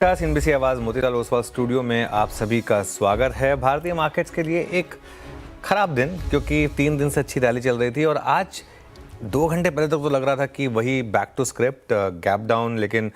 NBC आवाज Motilal Oswal studio में आप सभी का स्वागत है। भारतीय मार्केट्स के लिए एक खराब दिन, क्योंकि 3 दिन से अच्छी रैली चल रही थी और आज 2 घंटे पहले तक तो लग रहा था कि वही back to script, gap down, लेकिन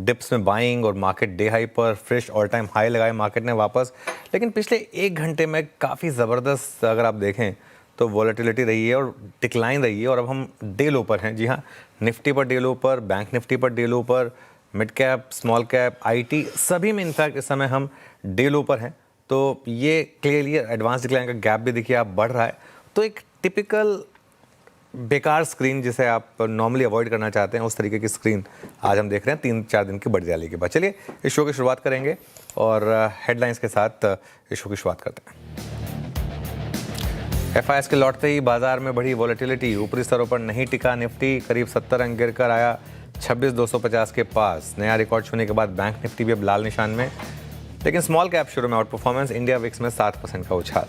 डिप्स में बाइंग और मार्केट डे हाई पर फ्रेश ऑल टाइम हाई लगाए मार्केट ने वापस। लेकिन पिछले 1 घंटे में काफ़ी ज़बरदस्त अगर आप देखें तो वॉलेटिलिटी रही है और डिक्लाइन रही है और अब हम डे लो पर हैं। जी हाँ, निफ्टी पर डे लो पर, बैंक निफ्टी पर डे लो पर, mid cap, small cap, IT सभी में इनफैक्ट इस समय हम डे लो पर हैं। तो ये क्लियरली एडवांस डिक्लाइन का गैप भी देखिए आप बढ़ रहा है। तो एक टिपिकल बेकार स्क्रीन जिसे आप नॉर्मली अवॉइड करना चाहते हैं, उस तरीके की स्क्रीन आज हम देख रहे हैं 3-4 दिन की बड़ी रैली के बाद। चलिए इस शो की शुरुआत करेंगे और हेडलाइंस के साथ इस शो की शुरुआत करते हैं। एफआईएस के लौटते ही बाजार में बढ़ी वॉलेटिलिटी, ऊपरी स्तरों पर नहीं टिका निफ्टी, करीब 70 अंक गिरकर आया 26,250 के पास। नया रिकॉर्ड छूने के बाद बैंक निफ्टी भी अब लाल निशान में, लेकिन स्मॉल कैप शुरू में आउट परफॉर्मेंस, इंडिया विक्स में 7% का उछाल।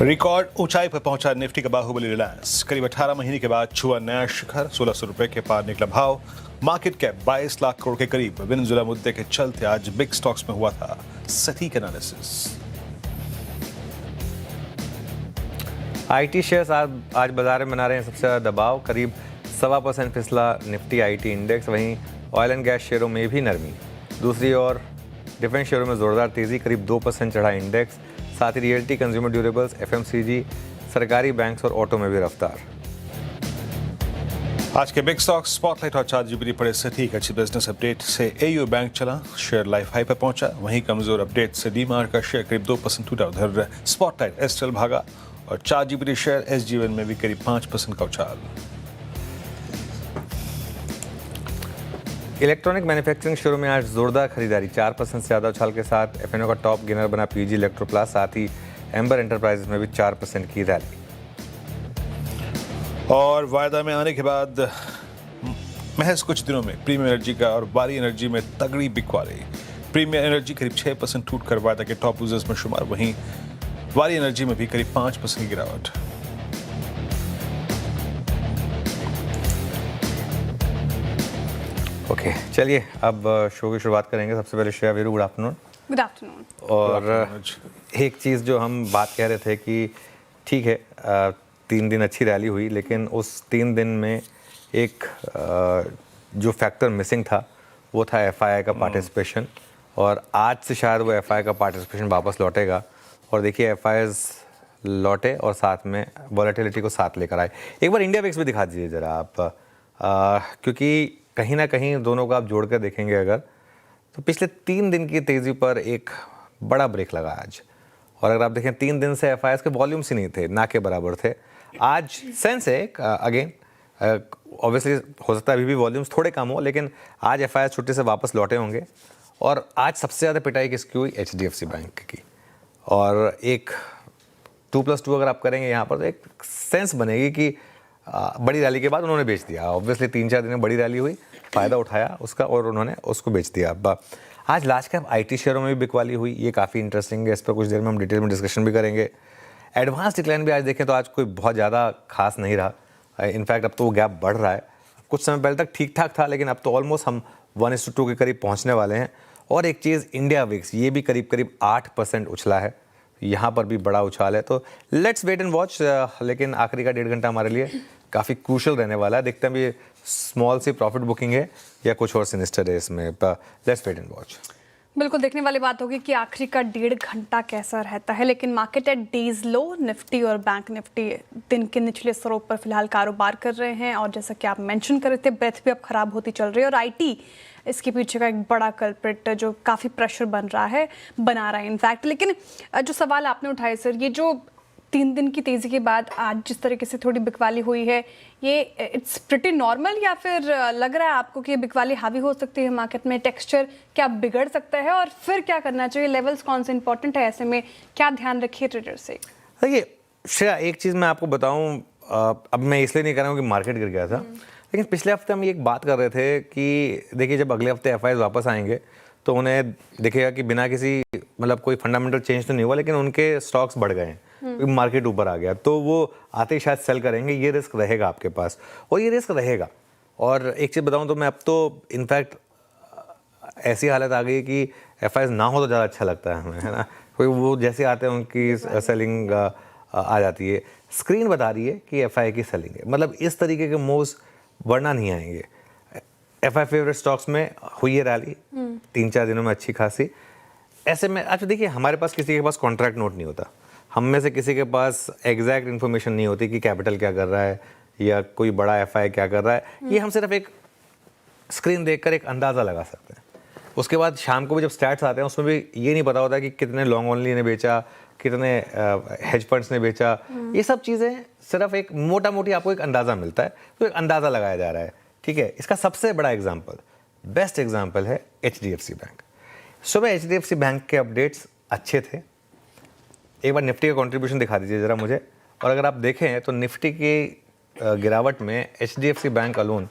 रिकॉर्ड ऊंचाई पर पहुंचा निफ्टी का बाहुबली रिलायंस, करीब 18 महीने के बाद छुआ नया शिखर, 1600 रुपए के पार निकला भाव। मार्केट कैप 22 लाख करोड़ के करीब। वेनेजुएला मुद्दे के चलते आज बिग स्टॉक्स में हुआ था सटीक एनालिसिस। आईटी शेयर्स आज बाजार में बना रहे हैं सबसे ज्यादा दबाव, करीब 1.25% फिसला निफ्टी आईटी इंडेक्स। वहीं ऑयल एंड गैस शेयरों में भी नरमी। दूसरी ओर डिफेंस शेयरों में जोरदार तेजी, करीब 2% चढ़ा इंडेक्स। साथ ही रियल्टी, कंज्यूमर ड्यूरेबल्स, एफएमसीजी, सरकारी बैंक्स और ऑटो में भी रफ्तार। आज के बिग स्टॉक्स स्पॉटलाइट और ChatGPT पड़े सटीक। अच्छी बिजनेस अपडेट से एयू बैंक चला, शेयर लाइफ हाई पर पहुंचा। वहीं कमजोर अपडेट से डीमार्ट का शेयर करीब 2% टूटा। उधर स्पॉटलाइट एस्ट्रल भागा और ChatGPT शेयर एसजीवन में भी करीब 5% का उछाल। इलेक्ट्रॉनिक मैन्युफैक्चरिंग शुरू में आज जोरदार खरीदारी, 4% से ज़्यादा उछाल के साथ एफएनओ का टॉप गेनर बना पीजी इलेक्ट्रोप्लास। साथ ही एम्बर एंटरप्राइजेज में भी 4% की रैली। और वायदा में आने के बाद महज कुछ दिनों में प्रीमियम एनर्जी का और वारी एनर्जी में तगड़ी बिकवाली। प्रीमियम एनर्जी करीब 6% टूटकर वायदा के टॉप यूजर्स में शुमार। वहीं वारी एनर्जी में भी करीब 5% की गिरावट। ओके, चलिए अब शो की शुरुआत करेंगे। सबसे पहले Shreya Veeru, good afternoon. Good afternoon. और एक चीज़ जो हम बात कह रहे थे कि ठीक है 3 दिन अच्छी रैली हुई, लेकिन उस 3 दिन में एक जो फैक्टर मिसिंग था वो था एफआईआई का पार्टिसिपेशन। और आज से शायद वो एफआईआई का पार्टिसिपेशन वापस लौटेगा। और देखिए एफआईआईज लौटे और साथ में वॉलेटिलिटी को साथ लेकर आए। एक बार इंडिया विक्स भी दिखा दीजिए ज़रा आप, क्योंकि कहीं ना कहीं दोनों को आप जोड़ कर देखेंगे अगर, तो पिछले 3 दिन की तेज़ी पर एक बड़ा ब्रेक लगा आज। और अगर आप देखें 3 दिन से एफआईआईज के वॉल्यूम्स ही नहीं थे, ना के बराबर थे। आज सेंस है अगेन, ऑब्वियसली हो सकता है अभी भी वॉल्यूम्स थोड़े कम हो, लेकिन आज एफआईआई छुट्टी से वापस लौटे होंगे। और आज सबसे ज़्यादा पिटाई किसकी हुई? HDFC बैंक की। और एक 2+2 अगर आप करेंगे यहाँ पर तो एक सेंस बनेगी कि बड़ी रैली के बाद उन्होंने बेच दिया। ऑब्वियसली 3-4 दिन में बड़ी रैली हुई, फ़ायदा उठाया उसका और उन्होंने उसको बेच दिया। अब आज लार्ज कैप आईटी शेयरों में भी बिकवाली हुई, ये काफ़ी इंटरेस्टिंग है। इस पर कुछ देर में हम डिटेल में डिस्कशन भी करेंगे। एडवांस डिक्लाइन भी आज देखें तो आज कोई बहुत ज़्यादा खास नहीं रहा। इनफैक्ट अब तो वो गैप बढ़ रहा है। कुछ समय पहले तक ठीक ठाक था, लेकिन अब तो ऑलमोस्ट हम 1:2 के करीब पहुँचने वाले हैं। और एक चीज़, इंडिया विक्स ये भी करीब 8% उछला है, यहाँ पर भी बड़ा उछाल है। तो लेट्स वेट एंड वॉच। लेकिन आखिरी का 1.5 घंटा हमारे लिए काफ़ी क्रूशल रहने वाला है। देखते हैं भी स्मॉल सी प्रॉफिट बुकिंग है या कुछ और सिनिस्टर है इसमें। Let's wait and watch. बिल्कुल देखने वाली बात होगी कि आखिरी का 1.5 घंटा कैसा रहता है। लेकिन market at days low, Nifty और बैंक निफ्टी दिन के निचले स्तरों पर फिलहाल कारोबार कर रहे हैं। और जैसा कि आप मेंशन कर रहे थे, ब्रेथ भी अब खराब होती चल रही है। और आईटी इसके पीछे का एक बड़ा कल्प्रिट जो काफ़ी प्रेशर बना रहा है इनफैक्ट। लेकिन जो सवाल आपने उठाए सर, ये जो 3 दिन की तेज़ी के बाद आज जिस तरीके से थोड़ी बिकवाली हुई है, ये इट्स प्रिटी नॉर्मल या फिर लग रहा है आपको कि ये बिकवाली हावी हो सकती है मार्केट में? टेक्सचर क्या बिगड़ सकता है और फिर क्या करना चाहिए? लेवल्स कौन से इंपॉर्टेंट है? ऐसे में क्या ध्यान रखिए ट्रेडर से? देखिए श्रेया, एक चीज़ मैं आपको बताऊं, अब मैं इसलिए नहीं कह रहा हूँ कि मार्केट गिर गया था, लेकिन पिछले हफ्ते हम एक बात कर रहे थे कि देखिए जब अगले हफ्ते एफआईआई वापस आएंगे तो उन्हें दिखेगा कि बिना किसी मतलब कोई फंडामेंटल चेंज तो नहीं हुआ, लेकिन उनके स्टॉक्स बढ़ गए हैं, मार्केट ऊपर आ गया, तो वो आते ही शायद सेल करेंगे। ये रिस्क रहेगा आपके पास और ये रिस्क रहेगा। और एक चीज़ बताऊं तो मैं अब तो इनफैक्ट ऐसी हालत आ गई है कि एफ ना हो तो ज़्यादा अच्छा लगता है हमें, है ना। कोई वो जैसे आते हैं उनकी सेलिंग आ जाती है, स्क्रीन बता रही है कि एफ की सेलिंग है, मतलब इस तरीके के मूव्स वरना नहीं आएंगे। एफ फेवरेट स्टॉक्स में हुई है रैली 3-4 दिनों में अच्छी खासी। ऐसे में अच्छा देखिए, हमारे पास किसी के पास कॉन्ट्रैक्ट नोट नहीं होता, हम में से किसी के पास एग्जैक्ट इन्फॉर्मेशन नहीं होती कि कैपिटल क्या कर रहा है या कोई बड़ा एफ क्या कर रहा है। ये हम सिर्फ एक स्क्रीन देखकर एक अंदाज़ा लगा सकते हैं। उसके बाद शाम को भी जब स्टैट्स आते हैं उसमें भी ये नहीं पता होता कि कितने लॉन्ग ओनली ने बेचा, कितने हेज फंड्स ने बेचा। ये सब चीज़ें सिर्फ एक मोटा मोटी आपको एक अंदाज़ा मिलता है, तो एक अंदाज़ा लगाया जा रहा है, ठीक है। इसका सबसे बड़ा एग्जाम्पल, बेस्ट एग्जाम्पल है HDFC बैंक। सुबह HDFC बैंक के अपडेट्स अच्छे थे। एक बार निफ्टी का कंट्रीब्यूशन दिखा दीजिए ज़रा मुझे। और अगर आप देखें तो निफ्टी की गिरावट में HDFC बैंक अलोन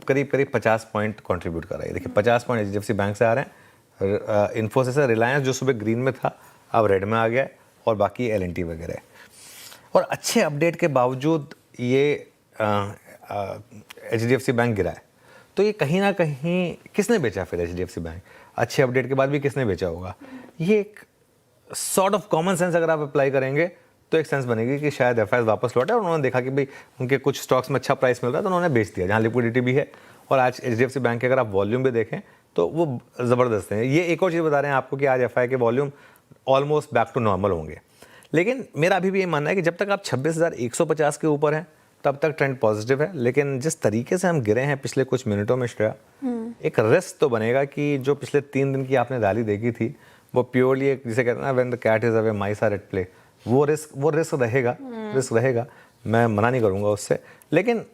करीब 50 पॉइंट कंट्रीब्यूट कर रहा है। देखिए 50 पॉइंट HDFC बैंक से आ रहे हैं। इन्फोसिस, रिलायंस जो सुबह ग्रीन में था अब रेड में आ गया है, और बाकी L&T वगैरह। और अच्छे अपडेट के बावजूद ये HDFC बैंक गिरा है, तो ये कहीं ना कहीं किसने बेचा फिर HDFC बैंक? अच्छे अपडेट के बाद भी किसने बेचा होगा? ये एक सॉर्ट ऑफ कॉमन सेंस अगर आप अप्लाई करेंगे तो एक सेंस बनेगी कि शायद एफ वापस लौटे, और उन्होंने देखा कि भाई उनके कुछ स्टॉक्स में अच्छा प्राइस मिल रहा है तो उन्होंने बेच दिया जहाँ लिक्विडिटी भी है। और आज HDFC बैंक के अगर आप वॉल्यूम भी देखें तो वो ज़बरदस्त हैं। ये एक और चीज़ बता रहे हैं आपको कि आज एफ के volume almost back to normal होंगे। लेकिन मेरा अभी भी ये मानना है कि जब तक आप 26,150 के ऊपर हैं तब तक ट्रेंड पॉजिटिव है। लेकिन जिस तरीके से हम गिरे हैं पिछले कुछ मिनटों में श्रेया, एक रिस्क तो बनेगा कि जो पिछले 3 दिन की आपने रैली देखी थी वो प्योरली एक, जिसे कहते हैं ना, when the cat is away mice are at play, वो रिस्क रहेगा। मैं मना नहीं करूंगा उससे, लेकिन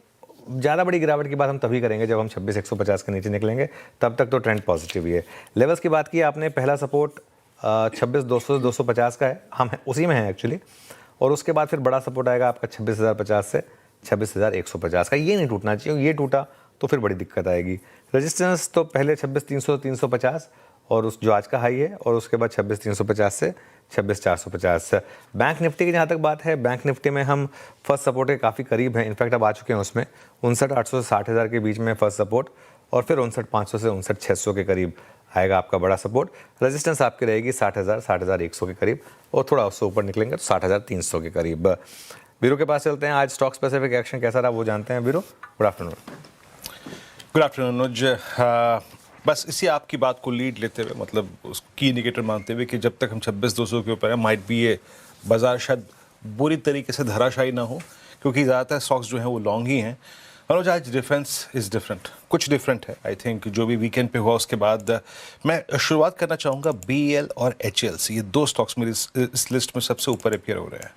ज़्यादा बड़ी गिरावट की बात हम तभी करेंगे जब हम 26,150 के नीचे निकलेंगे। तब तक तो ट्रेंड पॉजिटिव ही है। लेवल्स की बात की आपने, पहला सपोर्ट 26,200 से 250 का है, हम उसी में हैं एक्चुअली। और उसके बाद फिर बड़ा सपोर्ट आएगा आपका 26,050 से 26,150 का। ये नहीं टूटना चाहिए, ये टूटा तो फिर बड़ी दिक्कत आएगी। रेजिस्टेंस तो पहले 26,300 350 और उस जो आज का हाई है, और उसके बाद 26,350 से 26,450। बैंक निफ्टी की जहाँ तक बात है, बैंक निफ्टी में हम फर्स्ट सपोर्ट के काफ़ी करीब हैं। इनफैक्ट अब आ चुके हैं उसमें 59,800 से 60,000 के बीच में फर्स्ट सपोर्ट, और फिर 59,500 से 59,600 के करीब आएगा आपका बड़ा सपोर्ट। रेजिस्टेंस आपकी रहेगी 60,000 60,100 के करीब, और थोड़ा उससे ऊपर निकलेंगे तो 60,300 के करीब। वीरू के पास चलते हैं, आज स्टॉक स्पेसिफिक एक्शन कैसा रहा वो जानते हैं। Veeru, good afternoon. Good afternoon Anuj. बस इसी आपकी बात को लीड लेते हुए, मतलब उस की इंडिकेटर मानते हुए कि जब तक हम 26,200 के ऊपर है, माइट भी ये बाजार शायद बुरी तरीके से धराशायी ना हो, क्योंकि ज़्यादातर स्टॉक्स जो हैं वो लॉन्ग ही हैं। अनुज, आज डिफरेंस इज़ डिफरेंट, कुछ डिफरेंट है। आई थिंक जो भी वीकेंड पे हुआ उसके बाद मैं शुरुआत करना चाहूँगा BEL और HL से। ये दो स्टॉक्स मेरी इस लिस्ट में सबसे ऊपर अपीयर हो रहे हैं।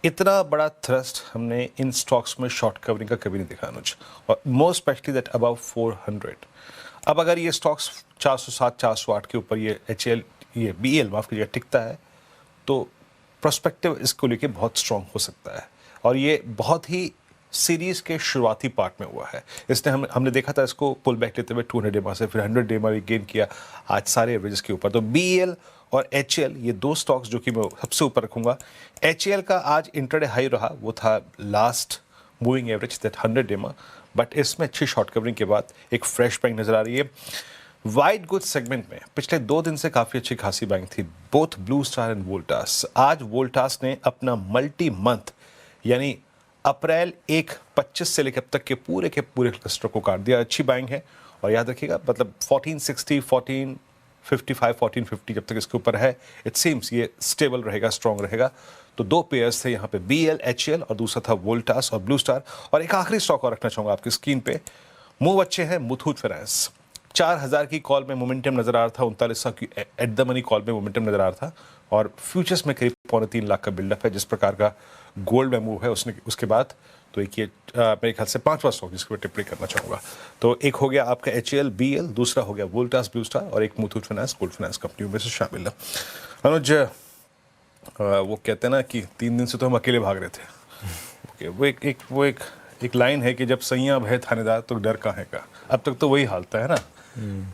इतना बड़ा थ्रस्ट हमने इन स्टॉक्स में शॉर्ट कवरिंग का कभी नहीं देखा अनुज, और मोर स्पेशली दैट अबाउ 400। अब अगर ये स्टॉक्स 407 408 के ऊपर ये BEL माफ़ कीजिएगा टिकता है, तो प्रोस्पेक्टिव इसको लेके बहुत स्ट्रॉन्ग हो सकता है। और ये बहुत ही सीरीज़ के शुरुआती पार्ट में हुआ है। इसने हमने देखा था इसको पुल बैक लेते हुए 200 डेमा से, फिर 100 डेमा भी गेन किया आज सारे एवरेजेस के ऊपर। तो BEL और HL ये दो स्टॉक्स जो कि मैं सबसे ऊपर रखूंगा। HL का आज इंटरडे हाई रहा, वो था लास्ट मूविंग एवरेज दैट 100 डेमा, बट इसमें अच्छी शॉर्ट कवरिंग के बाद एक फ्रेश बैंक नजर आ रही है। वाइट गुड सेगमेंट में पिछले 2 दिन से काफ़ी अच्छी खासी बैंक थी, both blue star and Voltas. आज वोल्टास ने अपना मल्टी मंथ यानी अप्रैल 1-25 से लेकर अब तक के पूरे क्लस्टर को काट दिया। अच्छी बैंक है, और याद रखिएगा मतलब 1460 1455 1450 जब तक इसके ऊपर है, इट सीम्स ये स्टेबल रहेगा, स्ट्रॉन्ग रहेगा। तो दो पेयर्स थे यहाँ पे, BEL HL, और दूसरा था वोल्टास और ब्लू स्टार। और एक आखिरी स्टॉक और रखना चाहूँगा आपकी स्क्रीन पे, मूव अच्छे हैं मुथूट फाइनेंस। 4,000 की कॉल में मोमेंटम नजर आ रहा था, 3900 की एट द मनी कॉल में मोमेंटम नजर आ रहा था, और फ्यूचर्स में करीब 3.25 लाख का बिल्डअप है। जिस प्रकार का गोल्ड में मूव है उसके बाद, तो एक ये मेरे ख्याल से 5वां स्टॉक जिसके ऊपर टिप्पणी करना चाहूँगा। तो एक हो गया आपका HL BEL, दूसरा हो गया वोल्टास ब्लू स्टार, और एक मुथूट फाइनेंस गोल्ड फाइनेंस कंपनियों में से शामिल है। अनुज, वो कहते हैं ना कि 3 दिन से तो हम अकेले भाग रहे थे। वो एक लाइन है कि जब सैयां भय थानेदार तो डर कहाँ है का। अब तक तो वही हालत है ना।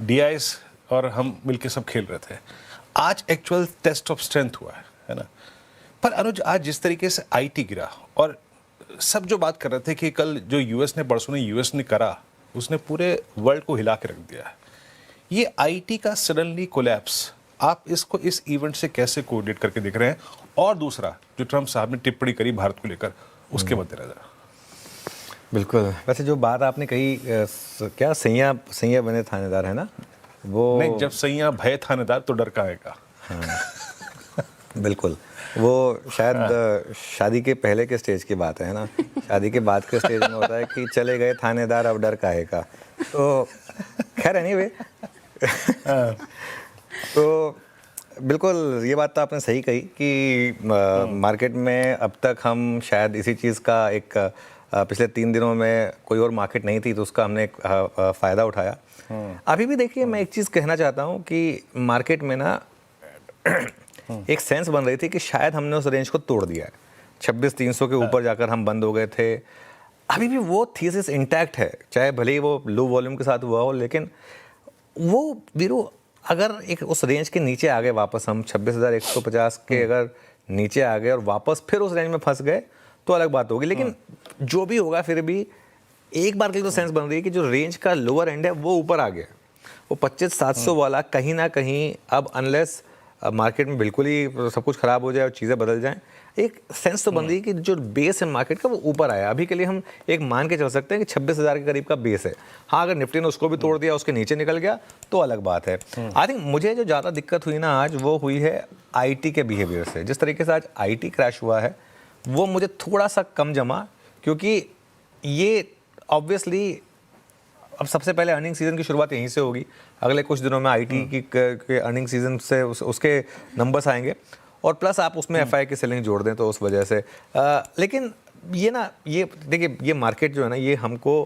DIs और हम मिलके सब खेल रहे थे। आज एक्चुअल टेस्ट ऑफ स्ट्रेंथ हुआ है ना। पर अनुज, आज जिस तरीके से IT गिरा, और सब जो बात कर रहे थे कि कल जो यूएस ने परसों ने यूएस ने करा, उसने पूरे वर्ल्ड को हिला के रख दिया है। ये आईटी का सडनली कोलैप्स, आप इसको इस इवेंट से कैसे कोऑर्डिनेट करके देख रहे हैं? और दूसरा, जो ट्रम्प साहब ने टिप्पणी करी भारत को लेकर, उसके मद्देनजर। बिल्कुल, वैसे जो बात आपने कही क्या सैया बने थानेदार है ना, वो नहीं, जब सैया भय थानेदार तो डर का आएगा। बिल्कुल, वो शायद शादी के पहले के स्टेज की बात है ना, शादी के बाद के स्टेज में होता है कि चले गए थानेदार अब डर काहे का। तो खैर एनीवे तो बिल्कुल ये बात तो आपने सही कही कि मार्केट में अब तक हम शायद इसी चीज़ का एक पिछले 3 दिनों में कोई और मार्केट नहीं थी तो उसका हमने एक फ़ायदा उठाया। अभी भी देखिए, मैं एक चीज़ कहना चाहता हूँ कि मार्केट में ना एक सेंस बन रही थी कि शायद हमने उस रेंज को तोड़ दिया है। 26,300 के ऊपर जाकर हम बंद हो गए थे। अभी भी वो थीसिस इंटैक्ट है, चाहे भले ही वो लो वॉल्यूम के साथ हुआ हो, लेकिन वो वीरू अगर एक उस रेंज के नीचे आ गए वापस, हम 26,150 के अगर नीचे आ गए और वापस फिर उस रेंज में फंस गए तो अलग बात होगी। लेकिन जो भी होगा, फिर भी एक बार के लिए तो सेंस बन रही है कि जो रेंज का लोअर एंड है वो ऊपर आ गया। वो 25,700 वाला कहीं ना कहीं अब, अनलेस मार्केट में बिल्कुल ही सब कुछ खराब हो जाए और चीज़ें बदल जाएं, एक सेंस तो बन रही है कि जो बेस है मार्केट का वो ऊपर आया। अभी के लिए हम एक मान के चल सकते हैं कि 26,000 के करीब का बेस है। हाँ, अगर निफ्टी ने उसको भी तोड़ दिया, उसके नीचे निकल गया तो अलग बात है। आई थिंक मुझे जो ज़्यादा दिक्कत हुई ना आज, वो हुई है आईटी के बिहेवियर से। जिस तरीके से आज आईटी क्रैश हुआ है वो मुझे थोड़ा सा कम जमा, क्योंकि ये ऑब्वियसली अब सबसे पहले अर्निंग सीजन की शुरुआत यहीं से होगी। अगले कुछ दिनों में आईटी के अर्निंग सीजन से उसके नंबर्स आएंगे, और प्लस आप उसमें एफआई की सेलिंग जोड़ दें तो उस वजह से लेकिन ये ना, ये देखिए, ये मार्केट जो है ना, ये हमको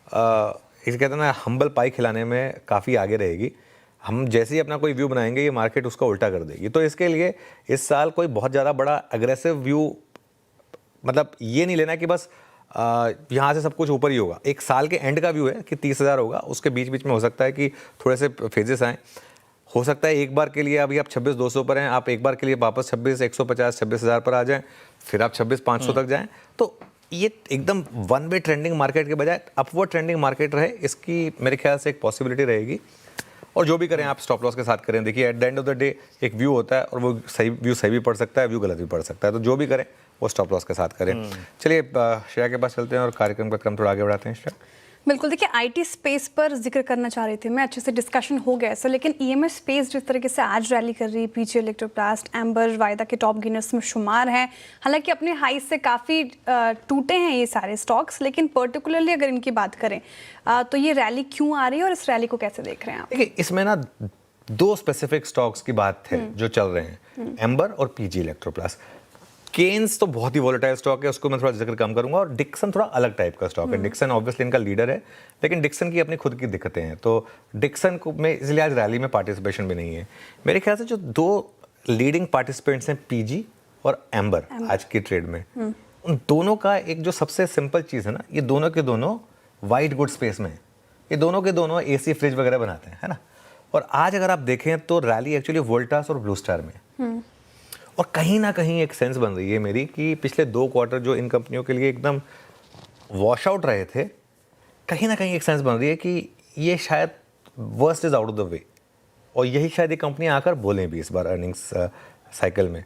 इसे कहते हैं ना, हम्बल पाई खिलाने में काफ़ी आगे रहेगी। हम जैसे ही अपना कोई व्यू बनाएंगे, ये मार्केट उसका उल्टा कर देगी। तो इसके लिए इस साल कोई बहुत ज़्यादा बड़ा अग्रेसिव व्यू, मतलब ये नहीं लेना कि बस यहाँ से सब कुछ ऊपर ही होगा। एक साल के एंड का व्यू है कि 30,000 होगा, उसके बीच बीच में हो सकता है कि थोड़े से फेजेस आएँ। हो सकता है एक बार के लिए अभी आप 26,200 पर हैं, आप एक बार के लिए वापस 26,150 26,000 पर आ जाएं, फिर आप 26,500 तक जाएं। तो ये एकदम वन वे ट्रेंडिंग मार्केट के बजाय अपवर्ड ट्रेंडिंग मार्केट रहे, इसकी मेरे ख्याल से एक पॉसिबिलिटी रहेगी। और जो भी करें आप स्टॉप लॉस के साथ करें। देखिए, at the end of the day एक व्यू होता है, और वो सही भी पड़ सकता है, व्यू गलत भी पड़ सकता है। तो जो भी करें वो स्टॉप लॉस के साथ करें। चलिए श्रेया के पास चलते हैं और कार्यक्रम का क्रम थोड़ा आगे बढ़ाते हैं। श्रेया, बिल्कुल, देखिए आईटी स्पेस पर जिक्र करना चाह रही थी मैं, अच्छे से डिस्कशन हो गया सर, लेकिन ईएमएस स्पेस जिस तरीके से आज रैली कर रही है, पीजी इलेक्ट्रोप्लास्ट, एम्बर, वायदा के टॉप गेनर्स में शुमार हैं। हालांकि अपने हाई से काफ़ी टूटे हैं ये सारे स्टॉक्स, लेकिन पर्टिकुलरली अगर इनकी बात करें तो ये रैली क्यों आ रही है और इस रैली को कैसे देख रहे हैं आप? देखिए, इसमें ना 2 स्पेसिफिक स्टॉक्स की बात है जो चल रहे हैं, एम्बर और पीजी इलेक्ट्रोप्लास्ट। केन्स तो बहुत ही वोलेटाइल स्टॉक है, उसको मैं थोड़ा जिक्र कम करूंगा, और डिक्सन थोड़ा अलग टाइप का स्टॉक है। डिक्सन ऑब्वियसली इनका लीडर है, लेकिन डिक्सन की अपनी खुद की दिक्कतें हैं, तो डिक्सन को में इसलिए आज रैली में पार्टिसिपेशन भी नहीं है। मेरे ख्याल से जो 2 लीडिंग पार्टिसिपेंट्स हैं, पीजी और एम्बर आज की ट्रेड में, उन दोनों का एक जो सबसे सिंपल चीज़ है ना, ये दोनों के दोनों वाइट गुड स्पेस में है। ये दोनों के दोनों एसी फ्रिज वगैरह बनाते हैं, है ना। और आज अगर आप देखें तो रैली एक्चुअली वोल्टास और ब्लू स्टार में, और कहीं ना कहीं एक सेंस बन रही है मेरी कि पिछले 2 क्वार्टर जो इन कंपनियों के लिए एकदम वॉश आउट रहे थे, कहीं ना कहीं एक सेंस बन रही है कि ये शायद worst is out of the way, और यही शायद ये कंपनियां आकर बोलें भी इस बार अर्निंग्स साइकिल में।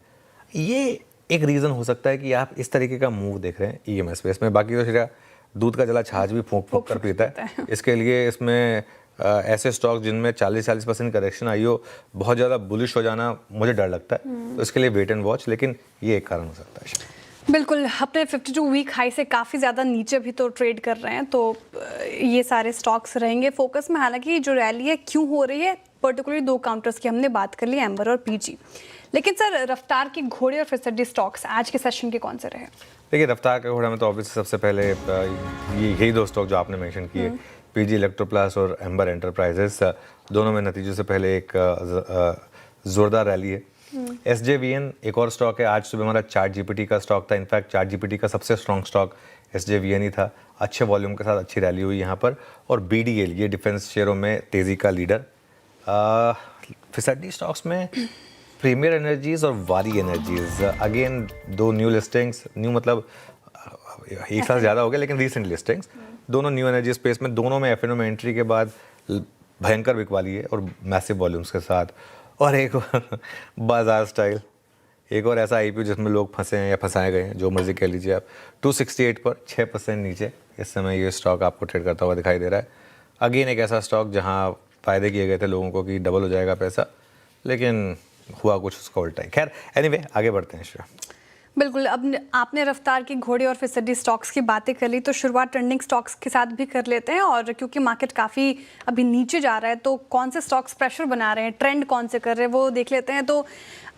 ये एक रीज़न हो सकता है कि आप इस तरीके का मूव देख रहे हैं ईएमएस स्पेस में। बाकी तो सीधा दूध का जला छाछ भी फूंक फूंक कर पीता है। इसके लिए इसमें ऐसे स्टॉक जिनमें 40% करेक्शन आई हो, बहुत ज़्यादा बुलिश हो जाना मुझे डर लगता है। तो इसके लिए वेट एंड वॉच, लेकिन ये एक कारण हो सकता है। बिल्कुल, अपने 52 वीक हाई से काफ़ी ज़्यादा नीचे भी तो ट्रेड कर रहे हैं, तो ये सारे स्टॉक्स रहेंगे फोकस में। हालांकि जो रैली है क्यों हो रही है, पर्टिकुलरली 2 काउंटर्स की हमने बात कर ली, एम्बर और पीजी। लेकिन सर, रफ्तार के घोड़े और फिसड्डी स्टॉक्स आज के सेशन के कौन से रहे? देखिए, रफ्तार के घोड़े में तो ऑब्वियसली सबसे पहले यही 2 स्टॉक जो आपने मेंशन किए, पीजी इलेक्ट्रोप्लास्ट और एम्बर एंटरप्राइजेस, दोनों में नतीजों से पहले एक जोरदार रैली है। SJVN एक और स्टॉक है, आज सुबह हमारा चार्ट जीपीटी का स्टॉक था। इनफैक्ट चार्ट जीपीटी का सबसे स्ट्रॉन्ग स्टॉक SJVN ही था। अच्छे वॉल्यूम के साथ अच्छी रैली हुई यहाँ पर। और BDL, ये डिफेंस शेयरों में तेज़ी का लीडर। फिसड्डी स्टॉक्स में प्रीमियर एनर्जीज और वारी energies, again 2 new listings, new मतलब एक साल ज़्यादा हो गया, लेकिन रीसेंट लिस्टिंग्स दोनों न्यू एनर्जी स्पेस में, दोनों में एफएनओ में एंट्री के बाद भयंकर बिकवाली है और मैसिव वॉल्यूम्स के साथ। और एक और बाजार स्टाइल, एक और ऐसा आईपीओ जिसमें लोग फंसे हैं या फंसाए गए हैं, जो मर्जी कह लीजिए आप। 268 पर 6% नीचे इस समय ये स्टॉक आपको ट्रेड करता हुआ दिखाई दे रहा है। अगेन एक ऐसा स्टॉक जहां फ़ायदे किए गए थे लोगों को कि डबल हो जाएगा पैसा, लेकिन हुआ कुछ उसका उल्टा ही। खैर एनीवे आगे बढ़ते हैं श्रेया। बिल्कुल, अब आपने रफ्तार की घोड़े और फिसड्डी स्टॉक्स की बातें कर ली, तो शुरुआत ट्रेंडिंग स्टॉक्स के साथ भी कर लेते हैं। और क्योंकि मार्केट काफ़ी अभी नीचे जा रहा है, तो कौन से स्टॉक्स प्रेशर बना रहे हैं, ट्रेंड कौन से कर रहे हैं, वो देख लेते हैं। तो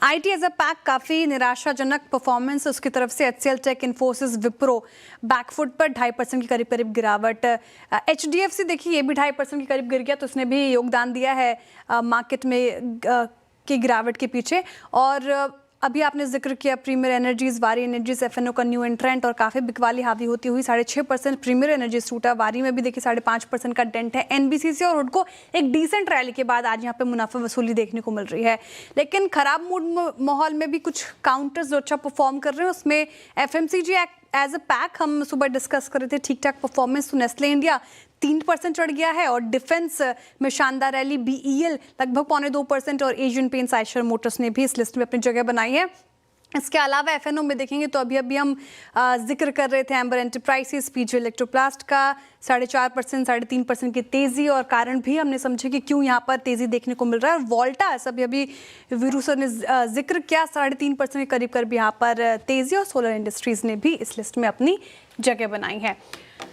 आईटी एज अ पैक काफ़ी निराशाजनक परफॉर्मेंस उसकी तरफ से। HCL tech, Infosys, Wipro backfoot पर 2.5% की करीब करीब गिरावट। एचडीएफसी देखिए, ये भी 2.5% के करीब गिर गया, तो उसने भी योगदान दिया है मार्केट में की गिरावट के पीछे। और अभी आपने जिक्र किया प्रीमियर एनर्जीज, वारी एनर्जीज, एफएनओ का न्यू एंट्रेंट और काफ़ी बिकवाली हावी होती हुई 6.5% प्रीमियर एनर्जीज टूटा। वारी में भी देखिए 5.5% का डेंट है। एनबीसीसी और हुडको एक डिसेंट रैली के बाद आज यहाँ पे मुनाफा वसूली देखने को मिल रही है, लेकिन खराब मूड माहौल में भी कुछ काउंटर्स जो अच्छा परफॉर्म कर रहे हैं, उसमें एफएमसीजी एज अ पैक हम सुबह डिस्कस कर रहे थे, ठीक ठाक परफॉर्मेंस। तो नेस्ले इंडिया 3% चढ़ गया है और डिफेंस में शानदार रैली। बीईएल लगभग 2.25% और एशियन पेंट्स, आयशर मोटर्स ने भी इस लिस्ट में अपनी जगह बनाई है। इसके अलावा एफएनओ में देखेंगे तो अभी हम जिक्र कर रहे थे एम्बर एंटरप्राइजेस, पीजी इलेक्ट्रोप्लास्ट का 4.5%, 3.5% की तेजी। और कारण भी हमने समझे कि क्यों यहाँ पर तेजी देखने को मिल रहा है। और वोल्टास अभी वीरू सर ने जिक्र किया, 3.5% के करीब करीब यहाँ पर तेजी। और सोलर इंडस्ट्रीज ने भी इस लिस्ट में अपनी जगह बनाई है।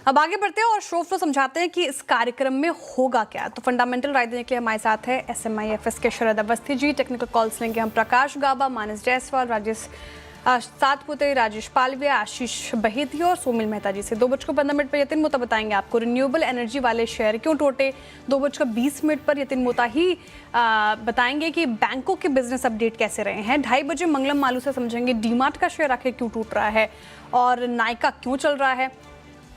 अब आगे बढ़ते हैं और शो फ्लो समझाते हैं कि इस कार्यक्रम में होगा क्या। तो फंडामेंटल राय देने के लिए हमारे साथ है SMIFS के शरद अवस्थी जी। टेक्निकल कॉल्स लेंगे हम प्रकाश गाबा, मानस जायसवाल, राजेश सातपुते, राजेश पालविया, आशीष बहेती और सोमिल मेहता जी से। 2:15 पर यतिन मोता बताएंगे आपको रिन्यूएबल एनर्जी वाले शेयर क्यों टूटे। 2:20 पर यतिन मोता ही बताएंगे कि बैंकों के बिजनेस अपडेट कैसे रहे हैं। 2:30 बजे मंगलम मालू से समझेंगे डीमार्ट का शेयर आखिर क्यों टूट रहा है और नायका क्यों चल रहा है।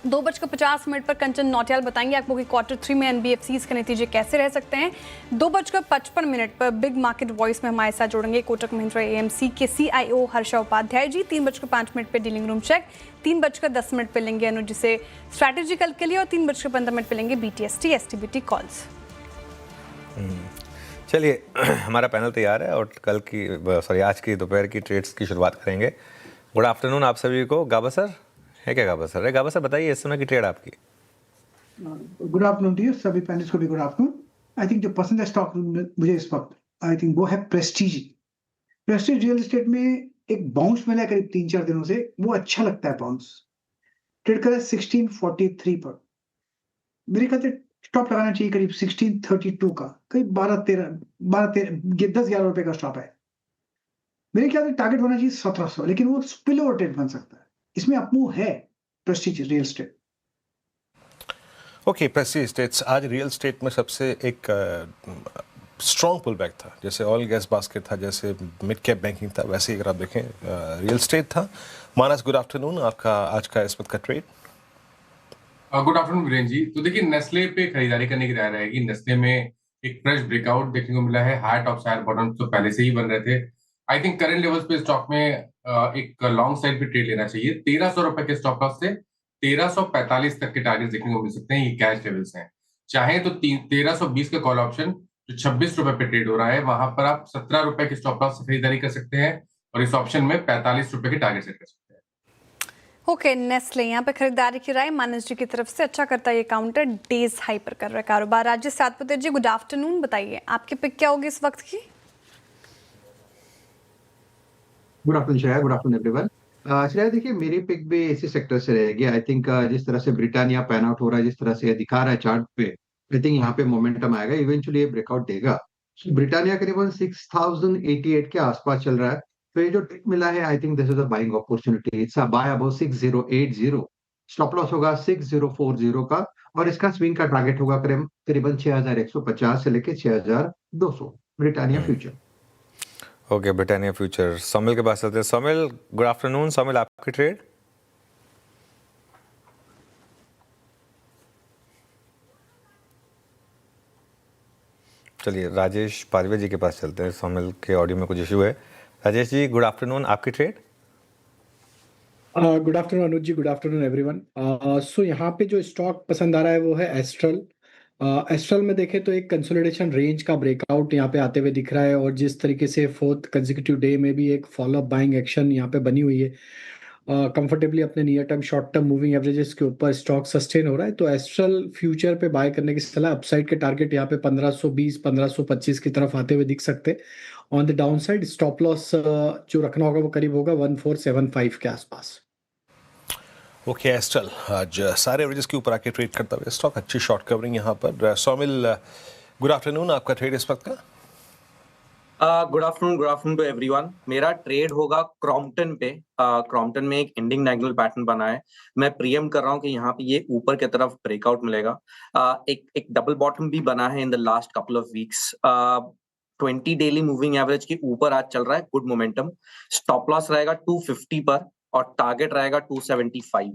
2:50 पर कंचन नौटियाल बताएंगे आपको कि Q3 में एनबीएफसीज के नतीजे कैसे रह सकते हैं। 2:55 पर बिग मार्केट वॉइस में हमारे साथ जोड़ेंगे कोटक महिंद्रा एएमसी के CIO हर्षा उपाध्याय जी। 3:05 पर डीलिंग रूम चेक। 3:10 पर लेंगे अनुजी से स्ट्रैटेजिकल के लिए और 3:15 पर लेंगे BTST STBT कॉल्स। चलिए हमारा पैनल तैयार है और आज की दोपहर की ट्रेड्स की शुरुआत करेंगे। गुड आफ्टरनून आप सभी को। गाबा सर है क्या? गाबा सर है। गाबा सर बताइए इस समय की ट्रेड आपकी। गुड आफ्टरनून टू यू, सभी पैनलिस्ट को भी गुड आफ्टरनून। आई थिंक जो पसंद है स्टॉक मुझे इस वक्त, आई थिंक वो है प्रेस्टीज। प्रेस्टीज रियल एस्टेट में एक बाउंस मिला है करीब 3-4 दिनों से, वो अच्छा लगता है बाउंस। ट्रेड करा 1643 पर, मेरे ख्याल से स्टॉप लगाना चाहिए करीब 1632 का, करीब 10-11 रुपए का स्टॉप है। मेरे ख्याल से टारगेट होना चाहिए 1700, लेकिन वो स्पिल ओवर ट्रेड बन सकता है। इसमें अपमूव है Prestige real estate. Okay, Prestige Estates आज रियल एस्टेट में सबसे एक स्ट्रॉन्ग पुल बैक था। जैसे ऑयल गैस बास्केट था, जैसे मिड कैप बैंकिंग था, वैसे ही अगर आप देखें रियल एस्टेट था। मानस गुड आफ्टरनून, आपका आज का इस वक्त का trade. Good afternoon Virendra ji. तो देखिए नेस्ले पे खरीदारी करने की राय रहेगी। नेस्ले में एक फ्रेश ब्रेकआउट देखने को मिला है। हायर टॉप साइड बॉटम तो पहले से ही बन रहे थे। आई थिंक करंट लेवल्स पे स्टॉक में एक लॉन्ग साइड पे ट्रेड लेना चाहिए। 1300 रुपए के स्टॉप लॉस से 1345 तक के टारगेट देखने को मिल सकते हैं। ये कैश लेवल्स हैं। चाहे तो 1320 का कॉल ऑप्शन जो 26 रुपए पे ट्रेड हो रहा है, वहां पर आप 17 रुपए के स्टॉप लॉस से खरीदारी कर सकते हैं और इस ऑप्शन में 45 रुपए के टारगेट सेट कर सकते हैं। ओके, नेस्ले यहाँ पे खरीदारी की राय मानस जी की तरफ से। अच्छा करता है ये काउंटर, डेज हाई पर कर रहा है कारोबार। राजेश सातपुते जी गुड आफ्टरनून, बताइए आपकी पिक क्या होगी इस वक्त की। Good afternoon Shreya, good afternoon everyone. Shreya देखिए मेरी पिक भी इसी सेक्टर से रहेगी। आई थिंक जिस तरह से ब्रिटानिया पैन आउट हो रहा है, जिस तरह से ये दिखा रहा है चार्ट पे, आई थिंक यहाँ पे मोमेंटम आएगा, इवेंचुअली ये ब्रेकआउट देगा। ब्रिटानिया करीबन 6088 के आसपास चल रहा है, तो ये जो ट्रिक मिला है I think this is a buying opportunity. It's a buy above 6080। Stop loss होगा 6040 का और इसका स्विंग का टारगेट होगा करीबन 6150 से लेके 6200 Britannia future. Okay, Britannia future. Somil के पास चलते हैं। Somil good afternoon. सोमिल आपकी ट्रेड। चलिए राजेश पारवे जी के पास चलते हैं। सोमिल के ऑडियो में कुछ इशू है। राजेश जी गुड आफ्टरनून, आपकी ट्रेड। गुड आफ्टरनून अनुज जी, गुड आफ्टरनून एवरीवन। सो यहाँ पे जो स्टॉक पसंद आ रहा है वो है एस्ट्रल। एस्ट्रल में देखें तो एक कंसोलिडेशन रेंज का ब्रेकआउट यहाँ पे आते हुए दिख रहा है, और जिस तरीके से फोर्थ कंसेक्यूटिव डे में भी एक फॉलोअप बाइंग एक्शन यहाँ पे बनी हुई है, कंफर्टेबली अपने near term short term moving averages के ऊपर स्टॉक सस्टेन हो रहा है। तो एस्ट्रल फ्यूचर पे बाय करने की सलाह। अपसाइड के टारगेट यहाँ पे 1520 1525 की तरफ आते हुए दिख सकते हैं। On the down side stop loss जो रखना होगा वो करीब होगा 1475 के आसपास। ओके एस्ट्रल आज सारे एवरेजेस के ऊपर आके ट्रेड करता हुआ स्टॉक, अच्छी शॉर्ट कवरिंग यहाँ पर। सौमिल, गुड आफ्टरनून, आपका ट्रेड इस वक्त का? Good afternoon to everyone. मेरा ट्रेड होगा क्रॉम्पटन पे। क्रॉम्पटन में एक एंडिंग डायगोनल पैटर्न बना है। मैं प्रीएम कर रहा हूँ कि यहाँ पे ये ऊपर की तरफ ब्रेकआउट मिलेगा। एक डबल बॉटम भी बना है in the last couple of weeks. 20 daily moving average के ऊपर आज चल रहा है, गुड मोमेंटम। स्टॉप लॉस रहेगा 250 पर और टारगेट रहेगा 275।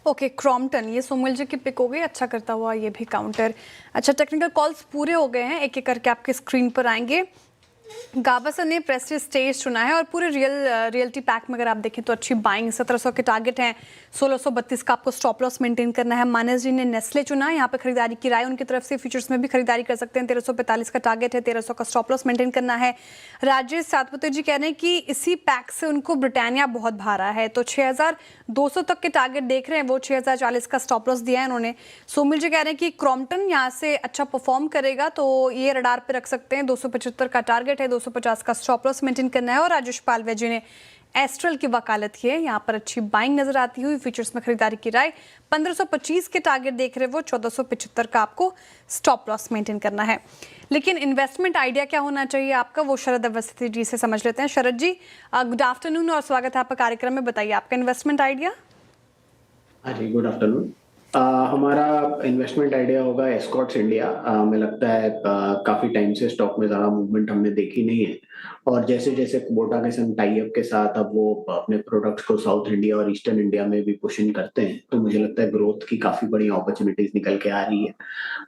ओके, क्रॉम्पटन, ये सोमुल जी की पिक हो गई, अच्छा करता हुआ ये भी काउंटर। अच्छा, टेक्निकल कॉल्स पूरे हो गए हैं, एक एक करके आपके स्क्रीन पर आएंगे। गावस्कर ने प्रेस्टीज स्टेज चुना है और पूरे रियल्टी पैक में अगर आप देखें तो अच्छी बाइंग। 1700 के टारगेट हैं, 1632 का आपको स्टॉप लॉस मेंटेन करना है। मानस जी ने नेस्ले चुना है, यहाँ पे खरीदारी की राय उनकी तरफ से। फ्यूचर्स में भी खरीदारी कर सकते हैं। 1345 का टारगेट है, 1300 का स्टॉप लॉस मेंटेन करना है। राजेश सातपुते जी कह रहे हैं कि इसी पैक से उनको ब्रिटानिया बहुत भारा है, तो 6200 तक के टारगेट देख रहे हैं वो। 6040 का स्टॉप लॉस दिया है उन्होंने। सोमिल जी कह रहे हैं कि क्रॉम्पटन यहाँ से अच्छा परफॉर्म करेगा, तो ये रडार पे रख सकते हैं। 275 का टारगेट है, 250 का स्टॉप लॉस मेंटेन करना है। और राजेश पालवे जी ने एस्ट्रल की वकालत की है, यहाँ पर अच्छी बाइंग नजर आती हुई। फ्यूचर्स में खरीदारी की राय। 1525 के टारगेट देख रहे वो, 1475 का आपको स्टॉप लॉस मेंटेन करना है। लेकिन इन्वेस्टमेंट आइडिया क्या होना चाहिए आपका, वो शरद अवस्थी जी से समझ लेते हैं। शरद जी, गुड आफ्टरनून और स्वागत है आपका कार्यक्रम में। बताइए आपका इन्वेस्टमेंट आइडिया। हाँ जी, गुड आफ्टरनून। हमारा इन्वेस्टमेंट आइडिया होगा एस्कॉर्ट्स इंडिया। हमें लगता है काफी टाइम से स्टॉक में ज्यादा मूवमेंट हमने देखी नहीं है, और जैसे जैसे कुबोटा के संग टाई अप के साथ अब वो अपने प्रोडक्ट्स को साउथ इंडिया और ईस्टर्न इंडिया में भी पुशिंग करते हैं, तो मुझे लगता है ग्रोथ की काफी बड़ी अपॉर्चुनिटीज निकल के आ रही है।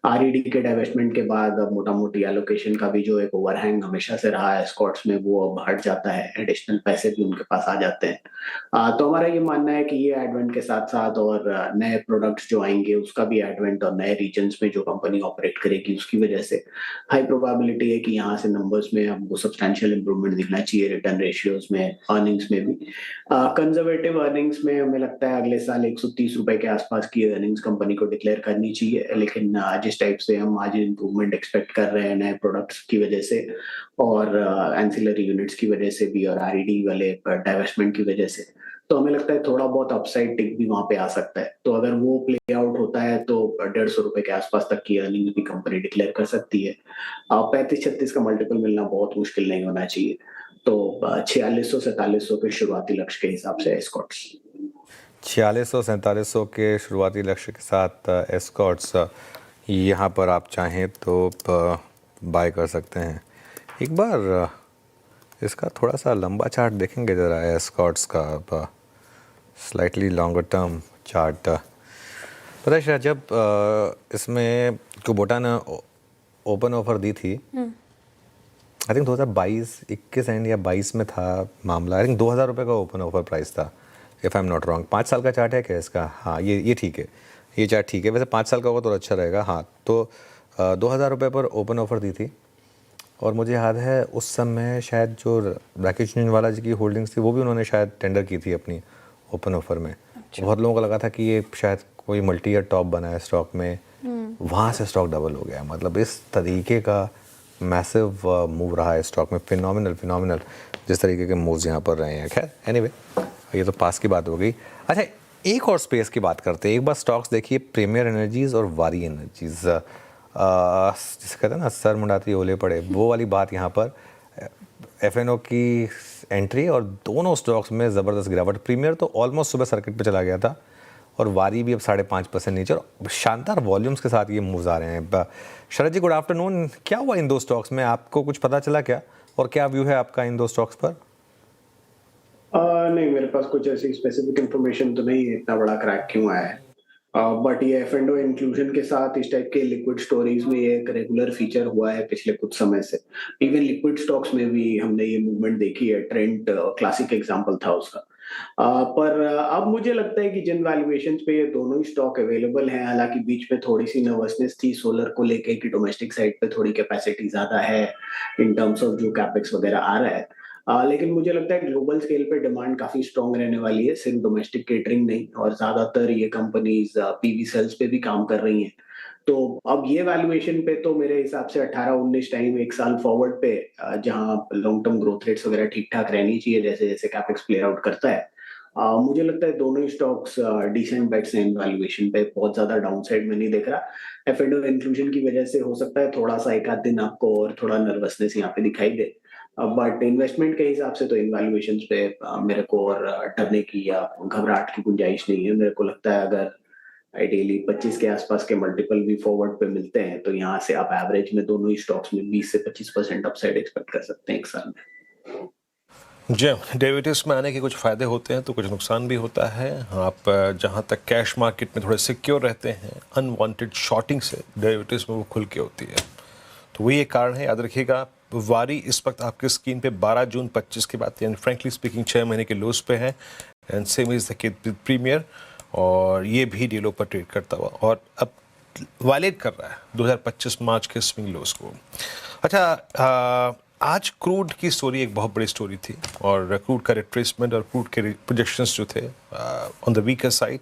आरईडी के डाइवेस्टमेंट के बाद अब मोटा मोटी एलोकेशन का भी जो एक ओवरहैंग हमेशा से रहा है एस्कॉर्ट्स में, वो अब हट जाता है। एडिशनल पैसे भी उनके पास आ जाते हैं। तो हमारा ये मानना है कि ये एडवेंट के साथ साथ और नए प्रोडक्ट्स जो आएंगे उसका भी एडवेंट, और नए रीजन्स में जो कंपनी ऑपरेट करेगी उसकी वजह से हाई प्रोबेबिलिटी है कि यहाँ से नंबर्स में हमको सब्सटैंशियल इंप्रूवमेंट दिखना चाहिए, रिटर्न रेशियोज में, अर्निंग्स में भी। कंजर्वेटिव अर्निंग्स में हमें लगता है अगले साल 130 रुपए के आसपास की अर्निंग्स कंपनी को डिक्लेयर करनी चाहिए। लेकिन जिस टाइप से हम मार्जिन इंप्रूवमेंट एक्सपेक्ट कर रहे हैं नए प्रोडक्ट्स की वजह से और एंसिलरी यूनिट्स की वजह से भी और आरईडी वाले डाइवेस्टमेंट की वजह से, तो हमें लगता है थोड़ा बहुत अपसाइड टिक भी वहां पे आ सकता है। तो अगर वो प्ले आउट होता है तो 150 रुपए के आसपास तक की अर्निंग भी कंपनी डिक्लेयर कर सकती है। 35-36 का मल्टीपल मिलना बहुत मुश्किल नहीं होना चाहिए। तो 4600-4700 के शुरुआती लक्ष्य के हिसाब से एस्कॉर्ट्स। 4600-4700 के शुरुआती लक्ष्य के साथ एस्कॉर्ट्स यहाँ पर आप चाहें तो बाय कर सकते हैं। एक बार इसका थोड़ा सा लंबा चार्ट देखेंगे ज़रा एस्कॉर्ट्स का, स्लाइटली लॉन्गर टर्म चार्ट। पता है शायद जब इसमें कुबोटा ने ओपन ऑफर दी थी, आई थिंक 2022-21 एंड या 22 में था मामला। आई थिंक 2000 रुपये का ओपन ऑफर प्राइस था, if I am not wrong. 5 साल का चार्ट है क्या इसका? हाँ, ये ठीक है, ये चार्ट ठीक है। वैसे 5 साल का होगा तो अच्छा रहेगा। हाँ, तो 2000 रुपये पर ओपन ऑफर दी थी, और मुझे याद है उस समय शायद जो राकेश झुंझुनवाला जी की होल्डिंग्स थी वो भी उन्होंने शायद टेंडर की थी अपनी ओपन ऑफर में। अच्छा। बहुत लोगों को लगा था कि ये शायद कोई मल्टी ईयर टॉप बना है स्टॉक में, वहाँ से स्टॉक डबल हो गया। मतलब इस तरीके का मैसिव मूव रहा है स्टॉक में। फिनोमिनल जिस तरीके के मूव्स यहाँ पर रहे हैं। खैर एनीवे, ये तो पास की बात हो गई। अच्छा, एक और स्पेस की बात करते हैं। एक बार स्टॉक्स देखिए, प्रीमियर एनर्जीज और वारी एनर्जीज, जिसे कहते हैं ना सर मुंडाती ओले पड़े, वो वाली बात यहाँ पर। एफएनओ की एंट्री और दोनों स्टॉक्स में ज़बरदस्त गिरावट। प्रीमियर तो ऑलमोस्ट सुबह सर्किट पे चला गया था, और वारी भी अब 5.5% नीचे, और शानदार वॉल्यूम्स के साथ ये मूव्स आ रहे हैं। शरद जी, गुड आफ्टरनून। क्या हुआ इन दो स्टॉक्स में, आपको कुछ पता चला क्या, और क्या व्यू है आपका इन दो स्टॉक्स पर? नहीं, मेरे पास कुछ ऐसी स्पेसिफिक इंफॉर्मेशन तो नहीं है इतना बड़ा क्रैक क्यों आया है। बट ये एफ&ओ इंक्लूजन के साथ इस टाइप के लिक्विड स्टोरीज में ये एक रेगुलर फीचर हुआ है पिछले कुछ समय से। इवन लिक्विड स्टॉक्स में भी हमने ये मूवमेंट देखी है। ट्रेंड क्लासिक एग्जांपल था उसका। पर अब मुझे लगता है कि जिन वैल्यूएशंस पे ये दोनों ही स्टॉक अवेलेबल हैं, हालांकि बीच में थोड़ी सी नर्वसनेस थी सोलर को लेके कि डोमेस्टिक साइड पे थोड़ी कैपेसिटी ज्यादा है इन टर्म्स ऑफ जो कैपेक्स वगैरह आ रहा है, लेकिन मुझे लगता है ग्लोबल स्केल पे डिमांड काफी स्ट्रांग रहने वाली है, सिर्फ डोमेस्टिक केटरिंग नहीं, और ज्यादातर ये कंपनीज पीवी सेल्स पे भी काम कर रही हैं। तो अब ये वैल्यूएशन पे तो मेरे हिसाब से 18-19 टाइम, एक साल फॉरवर्ड पे, जहां लॉन्ग टर्म ग्रोथ रेट्स वगैरह ठीक ठाक रहनी चाहिए जैसे जैसे कैपेक्स प्ले आउट करता है, मुझे लगता है दोनों ही स्टॉक्स डिसेंट बेट्स हैं इन वैल्यूएशन पे, बहुत ज्यादा डाउनसाइड में नहीं देख रहा। एफ&ओ इंक्लूजन की वजह से हो सकता है थोड़ा सा एक आध दिन आपको और थोड़ा नर्वसनेस यहाँ पे दिखाई दे, बट इन्वेस्टमेंट के हिसाब से तो इन वैल्यूएशंस पे मेरे को और डरने की या घबराहट की गुंजाइश नहीं है। मेरे को लगता है अगर आइडियली 25 के आसपास के मल्टीपल भी फॉरवर्ड पे मिलते हैं तो यहाँ से आप एवरेज में दोनों ही स्टॉक्स में 20 से 25% अपसाइड एक्सपेक्ट कर सकते हैं एक साल में। जी, डेरिवेटिव्स में आने के कुछ फ़ायदे होते हैं तो कुछ नुकसान भी होता है। आप जहां तक कैश मार्केट में थोड़े सिक्योर रहते हैं, अनवांटेड शॉर्टिंग से डेरिवेटिव्स में वो खुल के होती है, तो वही एक कारण है। याद रखिएगा, वारी इस वक्त आपकी स्क्रीन पे 12 जून 25 की बात, यानी फ्रेंकली स्पीकिंग 6 महीने के लोस पे है, and same is the case with premier, और ये भी डीलों पर ट्रेड करता हुआ और अब वायलेट कर रहा है 2025 मार्च के स्विंग लोस को। अच्छा, आज क्रूड की स्टोरी एक बहुत बड़ी स्टोरी थी, और क्रूड का रिट्रेसमेंट और क्रूड के प्रोजेक्शंस जो थे ऑन द वीकर साइड,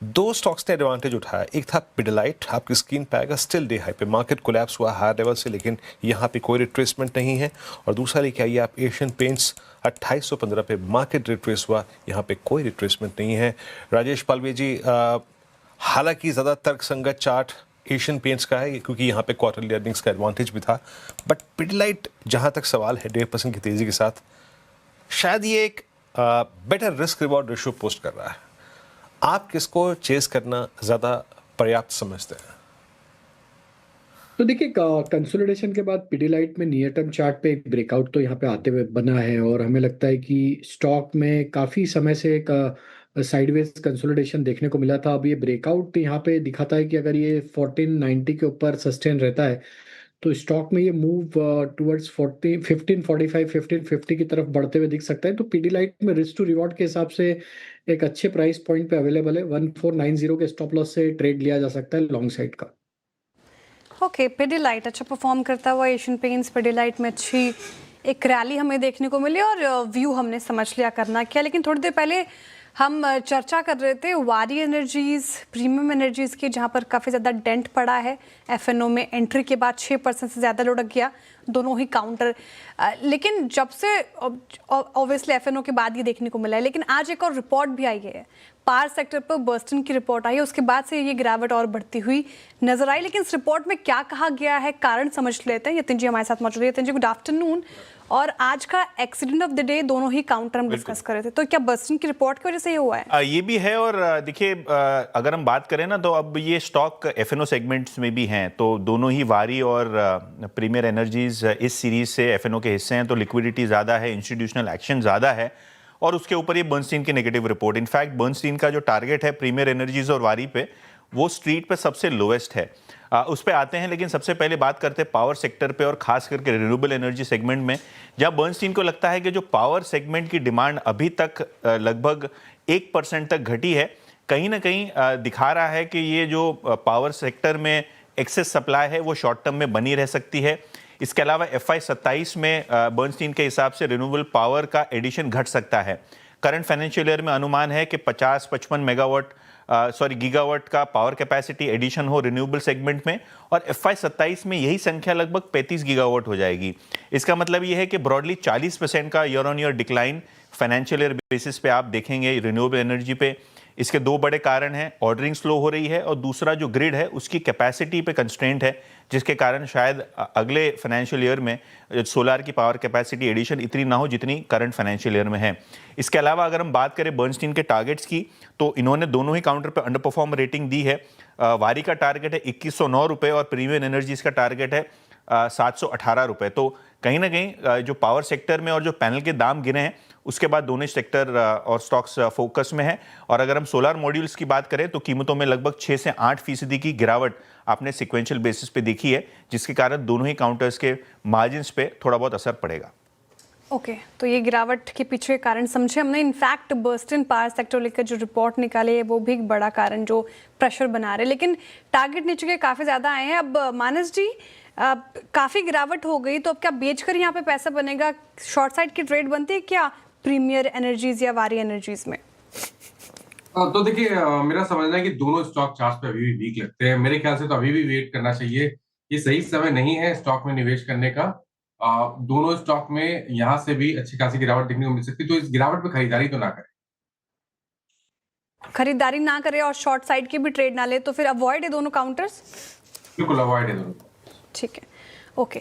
दो स्टॉक्स ने एडवांटेज उठाया। एक था पिडिलाइट, आपकी स्क्रीन पे आएगा, स्टिल डे हाई पे, मार्केट कोलैप्स हुआ हायर लेवल से, लेकिन यहाँ पे कोई रिट्रेसमेंट नहीं है। और दूसरा लेके आइए आप एशियन पेंट्स, 2815 पे मार्केट रिट्रेस हुआ, यहाँ पे कोई रिट्रेसमेंट नहीं है। राजेश पालवे जी, हालांकि ज़्यादा तर्कसंगत चार्ट एशियन पेंट्स का है क्योंकि यहाँ पे क्वार्टरली अर्निंग्स का एडवांटेज भी था, बट पिडिलाइट जहाँ तक सवाल है 1.5% की तेज़ी के साथ, शायद ये एक better risk reward ratio post कर रहा है। आप किसको चेस करना ज़्यादा पर्याप्त समझते हैं? तो देखिए, कंसोलिडेशन के बाद पिडिलाइट में नियर टर्म चार्ट पे एक ब्रेकआउट तो यहाँ पे आते हुए बना है, और हमें लगता है कि स्टॉक में काफ़ी समय से एक साइडवेज कंसोलिडेशन देखने को मिला था। अब ये ब्रेकआउट यहाँ पे दिखाता है कि अगर ये 1490 के ऊपर सस्टेन रहता है तो स्टॉक में ये मूव टुवर्ड्स 1545 1550 की तरफ बढ़ते हुए दिख सकता है। तो पिडिलाइट में रिस्क टू रिवॉर्ड के हिसाब से एक अच्छे प्राइस पॉइंट पे अवेलेबल है। 1490 के स्टॉप लॉस से ट्रेड लिया जा सकता है लॉन्ग साइड का। ओके, पिडिलाइट अच्छा परफॉर्म करता हुआ, एशियन पेंट्स पिडिलाइट में अच्छी एक रैली हमें देखने को मिली, और व्यू हमने समझ लिया करना क्या। लेकिन थोड़ी देर पहले हम चर्चा कर रहे थे वारी एनर्जीज, प्रीमियम एनर्जीज की, जहां पर काफ़ी ज़्यादा डेंट पड़ा है। एफएनओ में एंट्री के बाद 6% से ज़्यादा लुढ़क गया, दोनों ही काउंटर। लेकिन जब से ऑब्वियसली एफएनओ के बाद ये देखने को मिला है, लेकिन आज एक और रिपोर्ट भी आई है, पावर सेक्टर पर बर्स्टन की रिपोर्ट आई है, उसके बाद से ये गिरावट और बढ़ती हुई नजर आई। लेकिन इस रिपोर्ट में क्या कहा गया है, कारण समझ लेते हैं। यतिन जी हमारे साथ मौजूद है। यतिन जी, गुड आफ्टरनून। और आज का एक्सीडेंट ऑफ द डे दोनों ही काउंटर हम डिस्कस कर रहे थे, तो क्या बर्स्टन की रिपोर्ट की वजह से ये हुआ है? ये भी है, और देखिए, अगर हम बात करें ना, तो अब ये स्टॉक एफएनओ सेगमेंट्स में भी हैं, तो दोनों ही वारी और प्रीमियर एनर्जीज इस सीरीज से एफएनओ के हिस्से हैं, तो लिक्विडिटी ज़्यादा है, इंस्टीट्यूशनल एक्शन ज़्यादा है, और उसके ऊपर ये बर्नस्टीन की नेगेटिव रिपोर्ट। इनफैक्ट बर्नस्टीन का जो टारगेट है प्रीमियर एनर्जीज और वारी पे, वो स्ट्रीट पे सबसे लोएस्ट है। उस पे आते हैं, लेकिन सबसे पहले बात करते हैं पावर सेक्टर पे, और खास करके रिन्यूएबल एनर्जी सेगमेंट में, जहां बर्नस्टीन को लगता है कि जो पावर सेगमेंट की डिमांड अभी तक लगभग 1% तक घटी है, कहीं ना कहीं दिखा रहा है कि ये जो पावर सेक्टर में एक्सेस सप्लाई है वो शॉर्ट टर्म में बनी रह सकती है। इसके अलावा FY27 में बर्नस्टीन के हिसाब से रिन्यूएबल पावर का एडिशन घट सकता है। करंट फाइनेंशियल ईयर में अनुमान है कि 50-55 गीगावाट का पावर कैपेसिटी एडिशन हो रिन्यूएबल सेगमेंट में, और FY27 में यही संख्या लगभग 35 गीगावाट हो जाएगी। इसका मतलब ये है कि ब्रॉडली 40% का year on year decline financial year basis पे आप देखेंगे रिन्यूएबल एनर्जी पे। इसके दो बड़े कारण हैं, ऑर्डरिंग स्लो हो रही है, और दूसरा जो ग्रिड है उसकी कैपेसिटी पे कंस्ट्रेंट है, जिसके कारण शायद अगले फाइनेंशियल ईयर में सोलार की पावर कैपेसिटी एडिशन इतनी ना हो जितनी करंट फाइनेंशियल ईयर में है। इसके अलावा अगर हम बात करें बर्नस्टीन के टारगेट्स की, तो इन्होंने दोनों ही काउंटर पे अंडर परफॉर्म रेटिंग दी है। वारी का टारगेट है 2109 रुपये, और प्रीमियर एनर्जीज का टारगेट है 718 रुपये। तो कहीं ना कहीं जो पावर सेक्टर में और जो पैनल के दाम गिरे हैं, उसके बाद दोनों सेक्टर और स्टॉक्स फोकस में है। और अगर हम सोलर मॉड्यूल्स की बात करें तो कीमतों में लगभग 6 से 8% की गिरावट आपने सिक्वेंशियल बेसिस पे देखी है, जिसके कारण दोनों ही काउंटर्स के मार्जिन्स पे थोड़ा बहुत असर पड़ेगा। ओके तो ये गिरावट के पीछे कारण समझे हमने। इनफैक्ट बर्स्टन पावर सेक्टर लेकर जो रिपोर्ट निकाली है वो भी एक बड़ा कारण जो प्रेशर बना रहे, लेकिन टारगेट नीचे के काफ़ी ज़्यादा आए हैं। अब मानस जी काफ़ी गिरावट हो गई तो अब क्या बेचकर यहाँ पे पैसा बनेगा? शॉर्ट साइड की ट्रेड बनती है क्या प्रीमियर एनर्जीज या वारी एनर्जीज में? तो देखिए मेरा समझना है कि दोनों स्टॉक चार्ट पे अभी भी वीक लगते हैं। मेरे ख्याल से तो अभी भी वेट करना चाहिए। ये सही समय नहीं है स्टॉक में निवेश करने का। दोनों स्टॉक में यहाँ से भी अच्छी खासी गिरावट देखने को मिल सकती है, तो इस गिरावट पे खरीदारी तो ना करें। खरीदारी ना करे और शॉर्ट साइड की भी ट्रेड ना ले, तो फिर अवॉइड है दोनों काउंटर्स? बिल्कुल अवॉइड है दोनों। ठीक है, ओके।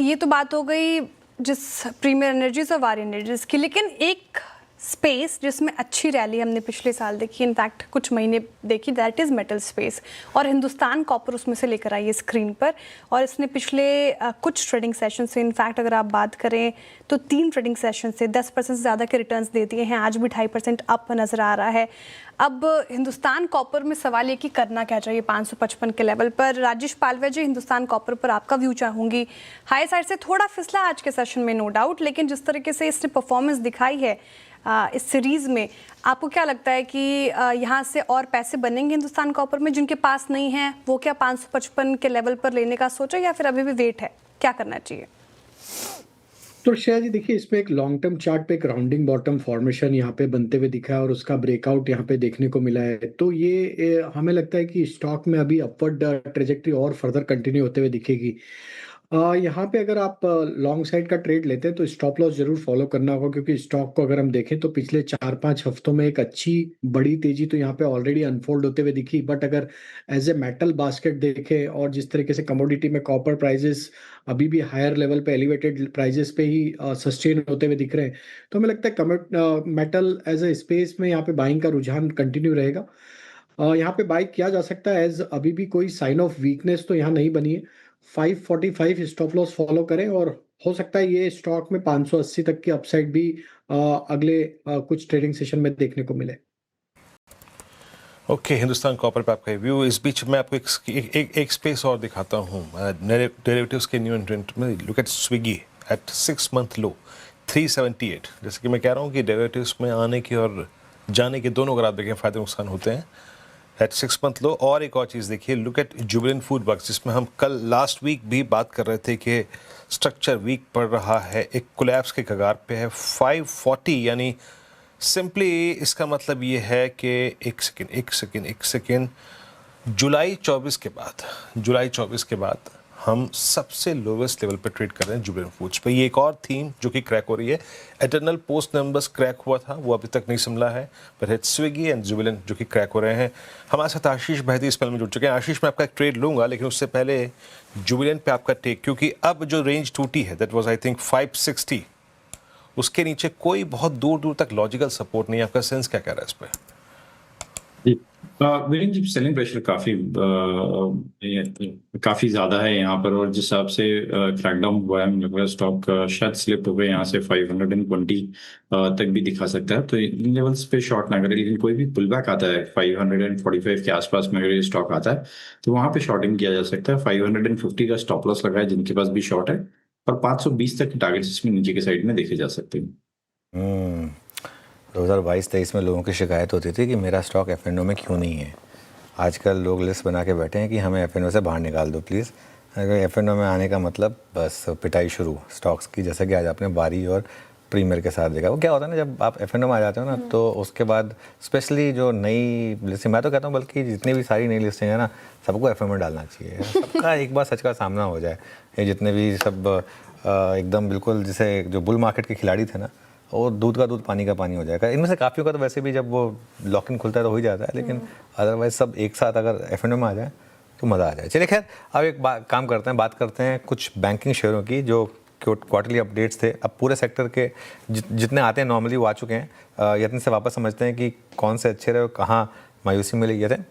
ये तो बात हो गई जिस प्रीमियर एनर्जीज और वारी एनर्जीज की, लेकिन एक स्पेस जिसमें अच्छी रैली हमने पिछले साल देखी, इनफैक्ट कुछ महीने देखी, दैट इज़ मेटल स्पेस। और हिंदुस्तान कॉपर उसमें से लेकर आई है स्क्रीन पर, और इसने पिछले कुछ ट्रेडिंग सेशन से, इनफैक्ट अगर आप बात करें तो 3 ट्रेडिंग सेशन से 10% से ज़्यादा के रिटर्न्स दे दिए हैं। आज भी 2.5% अप नज़र आ रहा है। अब हिंदुस्तान कॉपर में सवाल ये कि करना क्या चाहिए 555 के लेवल पर। राजेश पालवे जी, हिंदुस्तान कॉपर पर आपका व्यू चाहूँगी। हाई साइड से थोड़ा फिसला आज के सेशन में नो डाउट, लेकिन जिस तरीके से इसने परफॉर्मेंस दिखाई है इस सीरीज में, आपको क्या लगता है कि यहाँ से और पैसे बनेंगे हिंदुस्तान कॉपर में? जिनके पास नहीं है वो क्या 555 के लेवल पर लेने का सोचा, या फिर अभी भी वेट है? क्या करना चाहिए? तो श्रेया जी देखिए, इसमें एक लॉन्ग टर्म चार्ट पे एक राउंडिंग बॉटम फॉर्मेशन यहाँ पे बनते हुए दिखा है और उसका ब्रेकआउट यहाँ पे देखने को मिला है। तो ये हमें लगता है कि स्टॉक में अभी अपवर्ड ट्रेजेक्टरी और फर्दर कंटिन्यू होते हुए दिखेगी। यहाँ पे अगर आप लॉन्ग साइड का ट्रेड लेते हैं तो स्टॉप लॉस जरूर फॉलो करना होगा, क्योंकि स्टॉक को अगर हम देखें तो पिछले 4-5 हफ्तों में एक अच्छी बड़ी तेजी तो यहाँ पे ऑलरेडी अनफोल्ड होते हुए दिखी। बट अगर एज ए मेटल बास्केट देखें और जिस तरीके से कमोडिटी में कॉपर प्राइजेस अभी भी हायर लेवल पे एलिवेटेड प्राइजेस पे ही सस्टेन होते हुए दिख रहे हैं, तो हमें लगता है मेटल एज ए स्पेस में यहाँ पे बाइंग का रुझान कंटिन्यू रहेगा। यहाँ पे बाई किया जा सकता है एज अभी भी कोई साइन ऑफ वीकनेस तो यहाँ नहीं बनी है। 545 स्टॉप लॉस फॉलो करें और हो सकता है ये स्टॉक में 580 तक की अपसाइड भी अगले कुछ ट्रेडिंग सेशन में देखने को मिले। ओके, हिंदुस्तान कॉपर पे आपका व्यू। इस बीच मैं आपको एक स्पेस और दिखाता हूँ डेरिवेटिव्स के न्यू एंट्रेंट में। Look at Swiggy at 6 month low 378। जैसे कि मैं कह रहा हूँ कि डेरिवेटिव्स में आने की और जाने के दोनों अगर आप देखें फायदे नुकसान होते हैं एट 6 मंथ लो। और एक और चीज़ देखिए, look at Jubilant food works, जिसमें हम कल लास्ट वीक भी बात कर रहे थे कि स्ट्रक्चर वीक पड़ रहा है, एक कोलैप्स के कगार पे है। 540 यानी सिंपली इसका मतलब ये है कि एक सेकेंड जुलाई 24 के बाद हम सबसे लोवेस्ट लेवल पे ट्रेड कर रहे हैं जुबिलेंट फूड्स पे। ये एक और थीम जो कि क्रैक हो रही है। एटर्नल पोस्ट नंबर्स क्रैक हुआ था, वो अभी तक नहीं संभला है, पर इट्स स्विगी एंड जुबिलेंट जो कि क्रैक हो रहे हैं। हमारे साथ आशीष बहती इस पल में जुड़ चुके हैं। आशीष, मैं आपका एक ट्रेड लूंगा, लेकिन उससे पहले जुबिलेंट पे आपका टेक, क्योंकि अब जो रेंज टूटी है दैट वाज आई थिंक 560, उसके नीचे कोई बहुत दूर तक लॉजिकल सपोर्ट नहीं है। आपका सेंस क्या कह रहा है इस पर? वीरेंद्र जी, सेलिंग प्रेशर काफी ज्यादा है यहाँ पर, और जिस हिसाब से क्रैकडाउन हुआ है, मुझे स्टॉक शायद स्लिप हो गए यहाँ से 520 तक भी दिखा सकता है। तो इन लेवल्स पे शॉर्ट ना करें, लेकिन कोई भी पुल बैक आता है 545 के आसपास में अगर ये स्टॉक आता है तो वहां पे शॉर्टिंग किया जा सकता है। 550 का स्टॉप लॉस लगा है जिनके पास भी शॉर्ट है, और 520 तक के टारगेट्स इसमें नीचे के साइड में देखे जा सकते हैं। 2022-23 में लोगों की शिकायत होती थी कि मेरा स्टॉक एफ&ओ में क्यों नहीं है। आजकल लोग लिस्ट बना के बैठे हैं कि हमें एफ&ओ से बाहर निकाल दो प्लीज़। अगर एफ&ओ में आने का मतलब बस पिटाई शुरू स्टॉक्स की, जैसा कि आज आपने बारी और प्रीमियर के साथ देखा। वो क्या होता है ना, जब आप एफ&ओ में आ जाते हो ना, तो उसके बाद स्पेशली जो नई लिस्टिंग, मैं तो कहता हूँ बल्कि जितनी भी सारी नई लिस्टिंग है ना, सबको एफ&ओ में डालना चाहिए। सबका एक बार सच का सामना हो जाए। ये जितने भी सब एकदम बिल्कुल जैसे जो बुल मार्केट के खिलाड़ी थे ना, और दूध का दूध पानी का पानी हो जाएगा। इनमें से काफ़ियों का तो वैसे भी जब वो लॉक इन खुलता है तो हो ही जाता है, लेकिन अदरवाइज सब एक साथ अगर एफ&ओ में आ जाए तो मज़ा आ जाए। चलिए खैर, अब एक काम करते हैं, बात करते हैं कुछ बैंकिंग शेयरों की जो क्वार्टरली अपडेट्स थे। अब पूरे सेक्टर के जितने आते हैं नॉर्मली वो आ चुके हैं। यतन से वापस समझते हैं कि कौन से अच्छे रहे, कहाँ मायूसी मिली। यतन,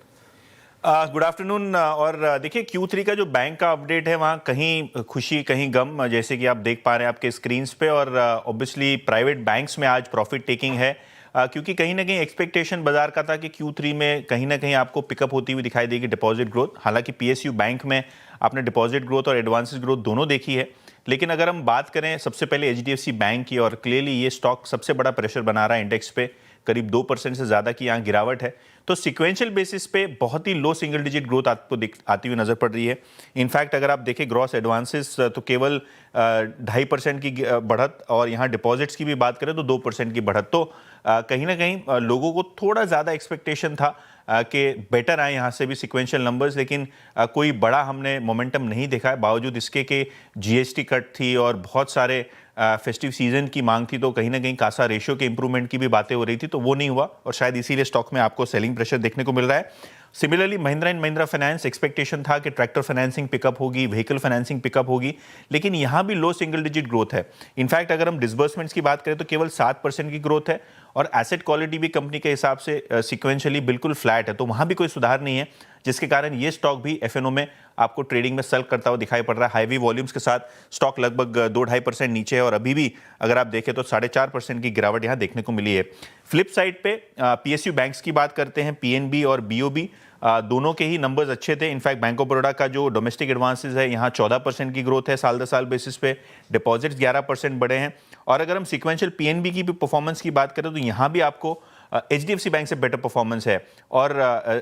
गुड आफ्टरनून। और देखिए Q3 का जो बैंक का अपडेट है वहाँ कहीं खुशी कहीं गम, जैसे कि आप देख पा रहे हैं आपके स्क्रीन्स पे। और ऑब्वियसली प्राइवेट बैंक्स में आज प्रॉफिट टेकिंग है, क्योंकि कहीं ना कहीं एक्सपेक्टेशन बाजार का था कि Q3 में कहीं ना कहीं आपको पिकअप होती हुई दिखाई देगी डिपॉजिट ग्रोथ। हालांकि PSU बैंक में आपने डिपॉजिट ग्रोथ और एडवांसेस ग्रोथ दोनों देखी है, लेकिन अगर हम बात करें सबसे पहले HDFC बैंक की, और क्लियरली ये स्टॉक सबसे बड़ा प्रेशर बना रहा है इंडेक्स पे, करीब 2% से ज़्यादा की यहाँ गिरावट है। तो सिक्वेंशियल बेसिस पे बहुत ही लो सिंगल डिजिट ग्रोथ आपको आती हुई नजर पड़ रही है। इनफैक्ट अगर आप देखें ग्रॉस एडवांसेस तो केवल 2.5% की बढ़त, और यहाँ डिपॉजिट्स की भी बात करें तो 2% की बढ़त। तो कहीं ना कहीं लोगों को थोड़ा ज़्यादा एक्सपेक्टेशन था कि बेटर आए यहाँ से भी सिक्वेंशियल नंबर्स, लेकिन कोई बड़ा हमने मोमेंटम नहीं देखा है, बावजूद इसके कि GST कट थी और बहुत सारे फेस्टिव सीजन की मांग थी। तो कहीं ना कहीं कासा रेशियो के इंप्रूवमेंट की भी बातें हो रही थी, तो वो नहीं हुआ, और शायद इसीलिए स्टॉक में आपको सेलिंग प्रेशर देखने को मिल रहा है। Similarly Mahindra and Mahindra finance, expectation था कि ट्रैक्टर फाइनेंसिंग पिकअप होगी, व्हीकल फाइनेंसिंग पिकअप होगी, लेकिन यहाँ भी लो सिंगल डिजिट ग्रोथ है। इनफैक्ट अगर हम डिसबर्समेंट्स की बात करें तो केवल 7% की ग्रोथ है, और एसेट क्वालिटी भी कंपनी के हिसाब से सिक्वेंशियली बिल्कुल फ्लैट है, तो वहाँ भी कोई सुधार नहीं है, जिसके कारण ये स्टॉक भी FNO में आपको ट्रेडिंग में सेल करता हुआ दिखाई पड़ रहा है। हाईवी वॉल्यूम्स के साथ स्टॉक लगभग 2-2.5% नीचे है, और अभी भी अगर आप देखें तो 4.5% की गिरावट यहाँ देखने को मिली है। फ्लिप साइड पे PSU बैंक्स की बात करते हैं, PNB और BOB दोनों के ही नंबर्स अच्छे थे। इनफैक्ट बैंक ऑफ बड़ौदा का जो डोमेस्टिक एडवांसेस है यहाँ 14% की ग्रोथ है साल दर साल बेसिस पे, डिपॉजिट्स 11% बढ़े हैं। और अगर हम सिक्वेंशियल PNB की भी परफॉर्मेंस की बात करें तो यहाँ भी आपको HDFC बैंक से बेटर परफॉर्मेंस है। और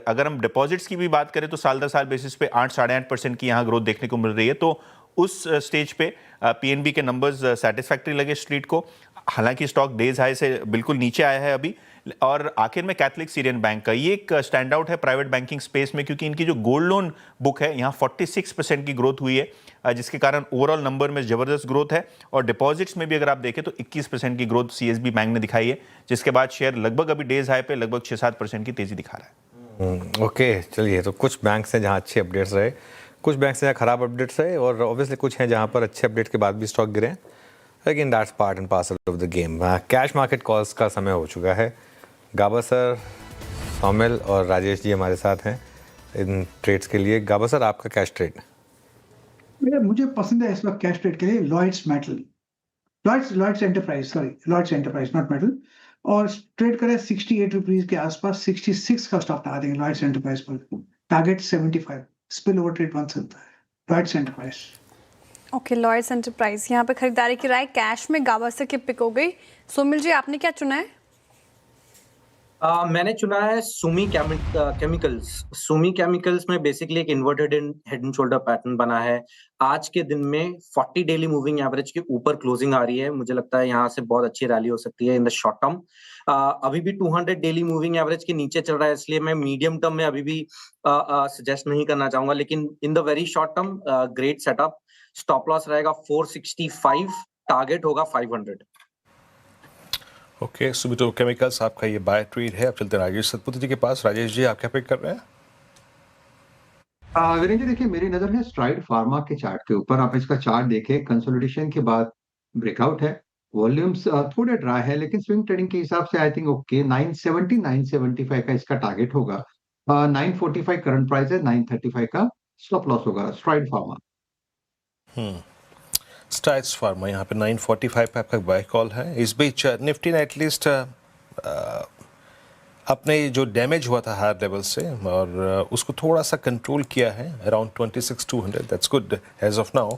अगर हम डिपॉजिट्स की भी बात करें तो साल दर साल बेसिस पे 8-8.5% की यहाँ ग्रोथ देखने को मिल रही है। तो उस स्टेज पे PNB के नंबर्स सेटिस्फैक्ट्री लगे स्ट्रीट को। हालांकि स्टॉक डेज हाई से बिल्कुल नीचे आया है अभी। और आखिर में कैथलिक सीरियन बैंक का ये एक स्टैंड आउट है प्राइवेट बैंकिंग स्पेस में, क्योंकि इनकी जो गोल्ड लोन बुक है यहाँ 46% की ग्रोथ हुई है, जिसके कारण ओवरऑल नंबर में जबरदस्त ग्रोथ है। और डिपॉजिट्स में भी अगर आप देखें तो 21% की ग्रोथ CSB बैंक ने दिखाई है, जिसके बाद शेयर लगभग अभी डेज हाई पे लगभग 6-7% की तेजी दिखा रहा है। ओके, चलिए, तो कुछ बैंक्स हैं जहाँ अच्छे अपडेट्स रहे, कुछ बैंक्स हैं जहाँ खराब अपडेट्स रहे, और ऑब्वियसली कुछ हैं जहाँ पर अच्छे अपडेट के बाद भी स्टॉक गिरे, लेकिन that's part and parcel of the game. Cash market calls का समय हो चुका है। गाबा सर, सौमिल और राजेश जी हमारे साथ हैं इन ट्रेड्स के लिए। गाबा सर, आपका कैश ट्रेड? मुझे पसंद है इस वक्त कैश ट्रेड के लिए Lloyds metal, Lloyds enterprise not metal, और ट्रेड करें 68 रुपीज के आसपास। 66 का स्टॉप लगा देंगे लॉयड्स एंटरप्राइज पर, टारगेट 75, स्पिल ओवर ट्रेड बन सकता है Lloyds enterprise. Okay, Lloyds enterprise यहाँ पे खरीदारी की राय कैश में गाबा से की पिक हो गई। सोमिल जी, आपने क्या चुना है? मैंने चुना है सुमी केमिकल्स। सुमी केमिकल्स में बेसिकली एक inverted head and shoulder pattern बना है। आज के दिन में 40 डेली मूविंग एवरेज के ऊपर क्लोजिंग आ रही है। मुझे लगता है यहाँ से बहुत अच्छी रैली हो सकती है इन द शॉर्ट टर्म। अभी भी 200 डेली मूविंग एवरेज के नीचे चल रहा है, इसलिए मैं मीडियम टर्म में अभी भी सजेस्ट नहीं करना चाहूंगा, लेकिन in the very short term great setup. Stop loss रहेगा 465, टारगेट होगा 500। ओके, सुमितो केमिकल्स आपका ये बाय ट्रेड है। अब चलते हैं राजेश सतपुती जी के पास। राजेश जी, आप क्या पिक कर रहे हैं? वीरेंद्र जी, देखिए मेरी नजर है स्ट्राइड फार्मा के चार्ट के ऊपर। आप इसका चार्ट देखें, कंसोलिडेशन के बाद ब्रेकआउट है, वॉल्यूम्स थोड़े ड्राई है, लेकिन स्विंग ट्रेडिंग के हिसाब से आई थिंक ओके। 970 975 का इसका टारगेट होगा। 945 करंट प्राइस है, 935 का स्टॉप लॉस होगा स्ट्राइड फार्मा। स्ट्राइड्स फार्मा यहाँ पे 945 पे आपका बाय कॉल है। इस बीच निफ्टी ने एटलीस्ट अपने जो डैमेज हुआ था हायर लेवल से, और उसको थोड़ा सा कंट्रोल किया है around 26,200। That's good as of now,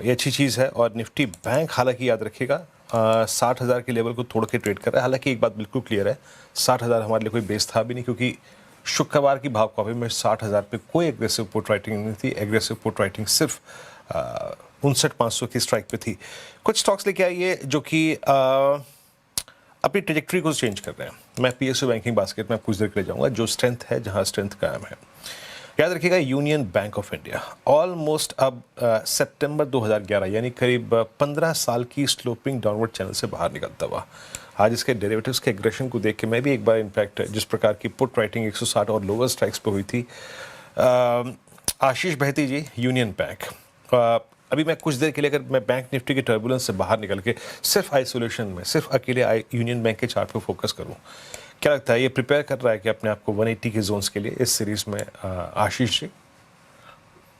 ये अच्छी चीज़ है। और निफ्टी बैंक हालांकि याद रखिएगा 60,000 के लेवल को तोड़ के ट्रेड कर रहा है। हालांकि एक बात बिल्कुल क्लियर है, 60,000 हमारे लिए कोई बेस था भी नहीं, क्योंकि शुक्रवार की भाव कॉपी में 60,000 पे कोई एग्रेसिव पुट राइटिंग नहीं थी। एग्रेसिव पुट राइटिंग सिर्फ 59,500 की स्ट्राइक पे थी। कुछ स्टॉक्स लेके आइए जो कि अपनी ट्रेजेक्ट्री को चेंज कर रहे हैं। मैं PSU बैंकिंग बास्केट में कुछ देर के लिए जाऊंगा, जो स्ट्रेंथ है, जहां स्ट्रेंथ कायम है। याद रखिएगा, union bank of India almost अब सितंबर 2011 यानी करीब 15 साल की स्लोपिंग डाउनवर्ड चैनल से बाहर निकलता हुआ आज इसके डेरिवेटिव्स के एग्रेशन को देख के मैं भी एक बार इनफैक्ट जिस प्रकार की पुट राइटिंग 160 और लोअर स्ट्राइक्स पे हुई थी। आशीष बहती जी, यूनियन बैंक, अभी मैं कुछ देर के लिए अगर मैं बैंक निफ्टी के टर्बुलेंस से बाहर निकल के सिर्फ आइसोलेशन में सिर्फ अकेले यूनियन बैंक के चार्ट पे फोकस करूं, क्या लगता है ये प्रिपेयर कर रहा है कि अपने आप को 180 के जोन्स के लिए इस सीरीज में? आशीष जी,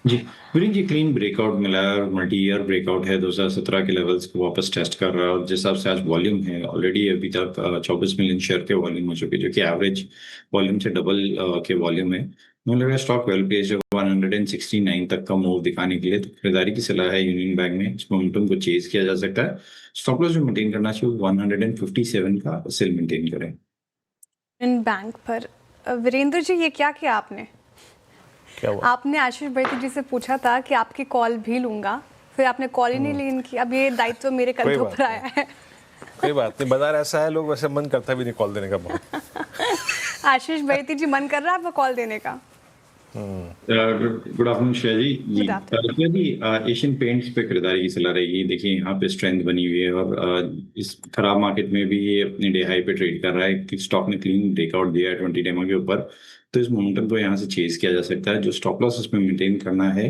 जी वीरेंद्र जी, क्लीन ब्रेकआउट मिला है और मल्टी ईयर ब्रेकआउट है। 2017 के लेवल्स को वापस टेस्ट कर रहा है और जिस हिसाब से आज वॉल्यूम है ऑलरेडी अभी तक 24 मिलियन शेयर के वॉल्यूम हो चुके हैं, जो कि एवरेज वॉल्यूम से डबल के वॉल्यूम है। मुझे लग रहा है स्टॉक वेल प्लेस्ड है 169 तक का मूव दिखाने के लिए। तो खरीदारी की सलाह है यूनियन बैंक में, इस मोमेंटम को चेज किया जा सकता है। स्टॉप लॉस जो मेंटेन करना चाहिए 157 का सेल मेंटेन करें। इन बैंक पर वीरेंद्र जी, ये क्या किया आपने? क्या हुआ? आपने आशीष भाई जी से पूछा था कि आपकी कॉल भी लूंगा, फिर आपने कॉल ही नहीं ली इनकी। अब ये दायित्व मेरे कंधों पर आया है। कोई बात नहीं, बाजार ऐसा है, लोग वैसे मन करता भी नहीं कॉल देने का बहुत। आशीष भाई जी, मन कर रहा है आपको कॉल देने का? गुड आफ्टरनून श्रेया जी। एशियन पेंट्स पे खरीदारी की सलाह रहेगी। देखिए यहाँ पे स्ट्रेंथ बनी हुई है और इस खराब मार्केट में भी ये अपने डे हाई पे ट्रेड कर रहा है। स्टॉक ने क्लीन ब्रेकआउट दिया है 20 डेमो के ऊपर, तो इस मोमेंटम को यहाँ से चेज किया जा सकता है। जो स्टॉप लॉस इसमें मेंटेन करना है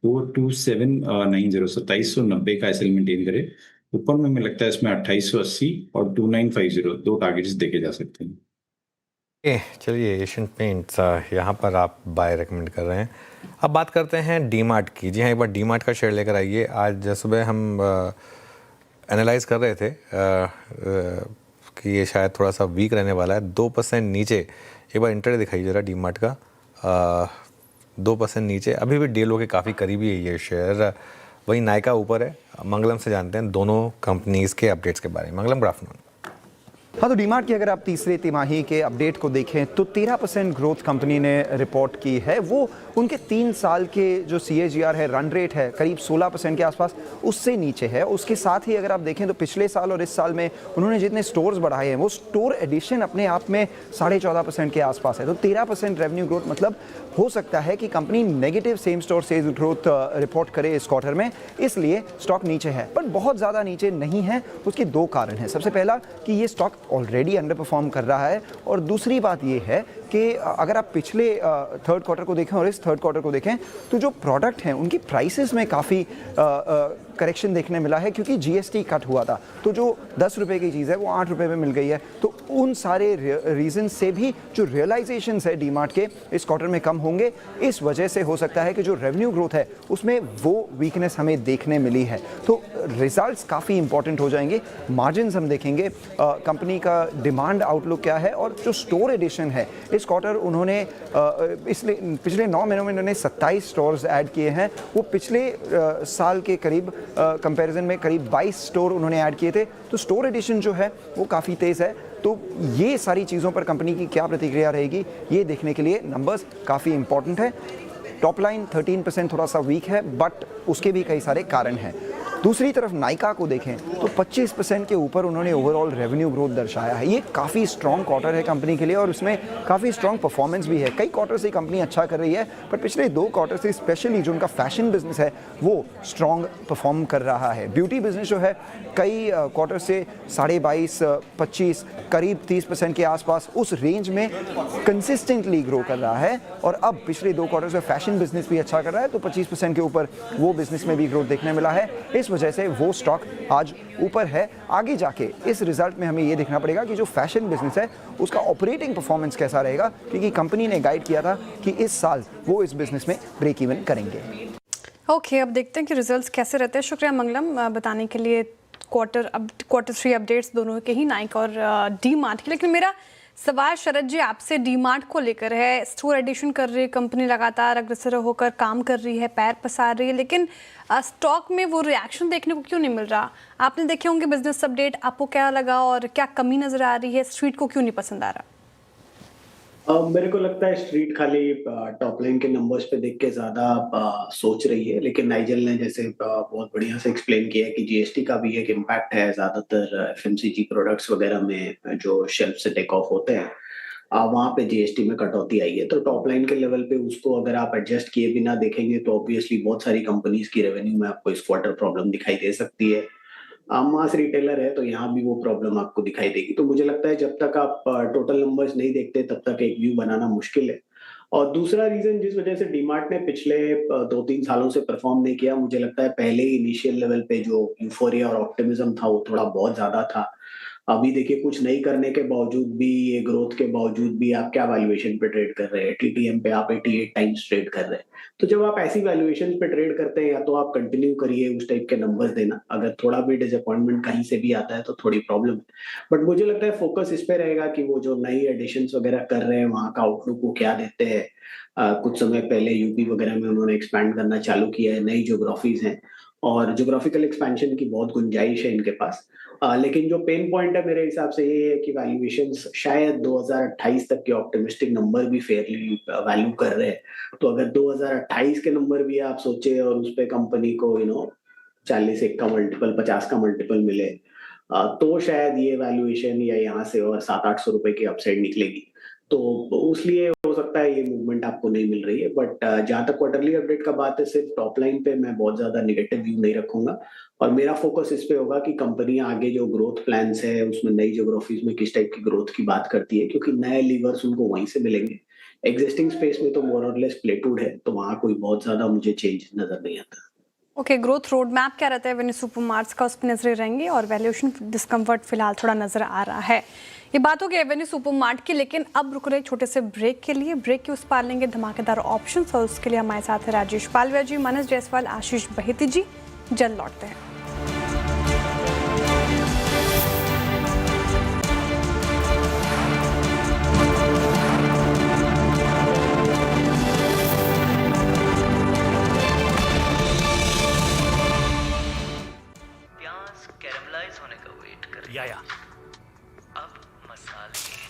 वो 2790 का एसएल मेंटेन करे। ऊपर में मुझे लगता है इसमें 2880 और 2950 दो टारगेट्स देखे जा सकते हैं। चलिए, एशियन पेंट्स यहाँ पर आप बाय रेकमेंड कर रहे हैं। अब बात करते हैं डीमार्ट की। जी हाँ, एक बार डीमार्ट का शेयर लेकर आइए। आज सुबह हम एनालाइज कर रहे थे कि ये शायद थोड़ा सा वीक रहने वाला है। 2% नीचे, एक बार इंटरडे दिखाइए जरा डीमार्ट का। 2% नीचे, अभी भी डीएलओ के काफ़ी करीबी है ये शेयर। वही नायका ऊपर है। मंगलम से जानते हैं दोनों कंपनीज़ के अपडेट्स के बारे में। मंगलम, गुड आफ्टरनून। हाँ, तो डीमार्ट की अगर आप तीसरे तिमाही के अपडेट को देखें तो 13% ग्रोथ कंपनी ने रिपोर्ट की है। वो उनके 3 साल के जो CAGR है, रन रेट है, करीब 16% के आसपास, उससे नीचे है। उसके साथ ही अगर आप देखें तो पिछले साल और इस साल में उन्होंने जितने स्टोर्स बढ़ाए हैं वो स्टोर एडिशन अपने आप में 14.5% के आसपास है। तो 13% रेवेन्यू ग्रोथ, मतलब हो सकता है कि company negative same store sales growth report करे इस क्वार्टर में, इसलिए स्टॉक नीचे है। पर बहुत ज़्यादा नीचे नहीं है, उसके 2 कारण हैं। सबसे पहला कि ये स्टॉक ऑलरेडी अंडर परफॉर्म कर रहा है, और दूसरी बात ये है कि अगर आप पिछले थर्ड क्वार्टर को देखें और इस थर्ड क्वार्टर को देखें तो जो प्रोडक्ट हैं उनकी प्राइसेस में काफ़ी करेक्शन देखने मिला है, क्योंकि GST कट हुआ था। तो जो 10 रुपये की चीज़ है वो 8 रुपये में मिल गई है। तो उन सारे रीज़न से भी जो रियलाइजेशन है डीमार्ट के इस क्वार्टर में कम होंगे। इस वजह से हो सकता है कि जो रेवेन्यू ग्रोथ है उसमें वो वीकनेस हमें देखने मिली है। तो रिजल्ट्स काफ़ी इंपॉर्टेंट हो जाएंगे। मार्जिन्स हम देखेंगे, कंपनी का डिमांड आउटलुक क्या है, और जो स्टोर एडिशन है इस क्वार्टर उन्होंने इसलिए पिछले 9 महीनों में उन्होंने 27 स्टोर्स ऐड किए हैं। वो पिछले साल के करीब कंपैरिजन में करीब 22 स्टोर उन्होंने ऐड किए थे। तो स्टोर एडिशन जो है वो काफ़ी तेज़ है। तो ये सारी चीज़ों पर कंपनी की क्या प्रतिक्रिया रहेगी ये देखने के लिए नंबर्स काफ़ी इंपॉर्टेंट है। टॉप लाइन 13% थोड़ा सा वीक है, बट उसके भी कई सारे कारण हैं। दूसरी तरफ नायका को देखें तो 25% के ऊपर उन्होंने ओवरऑल रेवेन्यू ग्रोथ दर्शाया है। ये काफ़ी स्ट्रॉन्ग क्वार्टर है कंपनी के लिए, और उसमें काफ़ी स्ट्रॉन्ग परफॉर्मेंस भी है। कई क्वार्टर से कंपनी अच्छा कर रही है, पर पिछले 2 क्वार्टर से स्पेशली जो उनका फैशन बिजनेस है वो स्ट्रॉन्ग परफॉर्म कर रहा है। ब्यूटी बिजनेस जो है कई क्वार्टर से 22.5, 25, करीब 30% के आसपास उस रेंज में कंसिस्टेंटली ग्रो कर रहा है, और अब पिछले 2 क्वार्टर से फैशन बिजनेस भी अच्छा कर रहा है। तो 25% के ऊपर वो बिजनेस में भी ग्रोथ देखने मिला है। इस वजह से वो स्टॉक आज ऊपर है। आगे जाके इस रिजल्ट में हमें ये देखना पड़ेगा कि जो फैशन बिजनेस है उसका ऑपरेटिंग परफॉर्मेंस कैसा रहेगा, क्योंकि कंपनी ने गाइड किया था कि इस साल वो इस बिजनेस में ब्रेक इवन करेंगे। ओके, अब देखते हैं कि रिजल्ट्स कैसे रहते हैं। शुक्रिया मंगलम बताने क्वार्टर 3 अपडेट्स दोनों के ही, नाइका और डीमार्ट के। लेकिन मेरा सवाल शरद जी आपसे डीमार्ट को लेकर है। स्टोर एडिशन कर रही है कंपनी, लगातार अग्रसर होकर काम कर रही है, पैर पसार रही है, लेकिन स्टॉक में वो रिएक्शन देखने को क्यों नहीं मिल रहा? आपने देखे होंगे बिजनेस अपडेट, आपको क्या लगा और क्या कमी नजर आ रही है? स्ट्रीट को क्यों नहीं पसंद आ रहा? मेरे को लगता है स्ट्रीट खाली टॉप लाइन के नंबर्स पे देख के ज्यादा सोच रही है, लेकिन नाइजल ने जैसे बहुत बढ़िया से एक्सप्लेन किया है कि GST का भी एक इम्पैक्ट है। ज्यादातर FMCG प्रोडक्ट्स वगैरह में जो शेल्फ से टेक ऑफ होते हैं वहां पे GST में कटौती आई है। तो टॉप लाइन के लेवल पे उसको अगर आप एडजस्ट किए बिना देखेंगे तो ऑब्वियसली बहुत सारी कंपनीज की रेवेन्यू में आपको इस क्वार्टर प्रॉब्लम दिखाई दे सकती है। मास रिटेलर है तो यहाँ भी वो प्रॉब्लम आपको दिखाई देगी। तो मुझे लगता है जब तक आप टोटल नंबर्स नहीं देखते तब तक एक व्यू बनाना मुश्किल है। और दूसरा रीजन जिस वजह से डीमार्ट ने पिछले 2-3 सालों से परफॉर्म नहीं किया, मुझे लगता है पहले ही इनिशियल लेवल पे जो यूफोरिया और ऑप्टिमिज्म था वो थोड़ा बहुत ज्यादा था। अभी देखिए कुछ नहीं करने के बावजूद भी, ये ग्रोथ के बावजूद भी आप क्या वैल्यूएशन पे ट्रेड कर रहे हैं? टीटीएम पे आप 88 टाइम्स ट्रेड कर रहे हैं। तो जब आप ऐसी वैल्यूएशन पे ट्रेड करते हैं, या तो आप कंटिन्यू करिए उस टाइप के नंबर्स देना, अगर थोड़ा भी डिसअपॉइंटमेंट कहीं से भी आता है तो थोड़ी प्रॉब्लम है। बट मुझे लगता है फोकस इस पे रहेगा कि वो जो नई एडिशंस वगैरह कर रहे हैं, वहाँ का आउटलुक वो क्या देते हैं। कुछ समय पहले यूपी वगैरह में उन्होंने एक्सपैंड करना चालू किया है, नई ज्योग्राफीज हैं और ज्योग्राफिकल एक्सपेंशन की बहुत गुंजाइश है इनके पास। लेकिन जो पेन पॉइंट है मेरे हिसाब से ये है कि वैल्यूएशंस शायद 2028 तक के ऑप्टिमिस्टिक नंबर भी फेयरली वैल्यू कर रहे हैं। तो अगर 2028 के नंबर भी आप सोचे और उस पे कंपनी को 40 का मल्टीपल, 50 का मल्टीपल मिले, तो शायद ये वैल्यूएशन या यहाँ से और 700-800 रुपए की अपसाइड निकलेगी। तो उसलिए हो सकता है ये मूवमेंट आपको नहीं मिल रही है। बट जहां तक क्वार्टरली अपडेट का बात है, सिर्फ टॉप लाइन पे मैं बहुत ज्यादा नेगेटिव व्यू नहीं रखूंगा और मेरा फोकस इस पे होगा कि कंपनी आगे जो ग्रोथ प्लान्स है उसमें नई ज्योग्राफीज में किस टाइप की ग्रोथ की बात करती है, क्योंकि नए लीवर्स उनको वहीं से मिलेंगे। एग्जिस्टिंग स्पेस में तो मोर और लेस प्लेटूड है, तो वहां कोई बहुत ज्यादा मुझे चेंज नजर नहीं आता। ओके, ग्रोथ रोड मैप क्या रहता है एवेन्यू सुपरमार्ट्स का, उस पर नजरें रहेंगी और वैल्यूएशन डिस्कम्फर्ट फिलहाल थोड़ा नजर आ रहा है। ये बात होगी एवेन्यू सुपरमार्ट की, लेकिन अब रुक रहे छोटे से ब्रेक के लिए। ब्रेक के उस पार लेंगे धमाकेदार ऑप्शंस और उसके लिए हमारे साथ है राजेश पालविया जी, मानस जायसवाल, आशीष बहेती जी। जल्द लौटते हैं।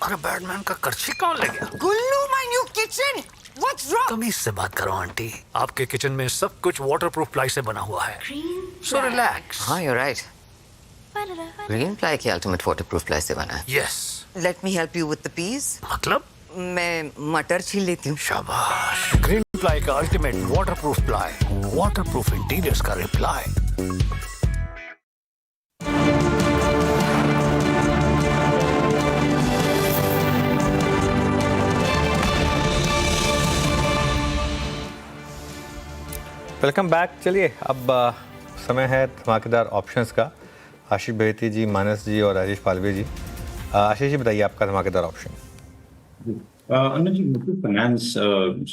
अरे बैटमैन का कर्ची कौन ले गया? Gullu, my new kitchen. What's wrong? तमीज से बात करो आंटी, आपके किचन में सब कुछ वाटरप्रूफ प्लाई से बना हुआ है, सो रिलैक्स। हाँ, यू राइट। ग्रीन प्लाई के अल्टीमेट वाटरप्रूफ प्लाई से बना है। Yes. Let me help you with the peas. मतलब? मैं मटर छील लेती हूँ। शाबाश। ग्रीन प्लाई का ultimate waterproof ply, waterproof interiors का रिप्लाई। Welcome back. चलिए अब समय है धमाकेदार ऑप्शंस का। आशीष बहेती जी, मानस जी और राजेश पालवे जी। आशीष जी बताइए आपका धमाकेदार ऑप्शन। अनुज जी, मुथूट फाइनेंस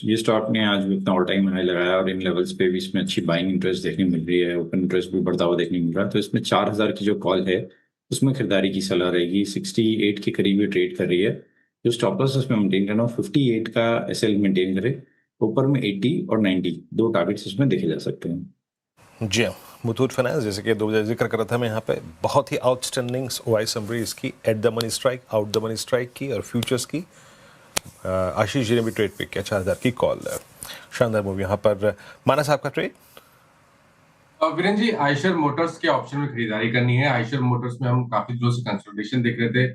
ये स्टॉक ने आज भी अपना ऑल टाइम हाई लगाया और इन लेवल्स पे भी इसमें अच्छी बाइंग इंटरेस्ट देखने मिल रही है, ओपन इंटरेस्ट भी बढ़ता हुआ देखने मिल रहा है। तो इसमें 4000 की जो कॉल है उसमें खरीदारी की सलाह रहेगी। 68 के करीब ये ट्रेड कर रही है। जो स्टॉप लॉस उसमें मेंटेन करना, 58 का एसएल मेंटेन करे। ऊपर में 80 और 90 दो टारगेट्स इसमें देखे जा सकते हैं। जी हाँ, मुथूट फाइनेंस जैसे कि 2 बजे जिक्र कर रहा था मैं यहाँ पे, बहुत ही आउटस्टैंडिंग ओआई समरी इसकी, at the money strike, out the money strike की और फ्यूचर्स की। आशीष जी ने भी ट्रेड पिक किया, 4000 की कॉल। शानदार मूव यहाँ पर। मानस आपका ट्रेड? वीरेंद्र जी, आयशर मोटर्स के ऑप्शन में खरीदारी करनी है। आयशर मोटर्स में हम काफी दिनों से कंसोलिडेशन देख रहे थे,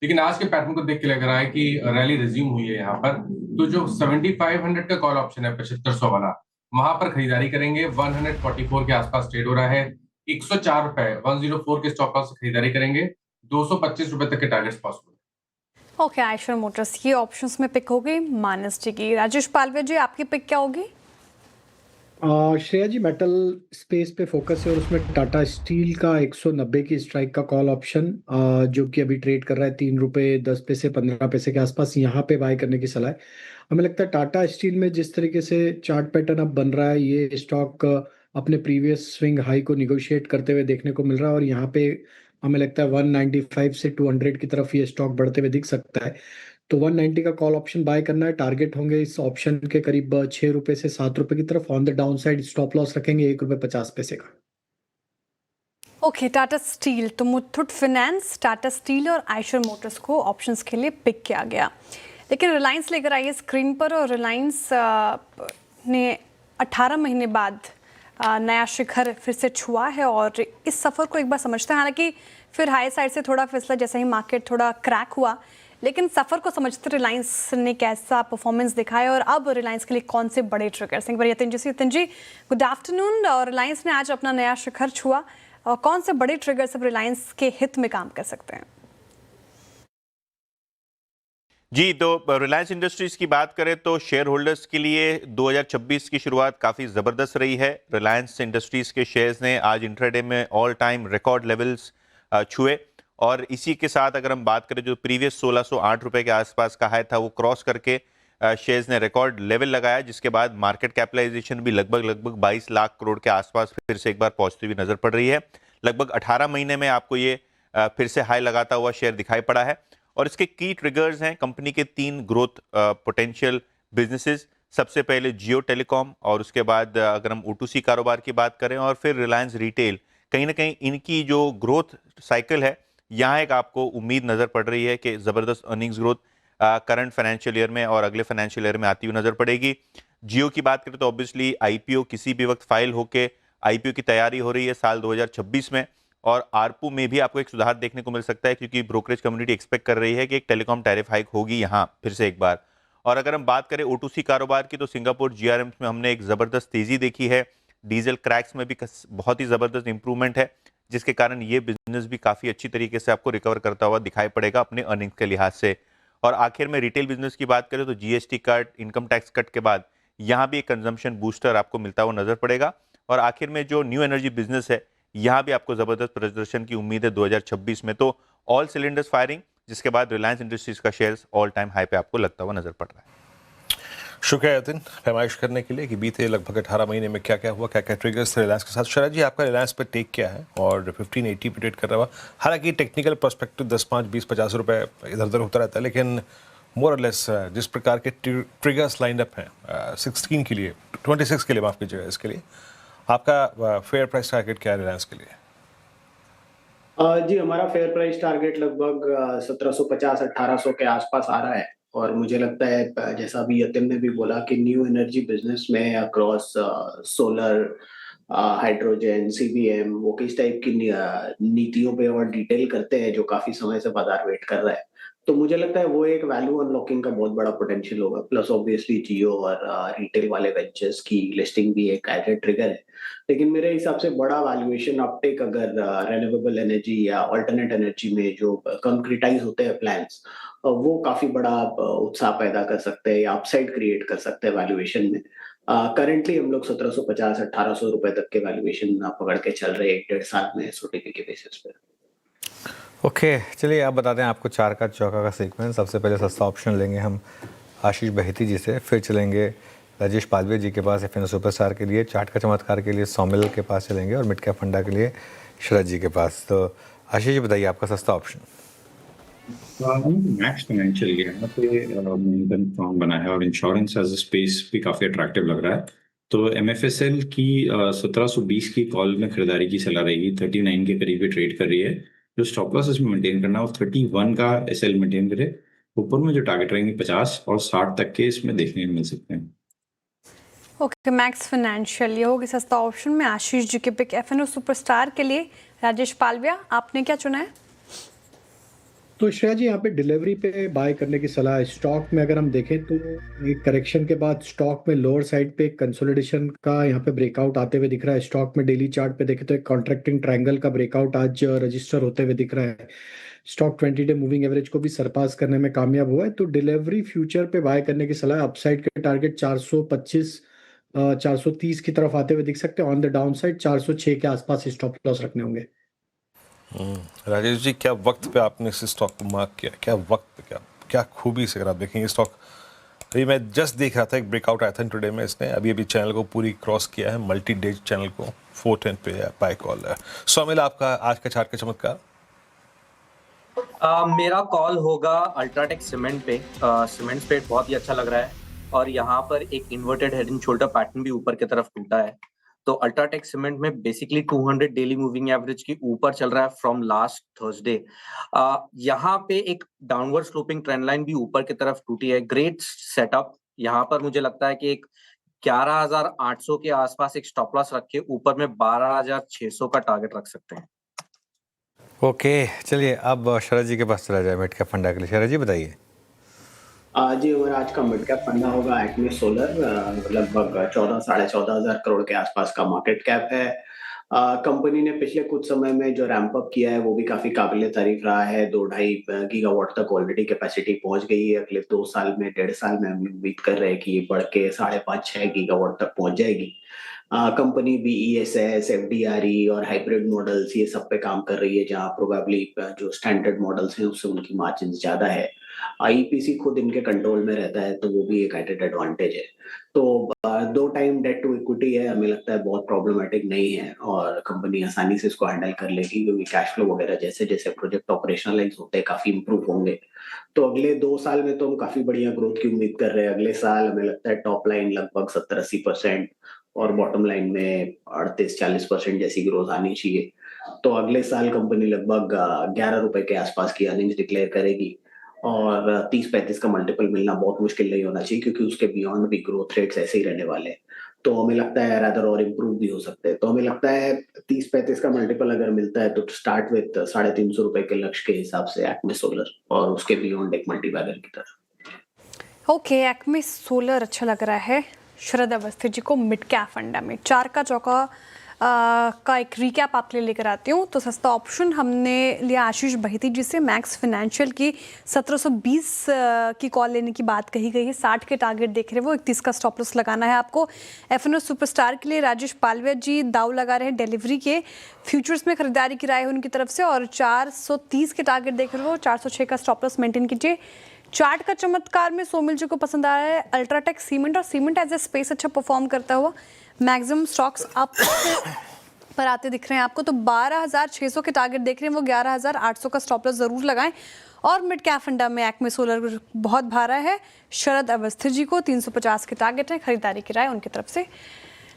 लेकिन आज के पैटर्न को देख के लग रहा है कि रैली रिज्यूम हुई है यहाँ पर। तो जो 7500 का कॉल ऑप्शन है 7500 वाला, वहां पर खरीदारी करेंगे। 144 के आसपास ट्रेड हो रहा है। 104 रुपए 104 के स्टॉप लॉस से खरीदारी करेंगे। 225 रुपए तक के targets possible. Okay, Eicher Motors ये ऑप्शंस में पिक हो गई मानस जी की। राजेश पालवे जी, आपकी पिक क्या होगी? श्रेया जी, मेटल स्पेस पे फोकस है और उसमें टाटा स्टील का 190 की स्ट्राइक का कॉल ऑप्शन, जो कि अभी ट्रेड कर रहा है 3 रुपये 10 पैसे 15 पैसे के आसपास, यहाँ पे बाय करने की सलाह है। हमें लगता है टाटा स्टील में जिस तरीके से चार्ट पैटर्न अब बन रहा है, ये स्टॉक अपने प्रीवियस स्विंग हाई को निगोशिएट करते हुए देखने को मिल रहा है और यहाँ पे हमें लगता है 195 से 200 की तरफ ये स्टॉक बढ़ते हुए दिख सकता है। तो 190 का कॉल ऑप्शन बाय करना है। टारगेट होंगे इस ऑप्शन के करीब 6 रुपए से 7 रुपए की तरफ। On the down side stop loss रखेंगे 1 रुपये 50 पैसे का। ओके, टाटा स्टील, तो मुथूट फाइनेंस, टाटा स्टील और आयशर मोटर्स को ऑप्शंस के लिए पिक किया गया। लेकिन रिलायंस लेकर आई है स्क्रीन पर और रिलायंस ने 18 महीने बाद नया शिखर फिर से छुआ है और इस सफ़र को एक बार समझते हैं। हालांकि फिर हाई साइड से थोड़ा फिसला जैसे ही मार्केट थोड़ा क्रैक हुआ, लेकिन सफ़र को समझते रिलायंस ने कैसा परफॉर्मेंस दिखाया और अब रिलायंस के लिए कौन से बड़े ट्रिगर्स हैं? यतिन जी, गुड आफ्टरनून। और रिलायंस ने आज अपना नया शिखर छुआ और कौन से बड़े ट्रिगर्स अब रिलायंस के हित में काम कर सकते हैं? जी, तो रिलायंस इंडस्ट्रीज की बात करें तो शेयर होल्डर्स के लिए 2026 की शुरुआत काफ़ी ज़बरदस्त रही है। रिलायंस इंडस्ट्रीज के शेयर्स ने आज इंट्राडे में ऑल टाइम रिकॉर्ड लेवल्स छुए और इसी के साथ अगर हम बात करें जो प्रीवियस 1608 रुपए के आसपास का हाई था वो क्रॉस करके शेयर्स ने रिकॉर्ड लेवल लगाया, जिसके बाद मार्केट कैपिटलाइजेशन भी लगभग 22 लाख करोड़ के आसपास फिर से एक बार पहुंचती हुई नजर पड़ रही है। लगभग 18 महीने में आपको ये फिर से हाई लगाता हुआ शेयर दिखाई पड़ा है। और इसके की ट्रिगर्स हैं कंपनी के 3 ग्रोथ पोटेंशियल बिजनेसेस। सबसे पहले जियो टेलीकॉम, और उसके बाद अगर हम O2C कारोबार की बात करें, और फिर रिलायंस रिटेल। कहीं ना कहीं इनकी जो ग्रोथ साइकिल है, यहाँ एक आपको उम्मीद नजर पड़ रही है कि जबरदस्त earnings growth current financial year में और अगले फाइनेंशियल ईयर में आती हुई नजर पड़ेगी। जियो की बात करें तो ऑब्वियसली आईपीओ किसी भी वक्त फाइल होके आईपीओ की तैयारी हो रही है साल 2026 में, और आरपू में भी आपको एक सुधार देखने को मिल सकता है, क्योंकि ब्रोकरेज कम्युनिटी एक्सपेक्ट कर रही है कि एक टेलीकॉम टैरिफ हाइक होगी यहाँ फिर से एक बार। और अगर हम बात करें O2C कारोबार की, तो सिंगापुर GRMs में हमने एक जबरदस्त तेजी देखी है। डीजल क्रैक्स में भी बहुत ही जबरदस्त इंप्रूवमेंट है, जिसके कारण ये बिजनेस भी काफी अच्छी तरीके से आपको रिकवर करता हुआ दिखाई पड़ेगा अपने अर्निंग्स के लिहाज से। और आखिर में रिटेल बिजनेस की बात करें तो GST cut, income tax cut के बाद यहाँ भी एक कंजम्पशन बूस्टर आपको मिलता हुआ नजर पड़ेगा। और आखिर में जो न्यू एनर्जी बिजनेस है, यहाँ भी आपको जबरदस्त प्रदर्शन की उम्मीद है 2026 में। तो ऑल सिलेंडर्स फायरिंग, जिसके बाद रिलायंस इंडस्ट्रीज का शेयर्स ऑल टाइम हाई पे आपको लगता हुआ नजर पड़ रहा है। शुक्रिया यतिन फरमाइश करने के लिए कि बीते लगभग 18 महीने में क्या क्या हुआ, क्या क्या ट्रिगर्स थे रिलायंस के साथ। शरद जी, आपका रिलायंस पर टेक क्या है और 1580 पे ट्रेड कर रहा हुआ? हालांकि टेक्निकल पर्सपेक्टिव 10, 5, 20, 50 रुपए इधर उधर होता रहता है, लेकिन मोर और लेस जिस प्रकार के ट्रिगर्स लाइन अप हैं 16 के लिए, 26 के लिए, माफ कीजिएगा, इसके लिए आपका फेयर प्राइस टारगेट क्या है रिलायंस के लिए? जी, हमारा फेयर प्राइस टारगेट लगभग 1750-1800 के आसपास आ रहा है। और मुझे लगता है जैसा अभी यतिन ने भी बोला कि न्यू एनर्जी बिजनेस में अक्रॉस सोलर, हाइड्रोजन, CBM, वो किस टाइप की नीतियों पे और डिटेल करते हैं जो काफी समय से बाजार वेट कर रहा है। तो मुझे लगता है वो एक वैल्यू अनलॉकिंग का बहुत बड़ा पोटेंशियल होगा। प्लस ऑब्वियसली जियो और रिटेल वाले वेंचर्स की लिस्टिंग भी एक एडेड ट्रिगर है। लेकिन मेरे हिसाब से बड़ा वैल्यूएशन अपटेक अगर रिन्यूएबल एनर्जी या अल्टरनेट एनर्जी में जो कंक्रीटाइज होते हैं प्लान्स, वो काफी बड़ा उत्साह पैदा कर सकते हैं या अपसाइड क्रिएट कर सकते हैं वैल्यूएशन में। करेंटली हम लोग 1750-1800 रुपए तक के वैल्यूएशन पकड़ के चल रहे हैं 1-1.5 साल में SOTP के बेसिस पे। ओके, चलिए आप बताते हैं आपको चार का चौका का सीक्वेंस। सबसे पहले सस्ता ऑप्शन लेंगे हम आशीष बहेती जी से, फिर चलेंगे राजेश पालवे जी के पास FNO सुपरस्टार के लिए, चार्ट का चमत्कार के लिए सौमिल के पास चलेंगे, और मिड कैप फंडा के लिए शरद जी के पास। तो आशीष जी बताइए आपका सस्ता ऑप्शन। मैक्स फाइनेंशियल यहाँ पे मूवमेंट फॉर्म बना है और इंश्योरेंस एज अ स्पेस भी काफी अट्रैक्टिव लग रहा है। तो MFSL की 1720 की कॉल में खरीदारी की सलाह रहेगी। 39 के करीब ट्रेड कर रही है। जो स्टॉप लॉस इसमें मेंटेन करना है और 31 का SL मेंटेन करे। ऊपर में जो टारगेट रहेंगे 50 और 60 तक के इसमें देखने को मिल सकते हैं। ओके, मैक्स फाइनेंशियल ये होगी सस्ता ऑप्शन में आशीष जी के पिक। FNO सुपरस्टार के लिए राजेश पालविया, आपने क्या चुना है? तो श्रेया जी, यहाँ पे डिलीवरी पे बाय करने की सलाह है। स्टॉक में अगर हम देखें तो एक करेक्शन के बाद स्टॉक में लोअर साइड पे कंसोलिडेशन का यहाँ पे ब्रेकआउट आते हुए दिख रहा है। स्टॉक में डेली चार्ट पे देखें तो एक कॉन्ट्रैक्टिंग ट्रायंगल का ब्रेकआउट आज रजिस्टर होते हुए दिख रहा है। स्टॉक 20 डे मूविंग एवरेज को भी सरपास करने में कामयाब हुआ है। तो डिलीवरी फ्यूचर पे बाय करने की सलाह है। अपसाइड के टारगेट 425 430 की तरफ आते हुए दिख सकते हैं। ऑन द डाउन साइड 406 के आसपास स्टॉप लॉस रखने होंगे। राजेश जी, क्या वक्त पे आपने इस स्टॉक को मार्क किया? क्या वक्त पे, क्या खूबी से अगर आप देखेंगे स्टॉक, अभी मैं जस्ट देख रहा था एक ब्रेकआउट आया था टुडे में, इसने अभी चैनल को पूरी क्रॉस किया है, मल्टी डे चैनल को 410 पे बाय कॉल है। सौमिल, आपका आज का चार्ट का चमत्कार? मेरा कॉल होगा अल्ट्राटेक सीमेंट पे। सीमेंट पे बहुत ही अच्छा लग रहा है और यहाँ पर एक inverted head and shoulder pattern भी ऊपर की तरफ टूटा है। तो अल्ट्राटेक सीमेंट में बेसिकली 200 डेली मूविंग एवरेज के ऊपर चल रहा है फ्रॉम लास्ट थर्सडे। यहाँ पे एक डाउनवर्ड स्लोपिंग ट्रेंड लाइन भी ऊपर की तरफ टूटी है। Great setup. यहाँ पर मुझे लगता है कि एक 11,800 के आसपास एक स्टॉप लॉस रख के ऊपर में 12,600 का टारगेट रख सकते हैं। ओके, चलिए अब शरद जी के पास चला जाए मिड कैप फंडा के लिए। शरद जी बताइए। जी, हमारा आज का मिड कैप फंडा होगा एक्मे सोलर। लगभग 14-14,500 करोड़ के आसपास का मार्केट कैप है। कंपनी ने पिछले कुछ समय में जो रैंप अप किया है वो भी काफी काबिले तारीफ रहा है। 2-2.5 गीगावाट तक ऑलरेडी कैपेसिटी पहुंच गई है। अगले 2 साल में, 1.5 साल में हम उम्मीद कर रहे हैं कि ये बढ़ के 5.5-6 गीगावाट तक पहुंच जाएगी। कंपनी BESS, FDRE और हाइब्रिड मॉडल्स ये सब पे काम कर रही है, जहाँ प्रोबेबली जो स्टैंडर्ड मॉडल्स हैं उससे उनकी मार्जिन ज्यादा है। IPC खुद इनके कंट्रोल में रहता है, तो वो भी एक एडेड एडवांटेज है। तो 2 टाइम डेट टू इक्विटी है, हमें लगता है बहुत प्रॉब्लमेटिक नहीं है और कंपनी आसानी से इसको हैंडल कर लेगी, क्योंकि कैश फ्लो वगैरह जैसे जैसे प्रोजेक्ट ऑपरेशनलाइज होते हैं काफी इंप्रूव होंगे। तो अगले 2 साल में तो हम काफी बढ़िया ग्रोथ की उम्मीद कर रहे हैं। अगले साल हमें लगता है टॉप लाइन लगभग 70-80% और बॉटम लाइन में 38-40% जैसी ग्रोथ आनी चाहिए। तो अगले साल कंपनी लगभग 11 रुपए के आसपास की अर्निंग्स डिक्लेयर करेगी और 30-35 का मल्टीपल मिलना बहुत मुश्किल नहीं होना चाहिए, क्योंकि उसके बियॉन्ड भी ग्रोथ रेट्स ऐसे ही रहने वाले हैं। तो हमें लगता है रादर और इम्प्रूव भी हो सकते हैं। तो हमें लगता है 30-35 का मल्टीपल अगर मिलता है तो स्टार्ट विद 350 रुपए के लक्ष्य के हिसाब से एक्मे सोलर, और उसके बियॉन्ड एक मल्टीबैगर की तरह। ओके, एक्मे सोलर अच्छा लग रहा है शरद अवस्थी जी को मिड कैप फंडा में। 4 का चौका का एक रिकैप आपके लिए लेकर आती हूँ। तो सस्ता ऑप्शन हमने लिया आशीष बहिती जी से। मैक्स फाइनेंशियल की 1720 की कॉल लेने की बात कही गई है। 60 के टारगेट देख रहे हैं वो, 31 का स्टॉप लॉस लगाना है आपको। FNO सुपरस्टार के लिए राजेश पालविया जी दाव लगा रहे हैं डिलीवरी के, फ्यूचर्स में खरीदारी की राय है उनकी तरफ से, और 430 के टारगेट देख रहे हो, 406 का स्टॉप लॉस मेंटेन कीजिए। चार्ट का चमत्कार में सोमिल जी को पसंद आ रहा है अल्ट्राटेक सीमेंट, और सीमेंट एज ए स्पेस अच्छा परफॉर्म करता हुआ मैक्सिमम स्टॉक्स अप पर आते दिख रहे हैं आपको। तो 12,600 के टारगेट देख रहे हैं वो, 11,800 का स्टॉप लॉस जरूर लगाएं। और मिड कैप फंडा में एक्मे सोलर बहुत भारा है। शरद अवस्थी जी को 350 के टारगेट है, खरीदारी की राय उनकी तरफ से।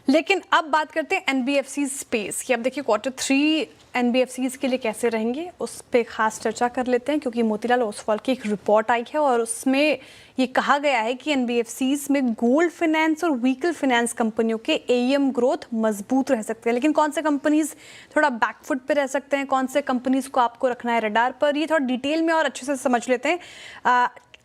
लेकिन अब बात करते हैं NBFC स्पेस की। अब देखिए Q3 NBFCs के लिए कैसे रहेंगे उस पर खास चर्चा कर लेते हैं, क्योंकि मोतीलाल ओसवाल की एक रिपोर्ट आई है और उसमें ये कहा गया है कि NBFCs में गोल्ड फाइनेंस और व्हीकल फाइनेंस कंपनियों के AUM ग्रोथ मजबूत रह सकते हैं। लेकिन कौन से कंपनीज थोड़ा बैकफुट पे रह सकते हैं, कौन से कंपनीज को आपको रखना है रडार पर, ये थोड़ा डिटेल में और अच्छे से समझ लेते हैं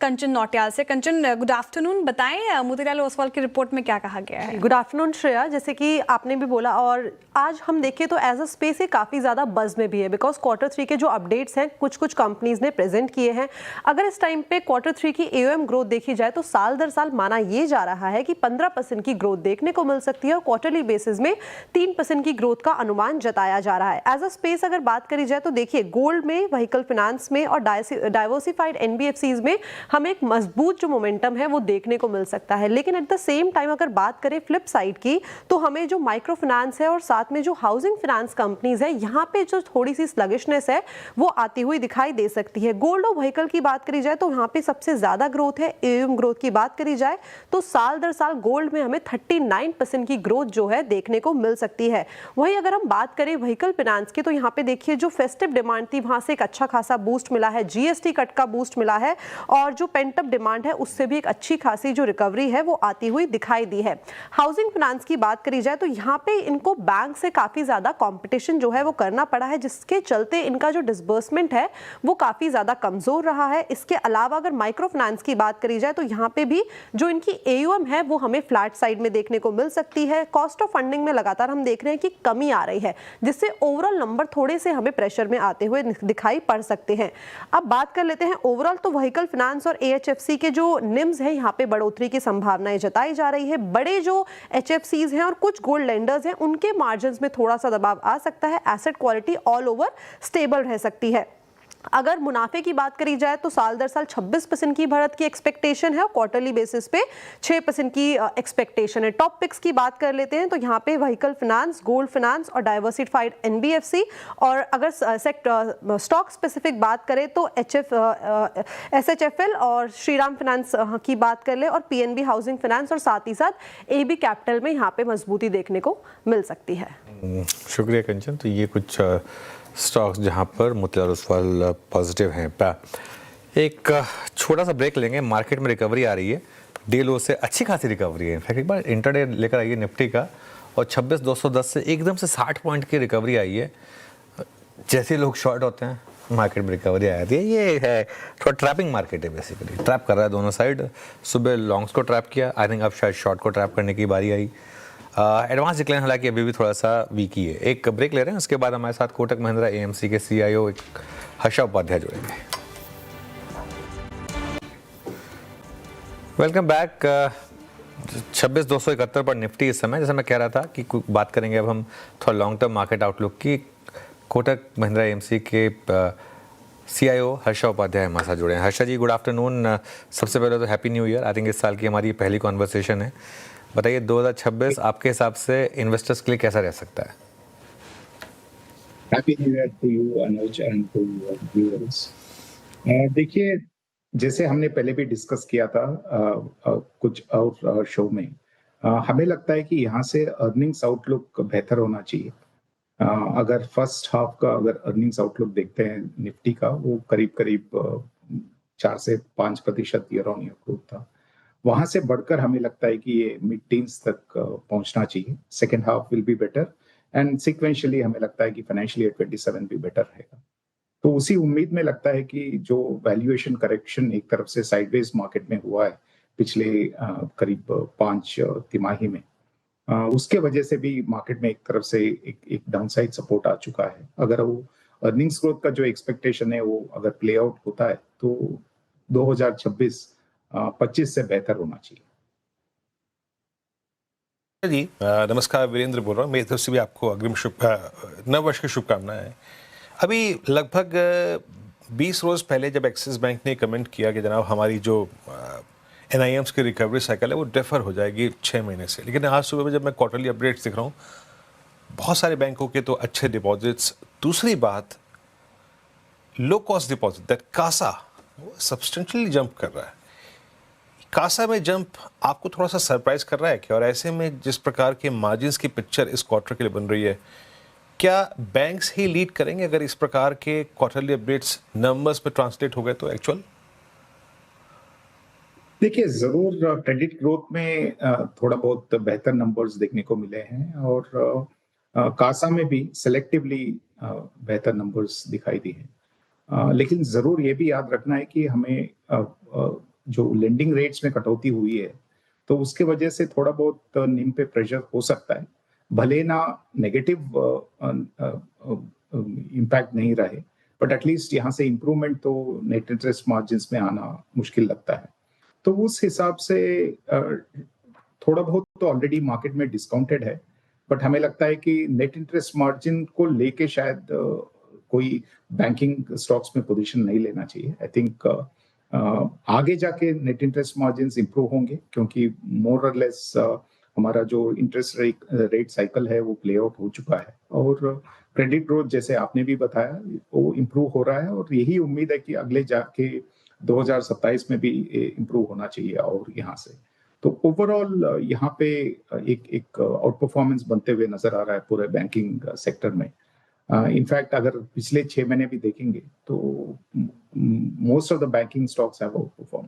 कंचन नौटियाल से। कंचन, गुड आफ्टरनून, बताएं मोतीलाल ओसवाल की रिपोर्ट में क्या कहा गया है। गुड आफ्टरनून श्रेया, जैसे कि आपने भी बोला और आज हम देखें तो एज अ स्पेस ये काफ़ी ज़्यादा बज़ में भी है, बिकॉज Q3 के जो अपडेट्स हैं कुछ कंपनीज ने प्रेजेंट किए हैं। अगर इस टाइम पे Q3 की AUM ग्रोथ देखी जाए तो साल दर साल माना ये जा रहा है कि 15% की ग्रोथ देखने को मिल सकती है और क्वार्टरली बेसिस में 3% की ग्रोथ का अनुमान जताया जा रहा है। एज अ स्पेस अगर बात करी जाए तो देखिए गोल्ड में, व्हीकल फाइनेंस में और डाइवर्सिफाइड NBFCs में हमें एक मजबूत जो मोमेंटम है वो देखने को मिल सकता है। लेकिन एट द सेम टाइम अगर बात करें फ्लिप साइड की, तो हमें जो माइक्रो फाइनेंस है और साथ में जो हाउसिंग फाइनेंस कंपनीज है, यहाँ पे जो थोड़ी सी स्लगिशनेस है वो आती हुई दिखाई दे सकती है। गोल्ड और व्हीकल की बात करी जाए तो यहाँ पे सबसे ज्यादा ग्रोथ है। AUM ग्रोथ की बात करी जाए तो साल दर साल गोल्ड में हमें 39% की ग्रोथ जो है देखने को मिल सकती है। वहीं अगर हम बात करें व्हीकल फाइनेंस की, तो यहाँ पे देखिए जो फेस्टिव डिमांड थी वहां से एक अच्छा खासा बूस्ट मिला है, GST कट का बूस्ट मिला है और जो पेंटअप डिमांड है उससे भी एक अच्छी खासी जो रिकवरी है वो आती हुई दिखाई दी है। हाउसिंग फाइनेंस की बात करी जाए तो यहाँ पे इनको बैंक से काफी ज्यादा कंपटीशन जो है वो करना पड़ा है, जिसके चलते इनका जो डिसबर्समेंट है वो काफी ज्यादा कमजोर रहा है। इसके अलावा अगर माइक्रो फाइनेंस की बात करी जाए तो यहाँ पे भी जो इनकी AUM है वो हमें फ्लैट साइड में देखने को मिल सकती है। कॉस्ट ऑफ फंडिंग में लगातार हम देख रहे हैं कि कमी आ रही है, जिससे ओवरऑल नंबर थोड़े से हमें प्रेशर में आते हुए दिखाई पड़ सकते हैं। अब बात कर लेते हैं ओवरऑल, तो व्हीकल फाइनेंस और AHFC के जो निम्स है यहाँ पे बढ़ोतरी की संभावनाएं जताई जा रही है। बड़े जो HFCs हैं और कुछ गोल्ड लेंडर्स हैं उनके मार्जिन्स में थोड़ा सा दबाव आ सकता है। Asset quality all over stable रह सकती है। अगर मुनाफे की बात करी जाए तो साल दर साल 26% की बढ़त की एक्सपेक्टेशन है और क्वार्टरली बेसिस पे 6% की एक्सपेक्टेशन है। टॉप पिक्स की बात कर लेते हैं तो यहाँ पे व्हीकल फाइनेंस, गोल्ड फाइनेंस और डाइवर्सिफाइड NBFC, और अगर स्टॉक स्पेसिफिक बात करें तो SHFL और श्रीराम फाइनेंस की बात कर ले, और PNB हाउसिंग फाइनेंस और साथ ही साथ AB कैपिटल में यहाँ पे मजबूती देखने को मिल सकती है। शुक्रिया कंचन। तो ये कुछ स्टॉक्स जहां पर मोतीलाल ओसवाल पॉजिटिव हैं। एक छोटा सा ब्रेक लेंगे। मार्केट में रिकवरी आ रही है, डे लो से अच्छी खासी रिकवरी है। इनफैक्ट एक बार इंटरडे लेकर आइए निफ्टी का, और 26,210 से एकदम से 60 पॉइंट की रिकवरी आई है। जैसे लोग शॉर्ट होते हैं मार्केट में रिकवरी आ जाती है। ये है थोड़ा ट्रैपिंग मार्केट है, बेसिकली ट्रैप कर रहा है दोनों साइड। सुबह लॉन्ग्स को ट्रैप किया, आई थिंक अब शायद शॉर्ट को ट्रैप करने की बारी आई। एडवांस डिक्लाइन हालांकि अभी भी थोड़ा सा वीक ही है। एक ब्रेक ले रहे हैं, उसके बाद हमारे साथ कोटक महिंद्रा AMC के CIO हर्षा उपाध्याय जुड़ेंगे। Welcome back. 26,271 पर निफ्टी इस समय, जैसे मैं कह रहा था कि बात करेंगे अब हम थोड़ा लॉन्ग टर्म मार्केट आउटलुक की। कोटक महिंद्रा एएमसी के CIO हर्षा उपाध्याय हमारे साथ जुड़े हैं। हर्षा जी, गुड आफ्टरनून। सबसे पहले तो happy new year. I think इस साल की हमारी पहली कॉन्वर्सेशन है। बताइए 2026 आपके हिसाब से इन्वेस्टर्स के लिए कैसा रह सकता है? Happy new year to you Anuj and to viewers. देखिए, जैसे हमने पहले भी डिस्कस किया था कुछ और शो में, हमें लगता है कि यहाँ से अर्निंग्स आउटलुक बेहतर होना चाहिए। अगर फर्स्ट हाफ का अगर अर्निंग्स आउटलुक देखते हैं निफ्टी का, वो करीब करीब 4 से 5% ईयर ऑन ईयर ग्रोथ था। वहां से बढ़कर हमें लगता है कि ये मिड टीन्स तक पहुंचना चाहिए। Second half will be better and sequentially हमें लगता है कि फाइनेंशियल ईयर 27 भी बेटर रहेगा। तो उसी उम्मीद में लगता है कि जो वैल्यूएशन करेक्शन एक तरफ से साइडवेज मार्केट में हुआ है पिछले करीब 5 तिमाही में, उसके वजह से भी मार्केट में एक तरफ से एक डाउनसाइड सपोर्ट आ चुका है। अगर वो अर्निंग्स ग्रोथ का जो एक्सपेक्टेशन है वो अगर प्ले आउट होता है तो 2026-25 से बेहतर होना चाहिए। जी नमस्कार, वीरेंद्र बोल रहा हूँ। मेरी तरफ से भी आपको अग्रिम नववर्ष की शुभकामनाएं। अभी लगभग 20 रोज पहले जब एक्सिस बैंक ने कमेंट किया कि जनाब हमारी जो NIMs की रिकवरी साइकिल है वो डिफर हो जाएगी 6 महीने से, लेकिन आज सुबह में जब मैं क्वार्टरली अपडेट्स दिख रहा हूँ, बहुत सारे बैंकों के तो अच्छे डिपॉजिट्स। दूसरी बात, low cost deposit that CASA वो सब्सटेंशियली जंप कर रहा है। कासा में जंप आपको थोड़ा सा सरप्राइज कर रहा है क्या? और ऐसे में जिस प्रकार के मार्जिन्स की पिक्चर इस क्वार्टर के लिए बन रही है, क्या बैंक्स ही लीड करेंगे अगर इस प्रकार के क्वार्टरली अपडेट्स नंबर्स पे ट्रांसलेट हो गए तो एक्चुअल? देखिए, जरूर क्रेडिट ग्रोथ में थोड़ा बहुत बेहतर नंबर्स देखने को मिले हैं और कासा में भी सेलेक्टिवली बेहतर नंबर्स दिखाई दिए हैं। लेकिन जरूर ये भी याद रखना है कि हमें जो लेंडिंग रेट्स में कटौती हुई है तो उसके वजह से थोड़ा बहुत निम पे प्रेशर हो सकता है, भले ना नेगेटिव इम्पैक्ट नहीं रहे, बट एटलीस्ट यहाँ से इम्प्रूवमेंट तो नेट इंटरेस्ट मार्जिन्स में आना मुश्किल लगता है। तो उस हिसाब से थोड़ा बहुत तो ऑलरेडी मार्केट में डिस्काउंटेड है, बट हमें लगता है कि नेट इंटरेस्ट मार्जिन को लेके शायद कोई बैंकिंग स्टॉक्स में पोजीशन नहीं लेना चाहिए। आई थिंक आगे जाके नेट इंटरेस्ट मार्जिन्स इंप्रूव होंगे क्योंकि मोर और लेस हमारा जो इंटरेस्ट रेट साइकिल है वो प्ले आउट हो चुका है और क्रेडिट ग्रोथ जैसे आपने भी बताया वो इंप्रूव हो रहा है और यही उम्मीद है कि अगले जाके 2027 में भी इंप्रूव होना चाहिए। और यहाँ से तो ओवरऑल यहाँ पे एक आउट परफॉर्मेंस बनते हुए नजर आ रहा है पूरे बैंकिंग सेक्टर में। इनफैक्ट अगर पिछले 6 महीने भी देखेंगे तो most of the banking stocks have out perform.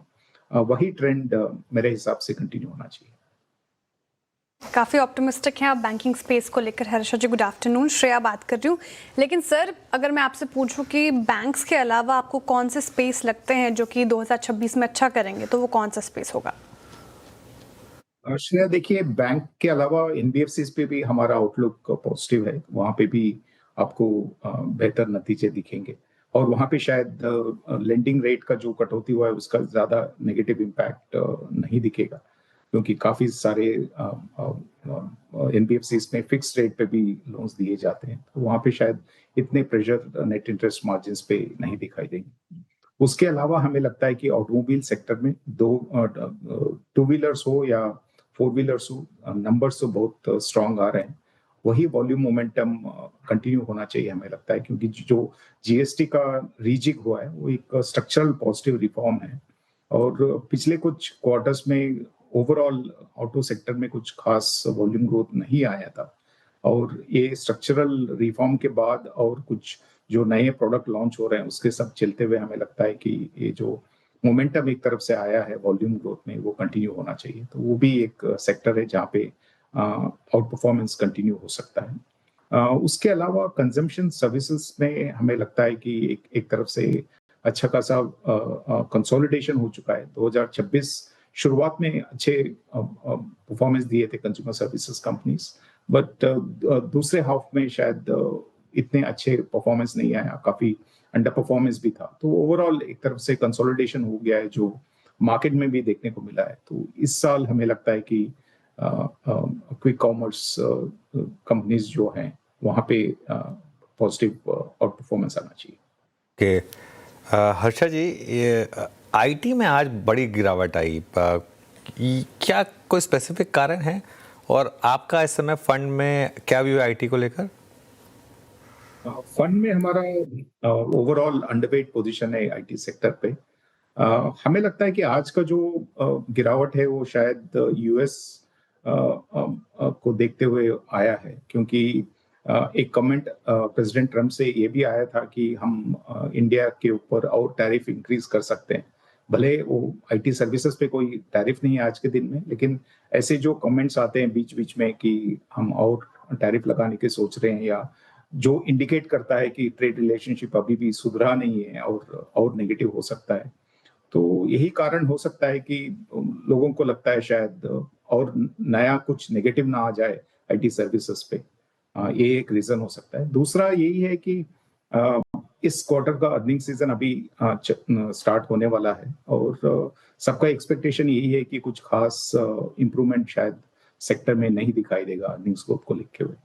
वही ट्रेंड मेरे हिसाब से कंटिन्यू होना चाहिए। काफ़ी ऑप्टिमिस्टिक हैं आप बैंकिंग स्पेस को लेकर। हर्षा जी, गुड आफ्टरनून। श्रेया बात कर रही हूँ। लेकिन सर, अगर मैं आपसे पूछूं कि बैंक्स के अलावा आपको कौन से स्पेस लगते हैं जो कि 2026 में अच्छा करेंगे, तो वो कौन सा स्पेस होगा? श्रेया, देखिए, बैंक के अलावा NBFCs पे भी हमारा आउटलुक पॉजिटिव है। वहाँ पे भी आपको बेहतर नतीजे दिखेंगे और वहाँ पे शायद लेंडिंग रेट का जो कटौती हुआ है उसका ज्यादा नेगेटिव इम्पैक्ट नहीं दिखेगा क्योंकि काफी सारे NBFCs में फिक्स रेट पे भी लोन्स दिए जाते हैं, तो वहाँ पे शायद इतने प्रेशर नेट इंटरेस्ट मार्जिन्स पे नहीं दिखाई देंगे। उसके अलावा हमें लगता है कि ऑटोमोबाइल सेक्टर में 2 व्हीलर्स हो या 4 व्हीलर्स हो, नंबर्स तो बहुत स्ट्रांग आ रहे हैं। वही वॉल्यूम मोमेंटम कंटिन्यू होना चाहिए हमें लगता है क्योंकि जो GST का रीजिग हुआ है वो एक स्ट्रक्चरल पॉजिटिव रिफॉर्म है और पिछले कुछ क्वार्टर्स में ओवरऑल ऑटो सेक्टर में कुछ खास वॉल्यूम ग्रोथ नहीं आया था और ये स्ट्रक्चरल रिफॉर्म के बाद और कुछ जो नए प्रोडक्ट लॉन्च हो रहे हैं उसके सब चलते हुए हमें लगता है कि ये जो मोमेंटम एक तरफ से आया है वॉल्यूम ग्रोथ में वो कंटिन्यू होना चाहिए। तो वो भी एक सेक्टर है जहाँ पे आउट परफॉर्मेंस कंटिन्यू हो सकता है। उसके अलावा कंजम्पशन सर्विसेज में हमें लगता है कि एक तरफ से अच्छा खासा कंसोलिडेशन हो चुका है। 2026 शुरुआत में अच्छे परफॉर्मेंस दिए थे कंज्यूमर सर्विसेज कंपनीज, बट दूसरे हाफ में शायद इतने अच्छे परफॉर्मेंस नहीं आया, काफी अंडर परफॉर्मेंस भी था। तो ओवरऑल एक तरफ से कंसोलिडेशन हो गया है जो मार्केट में भी देखने को मिला है। तो इस साल हमें लगता है कि क्विक कॉमर्स कंपनीज जो हैं वहाँ पे पॉजिटिव आउट परफॉर्मेंस आना चाहिए। हर्षा जी, ये आईटी में आज बड़ी गिरावट आई, क्या कोई स्पेसिफिक कारण है और आपका इस समय फंड में क्या व्यू है आईटी को लेकर? फंड में हमारा ओवरऑल अंडरवेट पोजीशन है आईटी सेक्टर पे। हमें लगता है कि आज का जो गिरावट है वो शायद यूएस को देखते हुए आया है, क्योंकि एक कमेंट प्रेसिडेंट ट्रम्प से ये भी आया था कि हम इंडिया के ऊपर और टैरिफ इंक्रीज कर सकते हैं। भले वो आईटी सर्विसेज पे कोई टैरिफ नहीं है आज के दिन में, लेकिन ऐसे जो कमेंट्स आते हैं बीच बीच में कि हम और टैरिफ लगाने की सोच रहे हैं, या जो इंडिकेट करता है कि ट्रेड रिलेशनशिप अभी भी सुधरा नहीं है और नेगेटिव हो सकता है। तो यही कारण हो सकता है कि लोगों को लगता है शायद और नया कुछ नेगेटिव ना आ जाए आईटी सर्विसेज पे। ये एक रीजन हो सकता है। दूसरा यही है कि इस क्वार्टर का अर्निंग सीजन अभी स्टार्ट होने वाला है और सबका एक्सपेक्टेशन यही है कि कुछ खास इंप्रूवमेंट शायद सेक्टर में नहीं दिखाई देगा अर्निंग्स ग्रोथ को लेके हुए।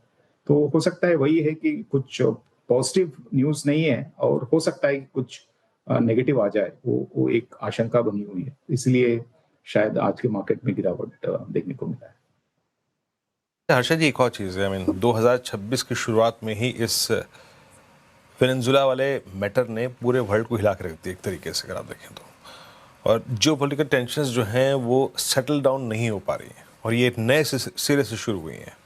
तो हो सकता है वही है कि कुछ पॉजिटिव न्यूज नहीं है और हो सकता है कि कुछ नेगेटिव आ जाए, वो एक आशंका बनी हुई है, इसलिए शायद आज के मार्केट में गिरावट देखने को मिला है। हर्षा जी, एक और चीज़ है, 2026 की शुरुआत में ही इस वेनेजुएला वाले मैटर ने पूरे वर्ल्ड को हिला कर रख दिया एक तरीके से, अगर आप देखें तो। और जो पॉलिटिकल टेंशन्स जो हैं वो सेटल डाउन नहीं हो पा रही हैं और ये एक नए सिरे से शुरू हुई हैं।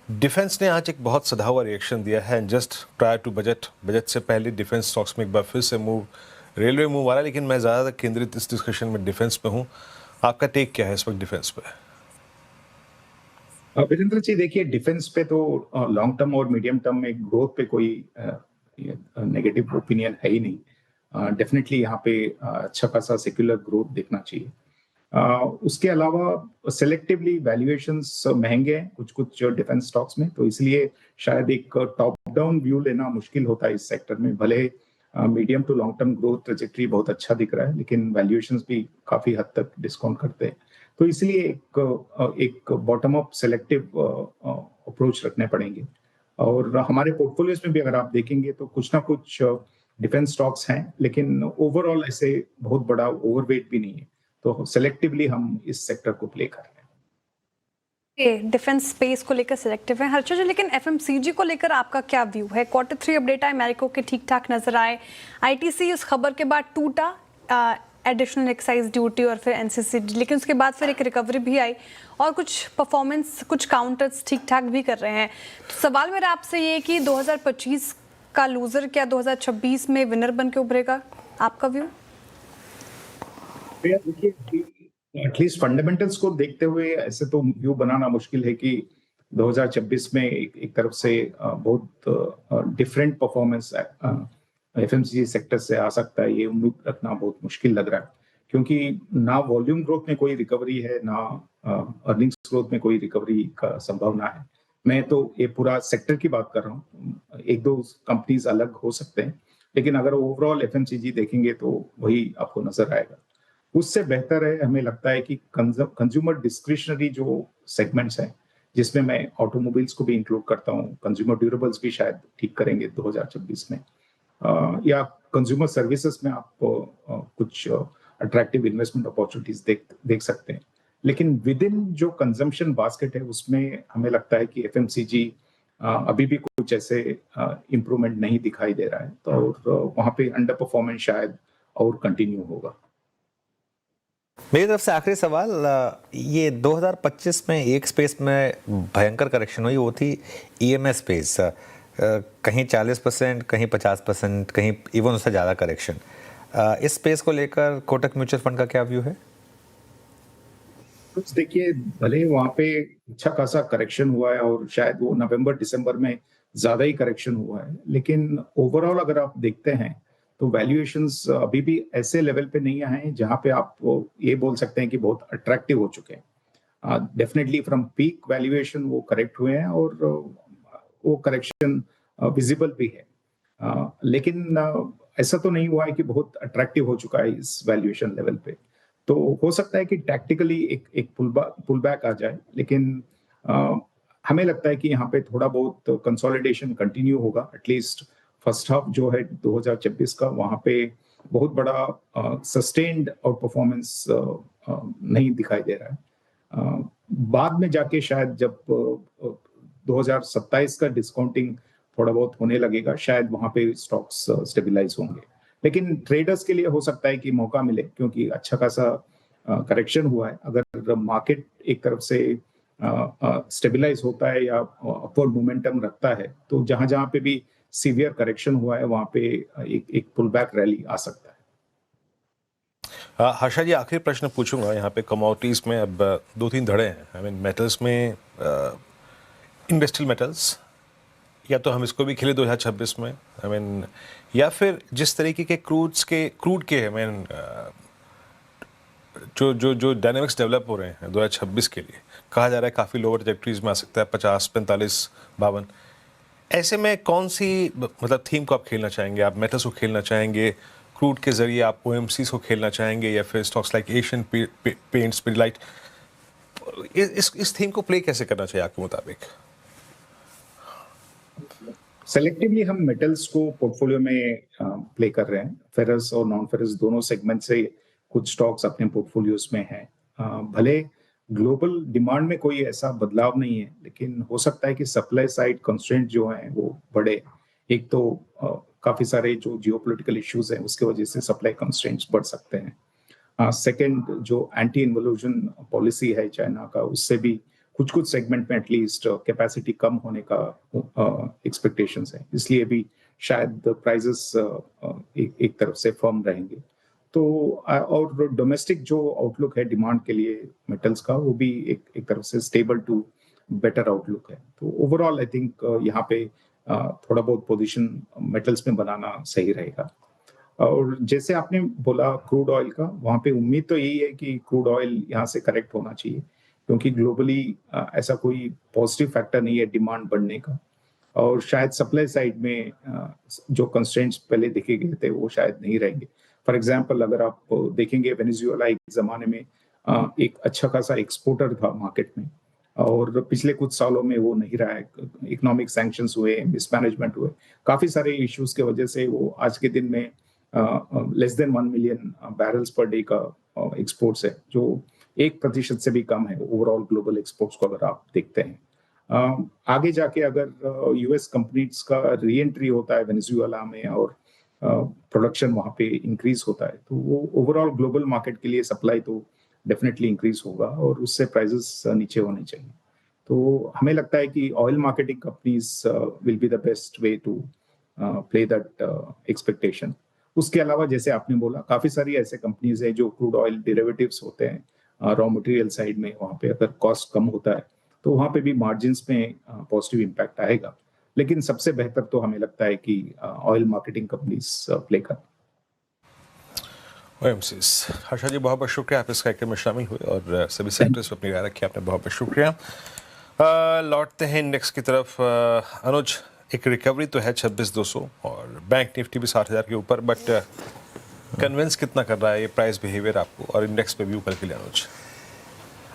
डिफेंस ने आज एक बहुत सधा हुआ रिएक्शन दिया है। जस्ट प्रायर टू बजट से पहले डिफेंस स्टॉक्स में एक बार फिर से रेलवे मूव आ रहा है, लेकिन मैं ज़्यादा केंद्रित इस डिस्कशन में डिफेंस पे हूँ। आपका टेक क्या है इस वक्त डिफेंस पे? वीरेंद्र जी, देखिए डिफेंस पे तो लॉन्ग टर्म और मीडियम टर्म में ग्रोथ पे कोई नेगेटिव ओपिनियन है ही नहीं। डेफिनेटली यहाँ पे अच्छा खासा सेक्युलर ग्रोथ देखना चाहिए। उसके अलावा सेलेक्टिवली वैल्यूएशंस महंगे हैं कुछ डिफेंस स्टॉक्स में, तो इसलिए शायद एक टॉप डाउन व्यू लेना मुश्किल होता है इस सेक्टर में। भले medium to long term growth trajectory बहुत अच्छा दिख रहा है, लेकिन वैल्यूएशंस भी काफी हद तक डिस्काउंट करते हैं। तो इसलिए एक बॉटम अप सेलेक्टिव अप्रोच रखने पड़ेंगे। और हमारे पोर्टफोलियोज में भी अगर आप देखेंगे तो कुछ ना कुछ डिफेंस स्टॉक्स हैं, लेकिन ओवरऑल ऐसे बहुत बड़ा ओवरवेट भी नहीं है, तो सेलेक्टिवली हम इस सेक्टर को प्ले कर रहे हैं। डिफेंस स्पेस को लेकर सिलेक्टिव है हर्षा जी, लेकिन एफएमसीजी को लेकर आपका क्या व्यू है? क्वार्टर 3 अपडेट आए, मैरिको के ठीक ठाक नजर आए, आईटीसी उस खबर के बाद टूटा, एडिशनल एक्साइज ड्यूटी और फिर एनसीसीडी, लेकिन उसके बाद फिर एक रिकवरी भी आई और कुछ परफॉर्मेंस, कुछ काउंटर्स ठीक ठाक भी कर रहे हैं। तो सवाल मेरा आपसे ये है कि 2025 का लूजर क्या 2026 में विनर बन के उभरेगा? आपका व्यू? देखिए, एटलीस्ट फंडामेंटल्स को देखते हुए ऐसे तो व्यू बनाना मुश्किल है कि 2026 में एक तरफ से बहुत डिफरेंट परफॉर्मेंस एफएमसीजी सेक्टर से आ सकता है, ये उम्मीद रखना बहुत मुश्किल लग रहा है, क्योंकि ना वॉल्यूम ग्रोथ में कोई रिकवरी है, ना अर्निंग्स ग्रोथ में कोई रिकवरी का संभावना है। मैं तो ये पूरा सेक्टर की बात कर रहा हूँ, एक दो कंपनीज अलग हो सकते हैं, लेकिन अगर ओवरऑल एफएमसीजी देखेंगे तो वही आपको नजर आएगा। उससे बेहतर है, हमें लगता है कि कंज्यूमर डिस्क्रिशनरी जो सेगमेंट्स हैं, जिसमें मैं ऑटोमोबाइल्स को भी इंक्लूड करता हूँ, कंज्यूमर ड्यूरेबल्स भी शायद ठीक करेंगे 2026 में, या कंज्यूमर सर्विसेज में आप कुछ अट्रैक्टिव इन्वेस्टमेंट अपॉर्चुनिटीज देख सकते हैं। लेकिन विद इन जो कंजम्पशन बास्केट है उसमें हमें लगता है कि एफएमसीजी अभी भी कुछ ऐसे इम्प्रूवमेंट नहीं दिखाई दे रहा है, तो वहां पे अंडर परफॉर्मेंस शायद और कंटिन्यू होगा। मेरी तरफ से आखिरी सवाल, ये 2025 में एक स्पेस में भयंकर करेक्शन हुई, वो थी ईएमएस स्पेस, कहीं 40%, कहीं 50%, कहीं इवन उससे ज़्यादा करेक्शन। इस स्पेस को लेकर कोटक म्यूचुअल फंड का क्या व्यू है? कुछ देखिए, भले वहां पे अच्छा खासा करेक्शन हुआ है और शायद वो नवंबर दिसंबर में ज्यादा ही करेक्शन हुआ है, लेकिन ओवरऑल अगर आप देखते हैं तो वैल्यूएशंस अभी भी ऐसे लेवल पे नहीं आए हैं जहां पे आप ये बोल सकते हैं कि बहुत अट्रैक्टिव हो चुके हैं। डेफिनेटली फ्रॉम पीक वैल्यूएशन वो करेक्ट हुए हैं और वो करेक्शन विजिबल भी है, लेकिन ऐसा तो नहीं हुआ है कि बहुत अट्रैक्टिव हो चुका है इस वैल्यूएशन लेवल पे। तो हो सकता है कि टैक्टिकली एक पुल बैक आ जाए, लेकिन हमें लगता है कि यहाँ पे थोड़ा बहुत कंसोलिडेशन कंटिन्यू होगा। एटलीस्ट फर्स्ट हाफ जो है 2026 का, वहाँ पे बहुत बड़ा सस्टेन्ड आउट परफॉर्मेंस नहीं दिखाई दे रहा है। बाद में जाके शायद जब 2027 का डिस्काउंटिंग थोड़ा बहुत होने लगेगा, शायद वहाँ पे स्टॉक्स स्टेबलाइज होंगे। लेकिन ट्रेडर्स के लिए हो सकता है कि मौका मिले, क्योंकि अच्छा खासा करेक्शन हुआ है। अगर मार्केट एक तरफ से स्टेबलाइज होता है या अपवर्ड मोमेंटम रखता है, तो जहां जहां पे भी सीवियर करेक्शन हुआ है वहां पे एक पुल बैक रैली आ सकता है। हर्षा जी, आखिरी प्रश्न पूछूंगा। यहाँ पे कमोडिटीज में अब 2-3 धड़े हैं। आई मीन मेटल्स में इंडस्ट्रियल मेटल्स, या तो हम इसको भी खेले 2026 में, आई मीन, या फिर जिस तरीके के क्रूड के आई मीन जो डायनेमिक्स डेवलप हो रहे हैं 2026 के लिए, कहा जा रहा है काफ़ी लोअर ट्रैजेक्टरीज में आ सकता है 50, 45, 52। ऐसे में कौन सी मतलब थीम को आप खेलना चाहेंगे? आप मेटल्स को खेलना चाहेंगे, क्रूड के जरिए आप OMCs को खेलना चाहेंगे, या फिर stocks like Asian paints, Pidilite, इस थीम को प्ले कैसे करना चाहिए आपके मुताबिक? सेलेक्टिवली हम मेटल्स को पोर्टफोलियो में प्ले कर रहे हैं। फेरस और नॉन फेरस दोनों सेगमेंट से कुछ स्टॉक्स अपने पोर्टफोलियोज में हैं। भले ग्लोबल डिमांड में कोई ऐसा बदलाव नहीं है, लेकिन हो सकता है कि सप्लाई साइड कंस्ट्रेंट जो हैं वो बढ़े। एक तो काफी सारे जो जियोपॉलिटिकल इश्यूज हैं उसके वजह से सप्लाई कंस्ट्रेंट्स बढ़ सकते हैं। सेकंड, जो एंटी इन्वोल्यूशन पॉलिसी है चाइना का, उससे भी कुछ सेगमेंट में एटलीस्ट कैपेसिटी कम होने का एक्सपेक्टेशंस है, इसलिए भी शायद प्राइसेस एक तरफ से फर्म रहेंगे। तो और डोमेस्टिक जो आउटलुक है डिमांड के लिए मेटल्स का, वो भी एक तरफ से स्टेबल टू बेटर आउटलुक है। तो ओवरऑल आई थिंक यहाँ पे थोड़ा बहुत पोजीशन मेटल्स में बनाना सही रहेगा। और जैसे आपने बोला क्रूड ऑयल का, वहाँ पे उम्मीद तो यही है कि क्रूड ऑयल यहाँ से करेक्ट होना चाहिए, क्योंकि ग्लोबली ऐसा कोई पॉजिटिव फैक्टर नहीं है डिमांड बढ़ने का, और शायद सप्लाई साइड में जो कंस्ट्रेंट्स पहले देखे गए थे वो शायद नहीं रहेंगे। फॉर एग्जांपल, अगर आप देखेंगे वेनेजुएला एक जमाने में एक अच्छा खासा एक्सपोर्टर था मार्केट में, और पिछले कुछ सालों में वो नहीं रहा है। इकोनॉमिक सैंक्शंस हुए, मिसमैनेजमेंट हुए, काफी सारे इश्यूज के वजह से वो आज के दिन में less than 1 million barrels per day का एक्सपोर्ट्स है, जो 1% से भी कम है ओवरऑल ग्लोबल एक्सपोर्ट्स को अगर आप देखते हैं। आगे जाके अगर यूएस कंपनीज का री एंट्री होता है वेनेजुएला में और प्रोडक्शन वहाँ पे इंक्रीज होता है, तो वो ओवरऑल ग्लोबल मार्केट के लिए सप्लाई तो डेफिनेटली इंक्रीज होगा और उससे प्राइसेस नीचे होने चाहिए। तो हमें लगता है कि oil marketing companies will be the best way to play that expectation. उसके अलावा जैसे आपने बोला, काफी सारी ऐसे कंपनीज है जो क्रूड ऑयल डेरिवेटिव्स होते हैं रॉ मटेरियल साइड में, वहाँ पे अगर कॉस्ट कम होता है तो वहाँ पे भी मार्जिन्स में पॉजिटिव इम्पैक्ट आएगा। लेकिन सबसे बेहतर तो हमें लगता है कि ऑयल मार्केटिंग कंपनीज प्ले कर। OMCs। हर्षा जी, बहुत बहुत शुक्रिया, आप इस कार्यक्रम में शामिल हुए और सभी सेक्टर्स पर अपनी राय रखी आपने, बहुत बहुत शुक्रिया। लौटते हैं इंडेक्स की तरफ। अनुज, एक रिकवरी तो है 26,200 और बैंक निफ्टी भी 60,000 के ऊपर, बट कन्विंस कितना कर रहा है ये प्राइस बिहेवियर आपको और इंडेक्स पे व्यू करके लिए अनुज?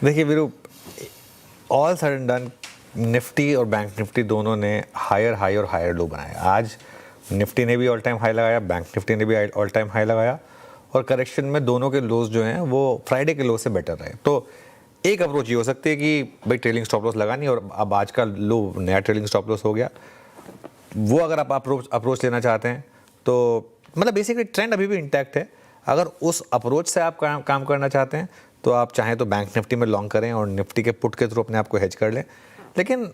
देखिए Veeru, all sudden done Nifty और बैंक निफ्टी दोनों ने हायर हाई और हायर लो बनाए। आज निफ्टी ने भी ऑल टाइम हाई लगाया, बैंक निफ्टी ने भी ऑल टाइम हाई लगाया, और करेक्शन में दोनों के लोज जो हैं वो फ्राइडे के लो से बेटर रहे। तो एक अप्रोच ये हो सकती है कि भाई ट्रेलिंग स्टॉप लॉस लगानी, और अब आज का लो नया ट्रेलिंग स्टॉप लॉस हो गया, वो अगर आप अप्रोच लेना चाहते हैं तो मतलब बेसिकली ट्रेंड अभी भी इंटैक्ट है। अगर उस अप्रोच से आप काम करना चाहते हैं तो आप चाहें तो बैंक निफ्टी में लॉन्ग करें और निफ्टी के पुट के थ्रू अपने आप को हेज कर लें, लेकिन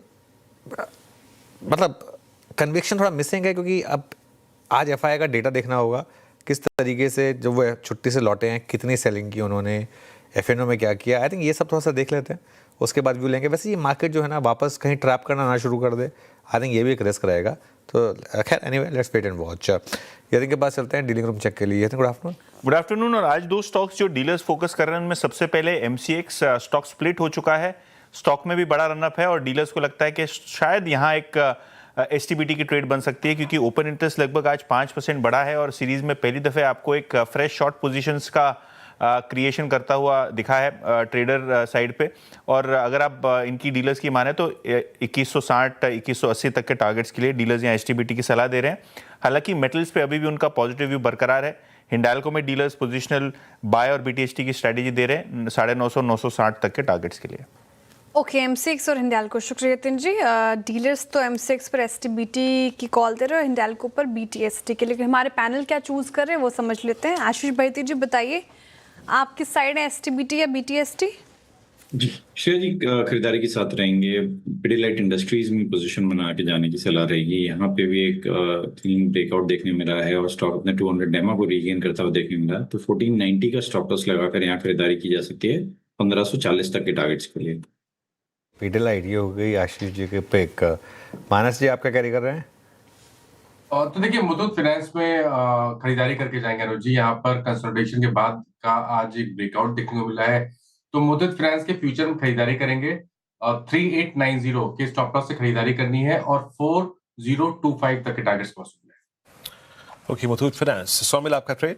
मतलब कन्विक्शन थोड़ा मिसिंग है, क्योंकि अब आज एफआई का डेटा देखना होगा किस तरीके से जब वो छुट्टी से लौटे हैं, कितनी सेलिंग की उन्होंने, एफएनओ में क्या किया। आई थिंक ये सब थोड़ा सा देख लेते हैं, उसके बाद व्यू लेंगे। वैसे ये मार्केट जो है ना वापस कहीं ट्रैप करना ना शुरू कर दे, आई थिंक ये भी एक रिस्क रहेगा। तो खैर anyway, let's wait and watch. Yatin के पास चलते हैं डीलिंग रूम चेक के लिए। Yatin, good afternoon. Good afternoon. और आज दो स्टॉक्स जो डीलर्स फोकस कर रहे हैं उनमें सबसे पहले MCX स्टॉक स्प्लिट हो चुका है, स्टॉक में भी बड़ा रनअप है और डीलर्स को लगता है कि शायद यहाँ एक STBT की ट्रेड बन सकती है, क्योंकि ओपन इंटरेस्ट लगभग आज 5% बढ़ा है और सीरीज में पहली दफे आपको एक फ्रेश शॉर्ट पोजीशंस का क्रिएशन करता हुआ दिखा है ट्रेडर साइड पे। और अगर आप इनकी डीलर्स की माने तो 2160 2180 तक के टारगेट्स के लिए डीलर्स यहाँ एचटीबीटी की सलाह दे रहे हैं। हालांकि मेटल्स पे अभी भी उनका पॉजिटिव व्यू बरकरार है। हिंडाल्को में डीलर्स पोजिशनल बाय और बीटीएसटी की स्ट्रेटेजी दे रहे हैं 950 960 तक के टारगेट्स के लिए। ओके, एमसीएक्स और हिंडाल्को, शुक्रिया यतिन जी। डीलर्स तो एमसीएक्स पर एसटीबीटी की कॉल दे रहे हैं और हिंडाल्को पर बीटीएसटी के, लेकिन हमारे पैनल क्या चूज कर रहे हैं वो समझ लेते हैं। आशीष भैती जी बताइए, आप किस साइड है, एसटीबीटी या बीटीएसटी? जी श्रेया जी, खरीदारी के साथ रहेंगे। पिडिलाइट इंडस्ट्रीज में पोजीशन बना के जाने की सलाह रहेगी। यहाँ पे भी एक क्लीन ब्रेकआउट देखने मिला है और स्टॉक अपने 200 डेमा को रीगेन करता हुआ देखने मिला, तो 1490 का स्टॉप लॉस लगाकर यहाँ खरीदारी की जा सकती है 1540 तक के टारगेट्स के लिए। पिडिलाइट ये हो गई आशीष जी के पिक। मानस जी, आप क्या कैरी कर रहे हैं? तो देखिए, मुथूट फाइनेंस में खरीदारी करके जाएंगे अनुज जी। यहाँ पर कंसोलिडेशन के बाद का आज एक ब्रेकआउट देखने को मिला है, तो मुथूट फाइनेंस के फ्यूचर में खरीदारी करेंगे। 3890 के स्टॉप लॉस से खरीदारी करनी है और 4025 तक के टारगेट्स पहुंचना है। Okay, Muthoot finance. सौमिल, आपका ट्रेड?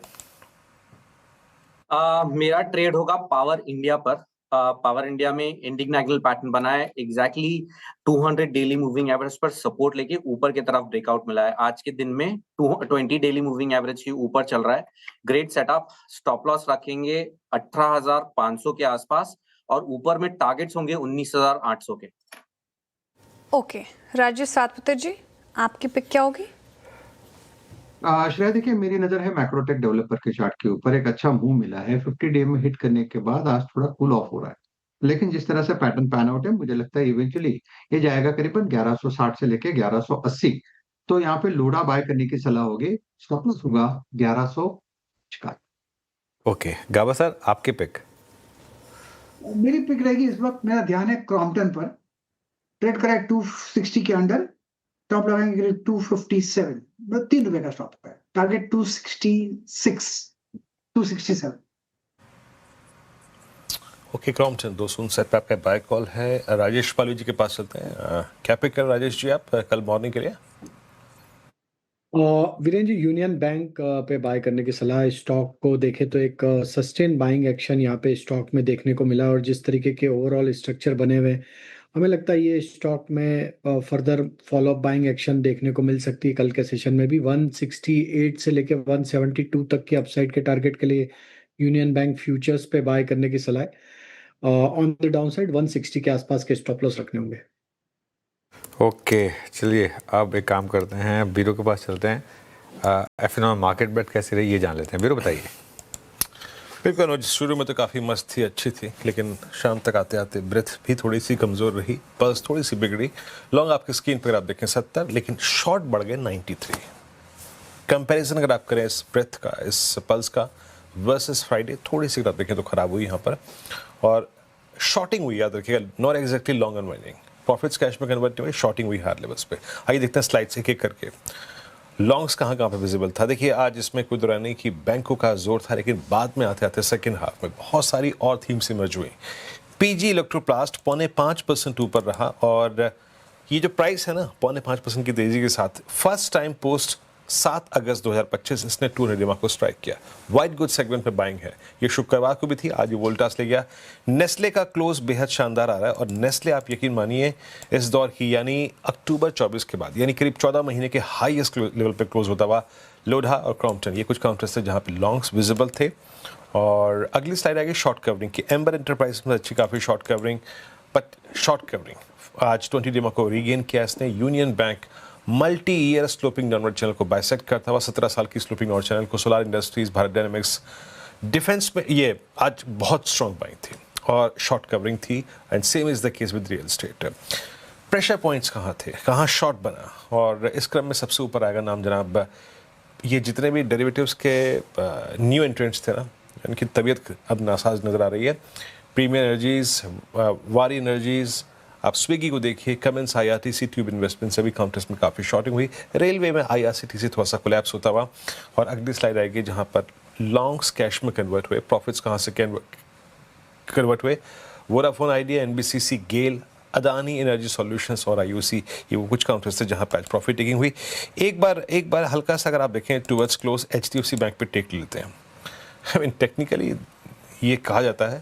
मेरा ट्रेड होगा पावर इंडिया पर। पावर इंडिया में एंडिंग डायगोनल पैटर्न बना है, एग्जैक्टली 200 डेली मूविंग एवरेज पर सपोर्ट लेके ऊपर की तरफ ब्रेकआउट मिला है। आज के दिन में 20 डेली मूविंग एवरेज ही ऊपर चल रहा है। Great setup. स्टॉप लॉस रखेंगे 18,500 के आसपास और ऊपर में टारगेट्स होंगे 19,800 के। ओके, राजेश सातपुते जी, आपकी पिक क्या होगी? श्रेया देखिए, मेरी नजर है मैक्रोटेक डेवलपर के चार्ट के ऊपर एक अच्छा मूव मिला है। 50 डे में हिट करने के बाद आज थोड़ा कूल ऑफ हो रहा है, लेकिन जिस तरह से पैटर्न पैन आउट है मुझे लगता है इवेंचुअली ये जाएगा करीबन 1160 से लेके 1180। तो यहाँ पे लोडा बाय करने की सलाह होगी। स्टॉप लॉस होगा 1100 का। ओके, गाबा सर, आपके पिक? मेरी पिक रहेगी इस वक्त, मेरा ध्यान है क्रॉम्पटन पर। ट्रेड करा 260 के अंडर, टॉप लगाएंगे 257, 3 रुपए का स्टॉप है। टारगेट 266 267। ओके, क्रॉम्पटन 259 पे आपका बाय कॉल है। राजेश पालू जी के पास चलते हैं। क्या पिक कर राजेश जी आप कल मॉर्निंग के लिए? वीरेंद्र जी, यूनियन बैंक पे बाय करने की सलाह। स्टॉक को देखें तो एक सस्टेन बाइंग एक्शन यहाँ पे स्टॉक में देखने को मिला और जिस तरीके के ओवरऑल स्ट्रक्चर बने हुए, हमें लगता है ये स्टॉक में फर्दर फॉलोअप बाइंग एक्शन देखने को मिल सकती है। कल के सेशन में भी 168 से लेके 172 तक के अपसाइड के टारगेट के लिए यूनियन बैंक फ्यूचर्स पे बाय करने की सलाह है। ऑन द डाउन साइड 160 के आसपास के स्टॉप लॉस रखने होंगे। ओके, चलिए अब एक काम करते हैं, बीरो के पास चलते हैं। एफएनओ मार्केट बेट कैसी रही ये जान लेते हैं। बीरो बताइए। बिल्कुल अनुज, शुरू में तो काफ़ी मस्त थी, अच्छी थी, लेकिन शाम तक आते आते ब्रेथ भी थोड़ी सी कमज़ोर रही, पल्स थोड़ी सी बिगड़ी। लॉन्ग आपकी स्क्रीन पर आप देखें 70, लेकिन शॉर्ट बढ़ गए 93। कंपैरिजन अगर आप करें इस ब्रेथ का, इस पल्स का वर्सेस फ्राइडे, थोड़ी सी आप देखें तो ख़राब हुई यहाँ पर। और शॉर्टिंग हुई, याद रखिएगा, not exactly long unwinding. Profits cash में कन्वर्ट हुए, शॉर्टिंग हुई हायर लेवल्स पे। आइए देखते हैं स्लाइड्स एक एक करके लॉन्ग्स कहाँ पे विजिबल था। देखिए, आज इसमें कोई दुरानी नहीं कि बैंकों का जोर था, लेकिन बाद में आते आते सेकंड हाफ में बहुत सारी और थीम्स इमर्ज हुई। पीजी इलेक्ट्रोप्लास्ट 0.5% ऊपर रहा और ये जो प्राइस है ना 0.5% की तेजी के साथ फर्स्ट टाइम पोस्ट 7 अगस्त 2025 इसने 200 डिमा को स्ट्राइक किया। वाइट गुड सेगमेंट पे बाइंग है। ये शुक्रवार को भी थी, आज ये वोल्टास ले गया। नेस्ले का क्लोज बेहद शानदार आ रहा है और नेस्ले आप यकीन मानिए इस दौर की, यानी अक्टूबर 24 के बाद, यानी करीब 14 महीने के हाईएस्ट लेवल पे क्लोज होता हुआ। लोढ़ा और क्रॉम्पटन ये कुछ काउंटर्स थे जहाँ पे लॉन्ग्स विजिबल थे। और अगली स्लाइड आएगी शॉर्ट कवरिंग की। एम्बर एंटरप्राइज में अच्छी काफ़ी short covering, but short covering आज 20 डिमा को रीगेन किया इसने। Union bank multi year sloping downward channel को बाइसेक्ट करता हुआ 17 साल की स्लोपिंग डाउनवर्ड चैनल को। Solar industries, Bharat dynamics, defence में ये आज बहुत स्ट्रॉन्ग बाइंग थी और शॉर्ट कवरिंग थी। And same is the case with real estate. Pressure points कहाँ थे, कहाँ शॉर्ट बना, और इस क्रम में सबसे ऊपर आएगा नाम जनाब ये जितने भी डेरिवेटिव्स के न्यू एंट्रेंट्स थे ना, इनकी तबीयत अब नासाज नज़र आ रही है। प्रीमियर एनर्जीज, वारी एनर्जीज, आप स्विगी को देखिए, कमेंस, आईआरसीटी, ट्यूब इन्वेस्टमेंट सभी काउंटर्स में काफ़ी शॉर्टिंग हुई। रेलवे में आईआरसीटीसी थोड़ा सा कोलैप्स होता हुआ। और अगली स्लाइड आएगी जहां पर लॉन्ग्स कैश में कन्वर्ट हुए, प्रॉफिट्स कहां से कन्वर्ट हुए। वोडाफोन आइडिया, एनबीसीसी, गेल, अदानी एनर्जी सॉल्यूशंस और आईओसी, ये वो कुछ काउंटर्स थे जहां पर प्रॉफिट टेकिंग हुई। एक बार हल्का सा अगर आप देखें टूवर्ड्स क्लोज एचडीएफसी बैंक पे टेक लेते हैं। आई मीन टेक्निकली ये कहा जाता है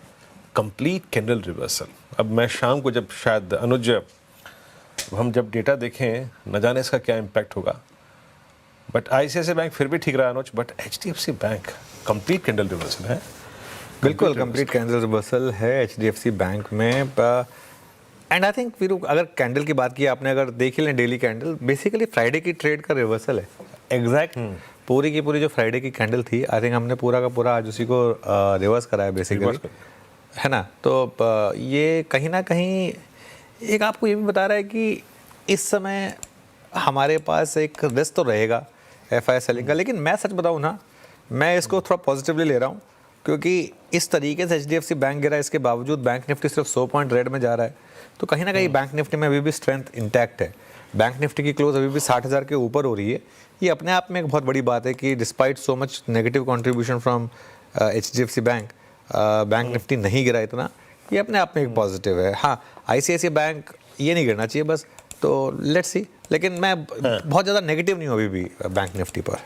कंप्लीट कैंडल रिवर्सल। अब मैं शाम को जब शायद अनुज हम जब डेटा देखें न जाने इसका क्या इम्पैक्ट होगा, बट आईसीआईसीआई बैंक फिर भी ठीक रहा Anuj, but HDFC bank complete candle reversal है। बिल्कुल कंप्लीट कैंडल रिवर्सल है एचडीएफसी बैंक में। एंड आई थिंक फिर अगर कैंडल की बात की आपने, अगर देख ही लें डेली कैंडल, बेसिकली फ्राइडे की ट्रेड का रिवर्सल है एग्जैक्ट। पूरी की पूरी जो फ्राइडे की कैंडल थी, आई थिंक हमने पूरा का पूरा आज उसी को रिवर्स करा है बेसिकली, है ना। तो ये कहीं ना कहीं एक आपको ये भी बता रहा है कि इस समय हमारे पास एक रिस्क तो रहेगा एफआई सेलिंग का, लेकिन मैं सच बताऊँ ना, मैं इसको थोड़ा पॉजिटिवली ले रहा हूँ, क्योंकि इस तरीके से एचडीएफसी बैंक गिरा, इसके बावजूद बैंक निफ्टी सिर्फ 100 पॉइंट रेड में जा रहा है, तो कहीं ना कहीं बैंक निफ्टी में अभी भी स्ट्रेंथ इंटैक्ट है। बैंक निफ्टी की क्लोज अभी भी 60,000 के ऊपर हो रही है। ये अपने आप में एक बहुत बड़ी बात है कि despite so much negative contribution from HDFC bank, bank Nifty नहीं गिरा इतना, ये अपने आप में एक पॉजिटिव है। हाँ, आईसीआईसीआई बैंक ये नहीं गिरना चाहिए बस, तो लेट्स सी। लेकिन मैं बहुत ज़्यादा नेगेटिव नहीं हूँ अभी भी बैंक निफ्टी पर।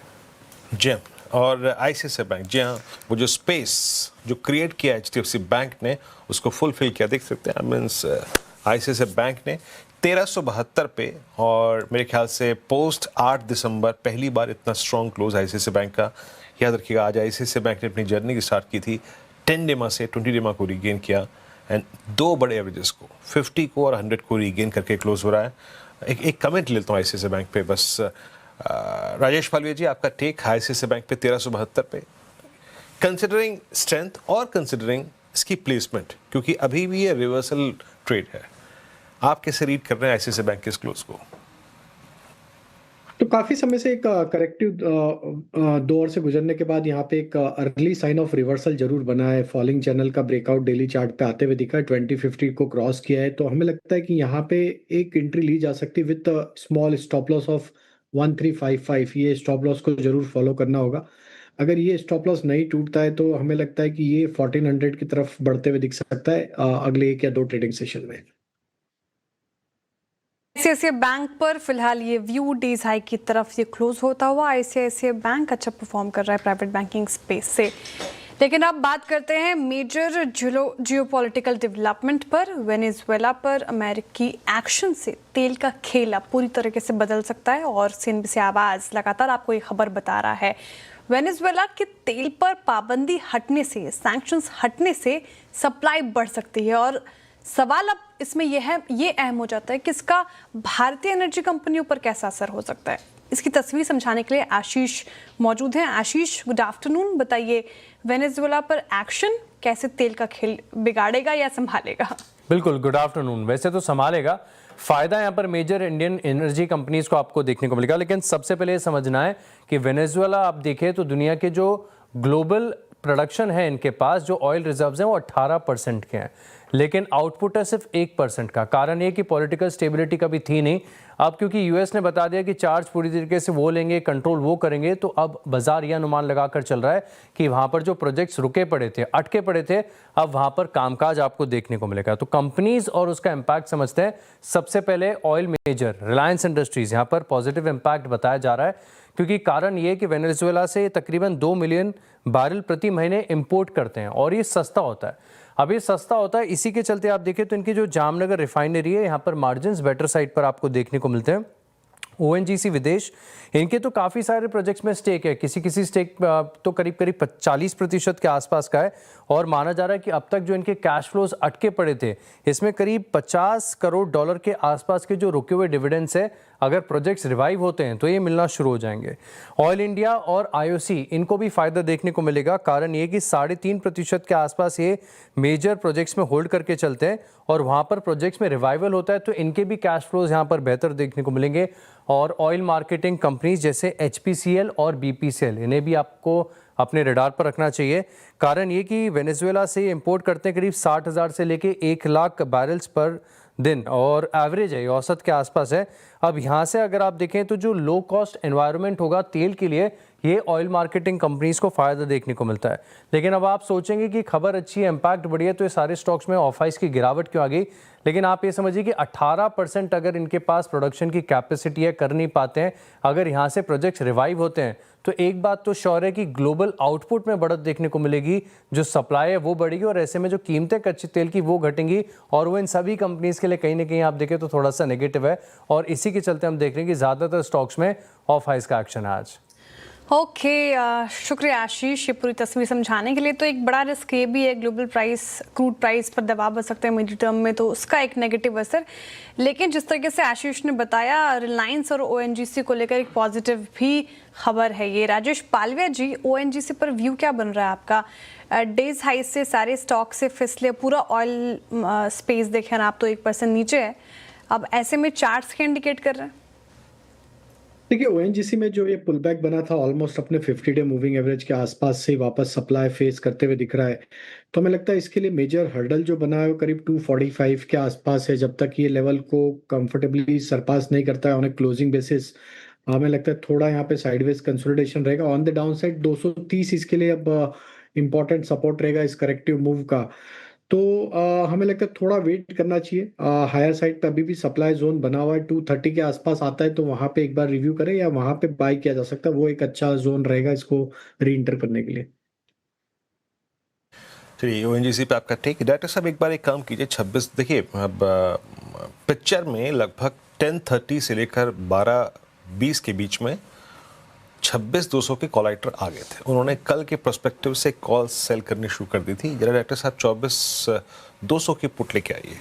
जी हाँ, और आईसीआईसीआई बैंक, जी हाँ, वो जो स्पेस जो क्रिएट किया एचडीएफसी बैंक ने, उसको फुलफिल किया। देख सकते हैं मीन्स आईसीआईसीआई बैंक ने 1372 पे, और मेरे ख्याल से पोस्ट 8 दिसंबर पहली बार इतना स्ट्रॉन्ग क्लोज आईसीआईसीआई बैंक का। याद रखिएगा, आज आईसीआईसीआई बैंक ने अपनी जर्नी की स्टार्ट की थी 10 डेमा से 20 डेमा को रीगेन किया, एंड दो बड़े एवरेजेस को 50 को और 100 को रीगेन करके क्लोज हो रहा है। एक कमेंट लेता हूँ आईसीआईसीआई बैंक पे बस। राजेश पालवे जी, आपका टेक आईसीआईसीआई बैंक पे 1372 पे, कंसिडरिंग स्ट्रेंथ और कंसिडरिंग इसकी प्लेसमेंट, क्योंकि अभी भी ये रिवर्सल ट्रेड है, आप कैसे रीड कर रहे हैं आईसीआईसीआई बैंक के इस क्लोज को? तो काफी समय से एक करेक्टिव दौर से गुजरने के बाद यहाँ पे एक अर्ली साइन ऑफ रिवर्सल जरूर बना है। फॉलिंग चैनल का ब्रेकआउट डेली चार्ट पे आते हुए दिखा है, 2050 को क्रॉस किया है, तो हमें लगता है कि यहाँ पे एक एंट्री ली जा सकती है with small stop loss of 1355। ये स्टॉप लॉस को जरूर फॉलो करना होगा। अगर ये स्टॉप लॉस नहीं टूटता है तो हमें लगता है कि ये 1400 की तरफ बढ़ते हुए दिख सकता है अगले 1 या 2 ट्रेडिंग सेशन में। आईसीआईसीआई बैंक पर फिलहाल ये व्यू डेज हाई की तरफ ये क्लोज होता हुआ आईसीआईसीआई बैंक अच्छा परफॉर्म कर रहा है प्राइवेट बैंकिंग स्पेस से। लेकिन अब बात करते हैं मेजर जियोपॉलिटिकल डेवलपमेंट पर। वेनेजुएला पर अमेरिकी एक्शन से तेल का खेल अब पूरी तरीके से बदल सकता है, और सीएनबीसी आवाज लगातार आपको ये खबर बता रहा है। वेनेजुएला के तेल पर पाबंदी हटने से, सैंक्शंस हटने से सप्लाई बढ़ सकती है, और सवाल अब इसमें ये अहम हो जाता है कि इसका भारतीय एनर्जी कंपनियों पर कैसा असर हो सकता है। इसकी तस्वीर समझाने के लिए आशीष मौजूद हैं। आशीष, गुड आफ्टरनून। बताइए, वेनेजुएला पर एक्शन कैसे तेल का खेल बिगाड़ेगा या संभालेगा? बिल्कुल, गुड आफ्टरनून। वैसे तो संभालेगा, फायदा यहाँ पर मेजर इंडियन एनर्जी कंपनीज को आपको देखने को मिलेगा, लेकिन सबसे पहले समझना है कि वेनेजुएला आप देखें तो दुनिया के जो ग्लोबल प्रोडक्शन है इनके पास, जो ऑयल रिजर्व्स हैं वो 18% के हैं, लेकिन आउटपुट है सिर्फ 1% का। कारण ये कि पॉलिटिकल स्टेबिलिटी कभी थी नहीं। अब क्योंकि यूएस ने बता दिया कि चार्ज पूरी तरीके से वो लेंगे, कंट्रोल वो करेंगे, तो अब बाजार यह अनुमान लगाकर चल रहा है कि वहाँ पर जो प्रोजेक्ट्स रुके पड़े थे, अटके पड़े थे, अब वहाँ पर कामकाज आपको देखने को मिलेगा। तो कंपनीज और उसका इम्पैक्ट समझते हैं। सबसे पहले ऑयल मेजर रिलायंस इंडस्ट्रीज, यहाँ पर पॉजिटिव इम्पैक्ट बताया जा रहा है, क्योंकि कारण ये कि वेनेजुएला से तकरीबन 2 मिलियन बैरल प्रति महीने इंपोर्ट करते हैं, और ये सस्ता होता है। अब ये सस्ता होता है, इसी के चलते आप देखें तो इनकी जो जामनगर रिफाइनरी है, यहाँ पर मार्जिन्स बेटर साइड पर आपको देखने को मिलते हैं। ओएनजीसी विदेश, इनके तो काफ़ी सारे प्रोजेक्ट्स में स्टेक है, किसी स्टेक तो करीब 40% के आसपास का है, और माना जा रहा है कि अब तक जो इनके कैश फ्लोज अटके पड़े थे, इसमें करीब $50 करोड़ के आसपास के जो रुके हुए डिविडेंड्स है, अगर प्रोजेक्ट्स रिवाइव होते हैं तो ये मिलना शुरू हो जाएंगे। ऑयल इंडिया और आईओसी, इनको भी फायदा देखने को मिलेगा। कारण ये कि 3.5% के आसपास ये मेजर प्रोजेक्ट्स में होल्ड करके चलते हैं, और वहाँ पर प्रोजेक्ट्स में रिवाइवल होता है तो इनके भी कैश फ्लोज यहाँ पर बेहतर देखने को मिलेंगे। और ऑयल मार्केटिंग कंपनीज जैसे HPCL और BPCL, इन्हें भी आपको अपने रडार पर रखना चाहिए। कारण ये कि वेनेजुएला से इंपोर्ट करते हैं करीब 60,000 से लेके 1 लाख बैरल्स पर दिन, और एवरेज है, औसत के आसपास है। अब यहाँ से अगर आप देखें तो जो लो कॉस्ट एनवायरनमेंट होगा तेल के लिए, ये ऑयल मार्केटिंग कंपनीज को फ़ायदा देखने को मिलता है। लेकिन अब आप सोचेंगे कि खबर अच्छी है, इम्पैक्ट बढ़िया, तो ये सारे स्टॉक्स में ऑफ हाइस की गिरावट क्यों आ गई। लेकिन आप ये समझिए कि 18% अगर इनके पास प्रोडक्शन की कैपेसिटी है, कर नहीं पाते हैं, अगर यहाँ से प्रोजेक्ट्स रिवाइव होते हैं तो एक बात तो श्योर है कि ग्लोबल आउटपुट में बढ़त देखने को मिलेगी, जो सप्लाई है वो बढ़ेगी और ऐसे में जो कीमतें कच्चे तेल की वो घटेंगी और वो इन सभी कंपनीज के लिए कहीं ना कहीं आप देखें तो थोड़ा सा नेगेटिव है। और इसी के चलते हम देख रहे हैं कि ज़्यादातर स्टॉक्स में ऑफ हाइस का एक्शन है आज। ओके, शुक्रिया आशीष ये पूरी तस्वीर समझाने के लिए। तो एक बड़ा रिस्क ये भी है, ग्लोबल प्राइस, क्रूड प्राइस पर दबाव बन सकता है मीडियम टर्म में, तो उसका एक नेगेटिव असर। लेकिन जिस तरीके से आशीष ने बताया, रिलायंस और ओएनजीसी को लेकर एक पॉजिटिव भी खबर है ये। राजेश पालविया जी, ओएनजीसी पर व्यू क्या बन रहा है आपका? डेज हाई से सारे स्टॉक से फिसले, पूरा ऑयल स्पेस देखें आप तो 1% नीचे है। अब ऐसे में चार्ट्स क्या इंडिकेट कर रहे हैं? देखिए, ओएनजीसी में जो ये पुल बैक बना था ऑलमोस्ट अपने 50 डे मूविंग एवरेज के आसपास से वापस सप्लाई फेस करते हुए दिख रहा है। तो हमें लगता है इसके लिए मेजर हर्डल जो बना है वो करीब 245 के आसपास है। जब तक ये लेवल को कंफर्टेबली सरपास नहीं करता है ऑन ए क्लोजिंग बेसिस, हमें लगता है थोड़ा यहाँ पे साइडवेज कंसोलिडेशन रहेगा। ऑन द डाउन साइड 230 इसके लिए अब इम्पोर्टेंट सपोर्ट रहेगा इस करेक्टिव मूव का। तो हमें लगता है थोड़ा वेट करना चाहिए। हायर साइड पे अभी भी सप्लाई जोन बना हुआ है, 230 के आसपास आता है तो वहां पे एक बार रिव्यू करें या वहां पे बाय किया जा सकता है, वो एक अच्छा जोन रहेगा इसको रीएंटर करने के लिए। चलिए, ओएनजीसी पे आपका टेक। डायरेक्टर साहब एक बार एक काम कीजिए, 26 देखिए अब पिक्चर में लगभग 10:30 से लेकर 12:20 के बीच में 26,200 के कॉल राइटर आ गए थे। उन्होंने कल के पर्सपेक्टिव से कॉल सेल करनी शुरू कर दी थी। जरा डायरेक्टर साहब 24,200 की पुट लेके आइए।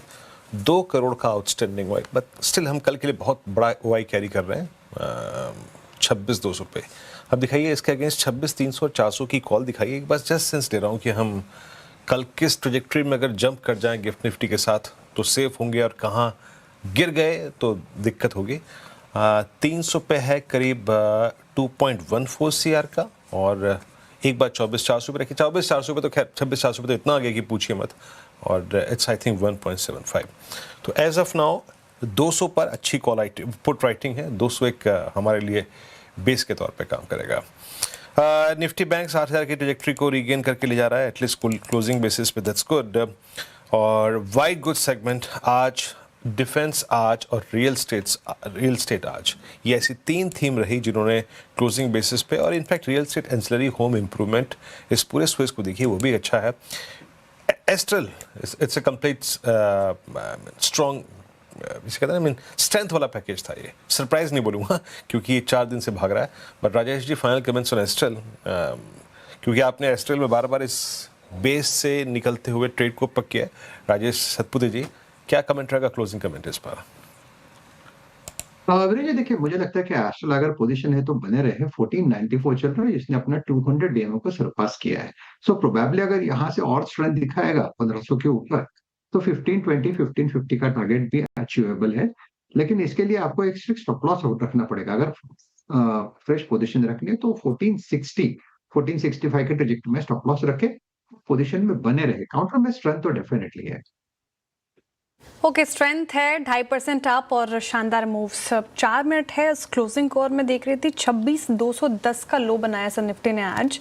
2 करोड़ का आउटस्टैंडिंग वाई, बट स्टिल हम कल के लिए बहुत बड़ा वाई कैरी कर रहे हैं 26,200 पे। अब दिखाइए इसके अगेंस्ट 26,300 और 400 की कॉल दिखाइए। बस जस्ट सेंस दे रहा हूँ कि हम कल किस ट्रेजेक्ट्री में अगर जंप कर जाएं गिफ्ट निफ्टी के साथ तो सेफ होंगे और कहाँ गिर गए तो दिक्कत होगी। 300 पे है करीब 2.14 CR का, और एक बार 24,400 पे रखिए। 24,400 पे तो खैर 26,400 पे तो इतना आ गया कि पूछिए मत, और इट्स आई थिंक 1.75। तो एज ऑफ नाउ 200 पर अच्छी कॉल राइटिंग पुट राइटिंग है। 200 एक हमारे लिए बेस के तौर पे काम करेगा। निफ्टी बैंक 60,000 की ट्रेजेक्ट्री को रीगेन करके ले जा रहा है एटलीस्ट क्लोजिंग बेसिस पे, दैट्स गुड। और वाइट गुड सेगमेंट आज, डिफेंस आज और रियल स्टेट आज, ये ऐसी 3 थीम रही जिन्होंने क्लोजिंग बेसिस पे, और in fact real estate ancillary home improvement इस पूरे स्पेस को देखिए वो भी अच्छा है। Astral it's a complete strong, जिसे कहते हैं मीन स्ट्रेंथ वाला पैकेज था। ये सरप्राइज नहीं बोलूँगा क्योंकि ये 4 दिन से भाग रहा है। But Rajesh ji, final comments on Astral, क्योंकि आपने एस्ट्रल में बार बार इस बेस से निकलते हुए ट्रेड को पक किया है। राजेश सतपुते जी, क्या कमेंट रहेगा, क्लोजिंग कमेंट इस पर? जी देखिए, मुझे लगता है कि एस्ट्रल अगर पोजीशन है तो बने रहे। 1494 चल रहा है, इसने अपना 200 डीएमओ को सरपास किया है। सो प्रोबेबली अगर यहाँ से और स्ट्रेंथ दिखाएगा 1500 के ऊपर तो 1520 1550 का टारगेट भी अचीवेबल है। लेकिन इसके लिए आपको एक स्ट्रिक्ट स्टॉप लॉस रखना पड़ेगा। अगर फ्रेश पोजीशन रखनी है तो 1460 1465 के ट्रेजेक्टरी में स्टॉप लॉस रखे, पोजीशन में बने रहे। काउंटर में स्ट्रेंथ तो डेफिनेटली है। ओके, स्ट्रेंथ है 2.5% अप और शानदार मूव्स। 4 मिनट है इस क्लोजिंग कोर में देख रही थी। 26,210 का लो बनाया सर निफ्टी ने आज,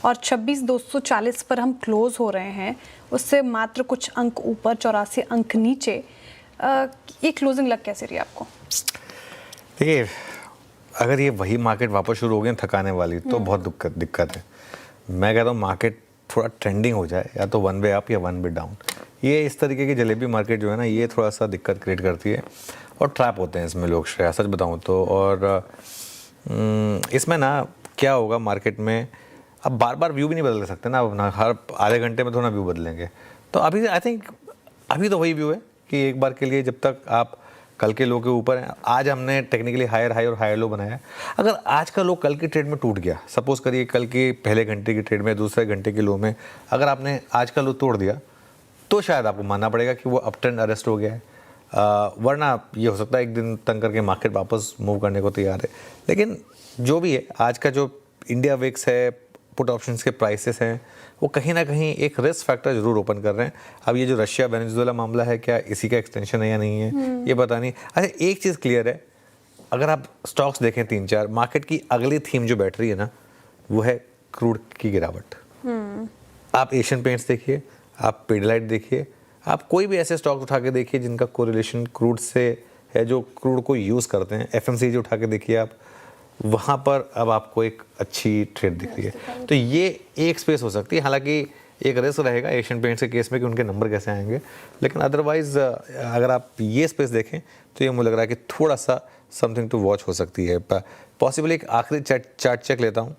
और 26,240 पर हम क्लोज हो रहे हैं, उससे मात्र कुछ अंक ऊपर, 84 अंक नीचे। ये क्लोजिंग लग कैसे रही आपको? देखिए, अगर ये वही मार्केट वापस शुरू हो गई थकाने वाली तो बहुत दिक्कत है। मैं कहता हूँ मार्केट थोड़ा ट्रेंडिंग हो जाए, या तो 1 वे अप या 1 वे डाउन। ये इस तरीके की जलेबी मार्केट जो है ना, ये थोड़ा सा दिक्कत क्रिएट करती है और ट्रैप होते हैं इसमें लोग, श्रेया सच बताऊँ तो। और इसमें ना क्या होगा मार्केट में, अब बार बार व्यू भी नहीं बदल सकते ना, अब ना हर आधे घंटे में थोड़ा व्यू बदलेंगे। तो अभी आई थिंक अभी तो वही व्यू है कि एक बार के लिए जब तक आप कल के लो के ऊपर हैं, आज हमने टेक्निकली हायर हाई और हायर लो बनाया। अगर आज का लो कल की ट्रेड में टूट गया, सपोज करिए कल के पहले घंटे की ट्रेड में, दूसरे घंटे के लो में अगर आपने आज का लो तोड़ दिया तो शायद आपको मानना पड़ेगा कि वो अप ट्रेंड अरेस्ट हो गया है। वरना ये हो सकता है एक दिन तंग करके मार्केट वापस मूव करने को तैयार है। लेकिन जो भी है, आज का जो इंडिया विक्स है, पुट ऑप्शंस के प्राइसेस हैं, वो कहीं ना कहीं एक रिस्क फैक्टर जरूर ओपन कर रहे हैं। अब ये जो रशिया वेनेजुएला मामला है, क्या इसी का एक्सटेंशन है या नहीं है, ये पता नहीं। अच्छा, एक चीज़ क्लियर है, अगर आप स्टॉक्स देखें 3-4, मार्केट की अगली थीम जो बैठ रही है ना, वो है क्रूड की गिरावट। आप एशियन पेंट्स देखिए, आप पिडिलाइट देखिए, आप कोई भी ऐसे स्टॉक उठा के देखिए जिनका कोरिलेशन क्रूड से है, जो क्रूड को यूज़ करते हैं। FMCG उठा के देखिए आप, वहाँ पर अब आपको एक अच्छी ट्रेड दिख रही है। तो ये एक स्पेस हो सकती है, हालांकि एक रिस्क रहेगा एशियन पेंट्स के केस में कि उनके नंबर कैसे आएंगे, लेकिन अदरवाइज अगर आप ये स्पेस देखें तो ये मुझे लग रहा है कि थोड़ा सा समथिंग टू वॉच हो सकती है। पॉसिबली एक आखिरी चार्ट चेक लेता हूँ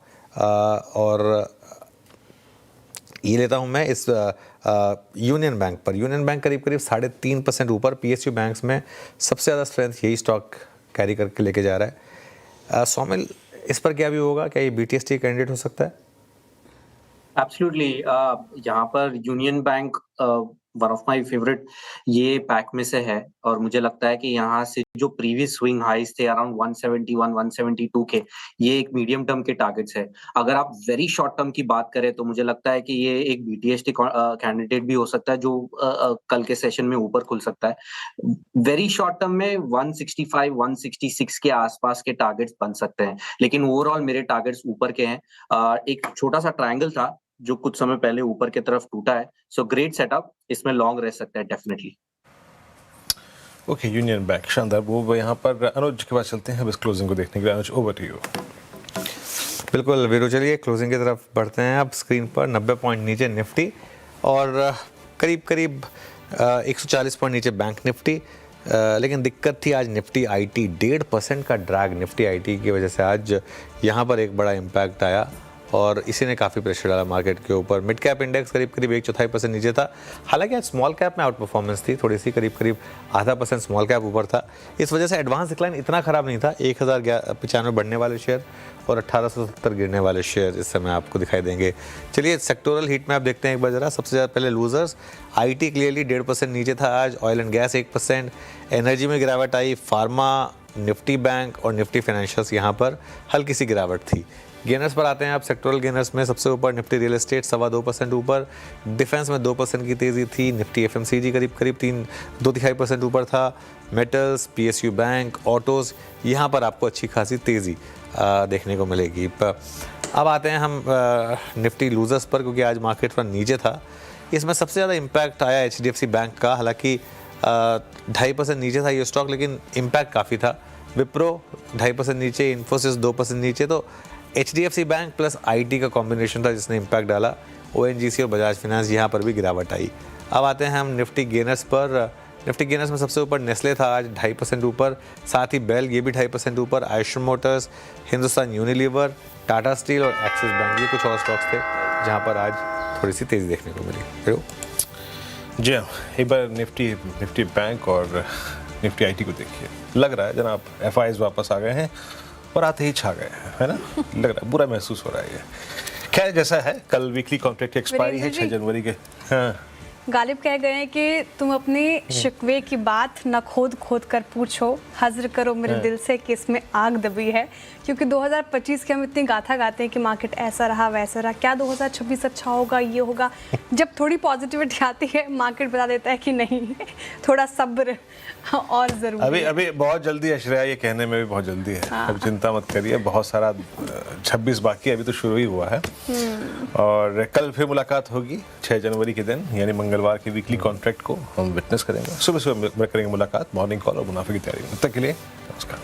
और ये लेता हूँ मैं इस यूनियन बैंक पर। यूनियन बैंक करीब 3.5% ऊपर। PSU बैंक्स में सबसे ज़्यादा स्ट्रेंथ यही स्टॉक कैरी करके लेके जा रहा है। सौमिल, इस पर क्या भी होगा? क्या ये BTST कैंडिडेट हो सकता है? एब्सोल्युटली, यहाँ पर union bank one of my favourite ये पैक में से है, और मुझे लगता है कि यहाँ से जो प्रीवियस स्विंग हाइज थे अराउंड 171 172 के, ये एक मीडियम टर्म के टारगेट्स है। अगर आप वेरी शॉर्ट टर्म की बात करें तो मुझे लगता है कि ये एक BTST कैंडिडेट भी हो सकता है जो कल के सेशन में ऊपर खुल सकता है। वेरी शॉर्ट टर्म में 165 166 के आसपास के टारगेट्स बन सकते हैं, लेकिन ओवरऑल मेरे टारगेट्स ऊपर के हैं। एक छोटा सा ट्रायंगल था जो कुछ समय पहले ऊपर की तरफ टूटा है, सो ग्रेट सेटअप, इसमें लॉन्ग रह सकता है डेफिनेटली। ओके, यूनियन बैंक शानदार। वो यहाँ पर अनुज के पास चलते हैं बस क्लोजिंग को देखने के लिए। अनुज, ओवर टू यू। बिल्कुल वीरू, चलिए क्लोजिंग की तरफ बढ़ते हैं। अब स्क्रीन पर 90 पॉइंट नीचे निफ्टी और करीब 140 पॉइंट नीचे बैंक निफ्टी। लेकिन दिक्कत थी आज निफ्टी IT 1.5% का ड्रैग निफ्टी IT की वजह से आज यहाँ पर एक बड़ा इम्पैक्ट आया और इसी ने काफ़ी प्रेशर डाला मार्केट के ऊपर। मिड कैप इंडेक्स करीब 1/4% नीचे था। हालांकि आज स्मॉल कैप में आउट परफॉर्मेंस थी थोड़ी सी, करीब 0.5% स्मॉल कैप ऊपर था। इस वजह से एडवांस डिक्लाइन इतना ख़राब नहीं था। 1095 बढ़ने वाले शेयर और 1870 गिरने वाले शेयर इस समय आपको दिखाई देंगे। चलिए सेक्टोरल हीट मैप देखते हैं एक बार ज़रा। सबसे ज़्यादा पहले लूजर्स, IT क्लियरली 1.5% नीचे था आज। ऑयल एंड गैस 1%, एनर्जी में गिरावट आई। फार्मा, निफ्टी बैंक और निफ्टी फाइनेंशियल्स यहाँ पर हल्की सी गिरावट थी। गेनर्स पर आते हैं आप। सेक्टोरल गेनर्स में सबसे ऊपर निफ्टी रियल एस्टेट 2.25% ऊपर। डिफेंस में 2% की तेज़ी थी। निफ्टी FMCG करीब 2.5% ऊपर था। मेटल्स, PSU बैंक, ऑटोज़, यहाँ पर आपको अच्छी खासी तेज़ी देखने को मिलेगी। अब आते हैं हम निफ्टी लूजर्स पर, क्योंकि आज मार्केट पर नीचे था। इसमें सबसे ज़्यादा इम्पैक्ट आया HDFC बैंक का। हालांकि 2.5% नीचे था ये स्टॉक, लेकिन इम्पैक्ट काफ़ी था। विप्रो 2.5% नीचे, इन्फोसिस 2% नीचे। तो HDFC बैंक प्लस IT का कॉम्बिनेशन था जिसने इम्पैक्ट डाला। ONGC और बजाज फाइनेंस यहाँ पर भी गिरावट आई। अब आते हैं हम निफ्टी गेनर्स पर। निफ्टी गेनर्स में सबसे ऊपर नेस्ले था आज 2.5% ऊपर, साथ ही बेल ये भी 2.5% ऊपर। Ayushman Motors, Hindustan Unilever, Tata steel और एक्सिस बैंक, ये कुछ और स्टॉक्स थे जहाँ पर आज थोड़ी सी तेज़ी देखने को मिली। जी हाँ, एक बार निफ्टी बैंक और निफ्टी IT को देखिए। लग रहा है जनाब FIs वापस आ गए हैं और आते ही छा गए हैं, है ना। लग रहा है, बुरा महसूस हो रहा है। खैर जैसा है, कल वीकली कॉन्ट्रैक्ट एक्सपायरी है 6 जनवरी के। हाँ, गालिब कह गए हैं कि तुम अपनी शिकवे की बात न खोद कर पूछो, हज़र करो मेरे दिल से कि इसमें आग दबी है। क्योंकि 2025 की हम इतनी गाथा गाते हैं कि मार्केट ऐसा रहा वैसा रहा, क्या 2026 अच्छा होगा, ये होगा। जब थोड़ी पॉजिटिविटी आती है मार्केट बता देता है कि नहीं, थोड़ा सब्र और ज़रूरी। अभी बहुत जल्दी है श्रेया, ये कहने में भी बहुत जल्दी है। हाँ। अब चिंता मत करिए, बहुत सारा 26 बाकी है, अभी तो शुरू ही हुआ है। और कल फिर मुलाकात होगी 6 जनवरी के दिन, यानी मंगलवार के वीकली कॉन्ट्रैक्ट को हम विटनेस करेंगे। सुबह सुबह करेंगे मुलाकात, मॉर्निंग कॉल और मुनाफे की तैयारी। तब तक के लिए नमस्कार।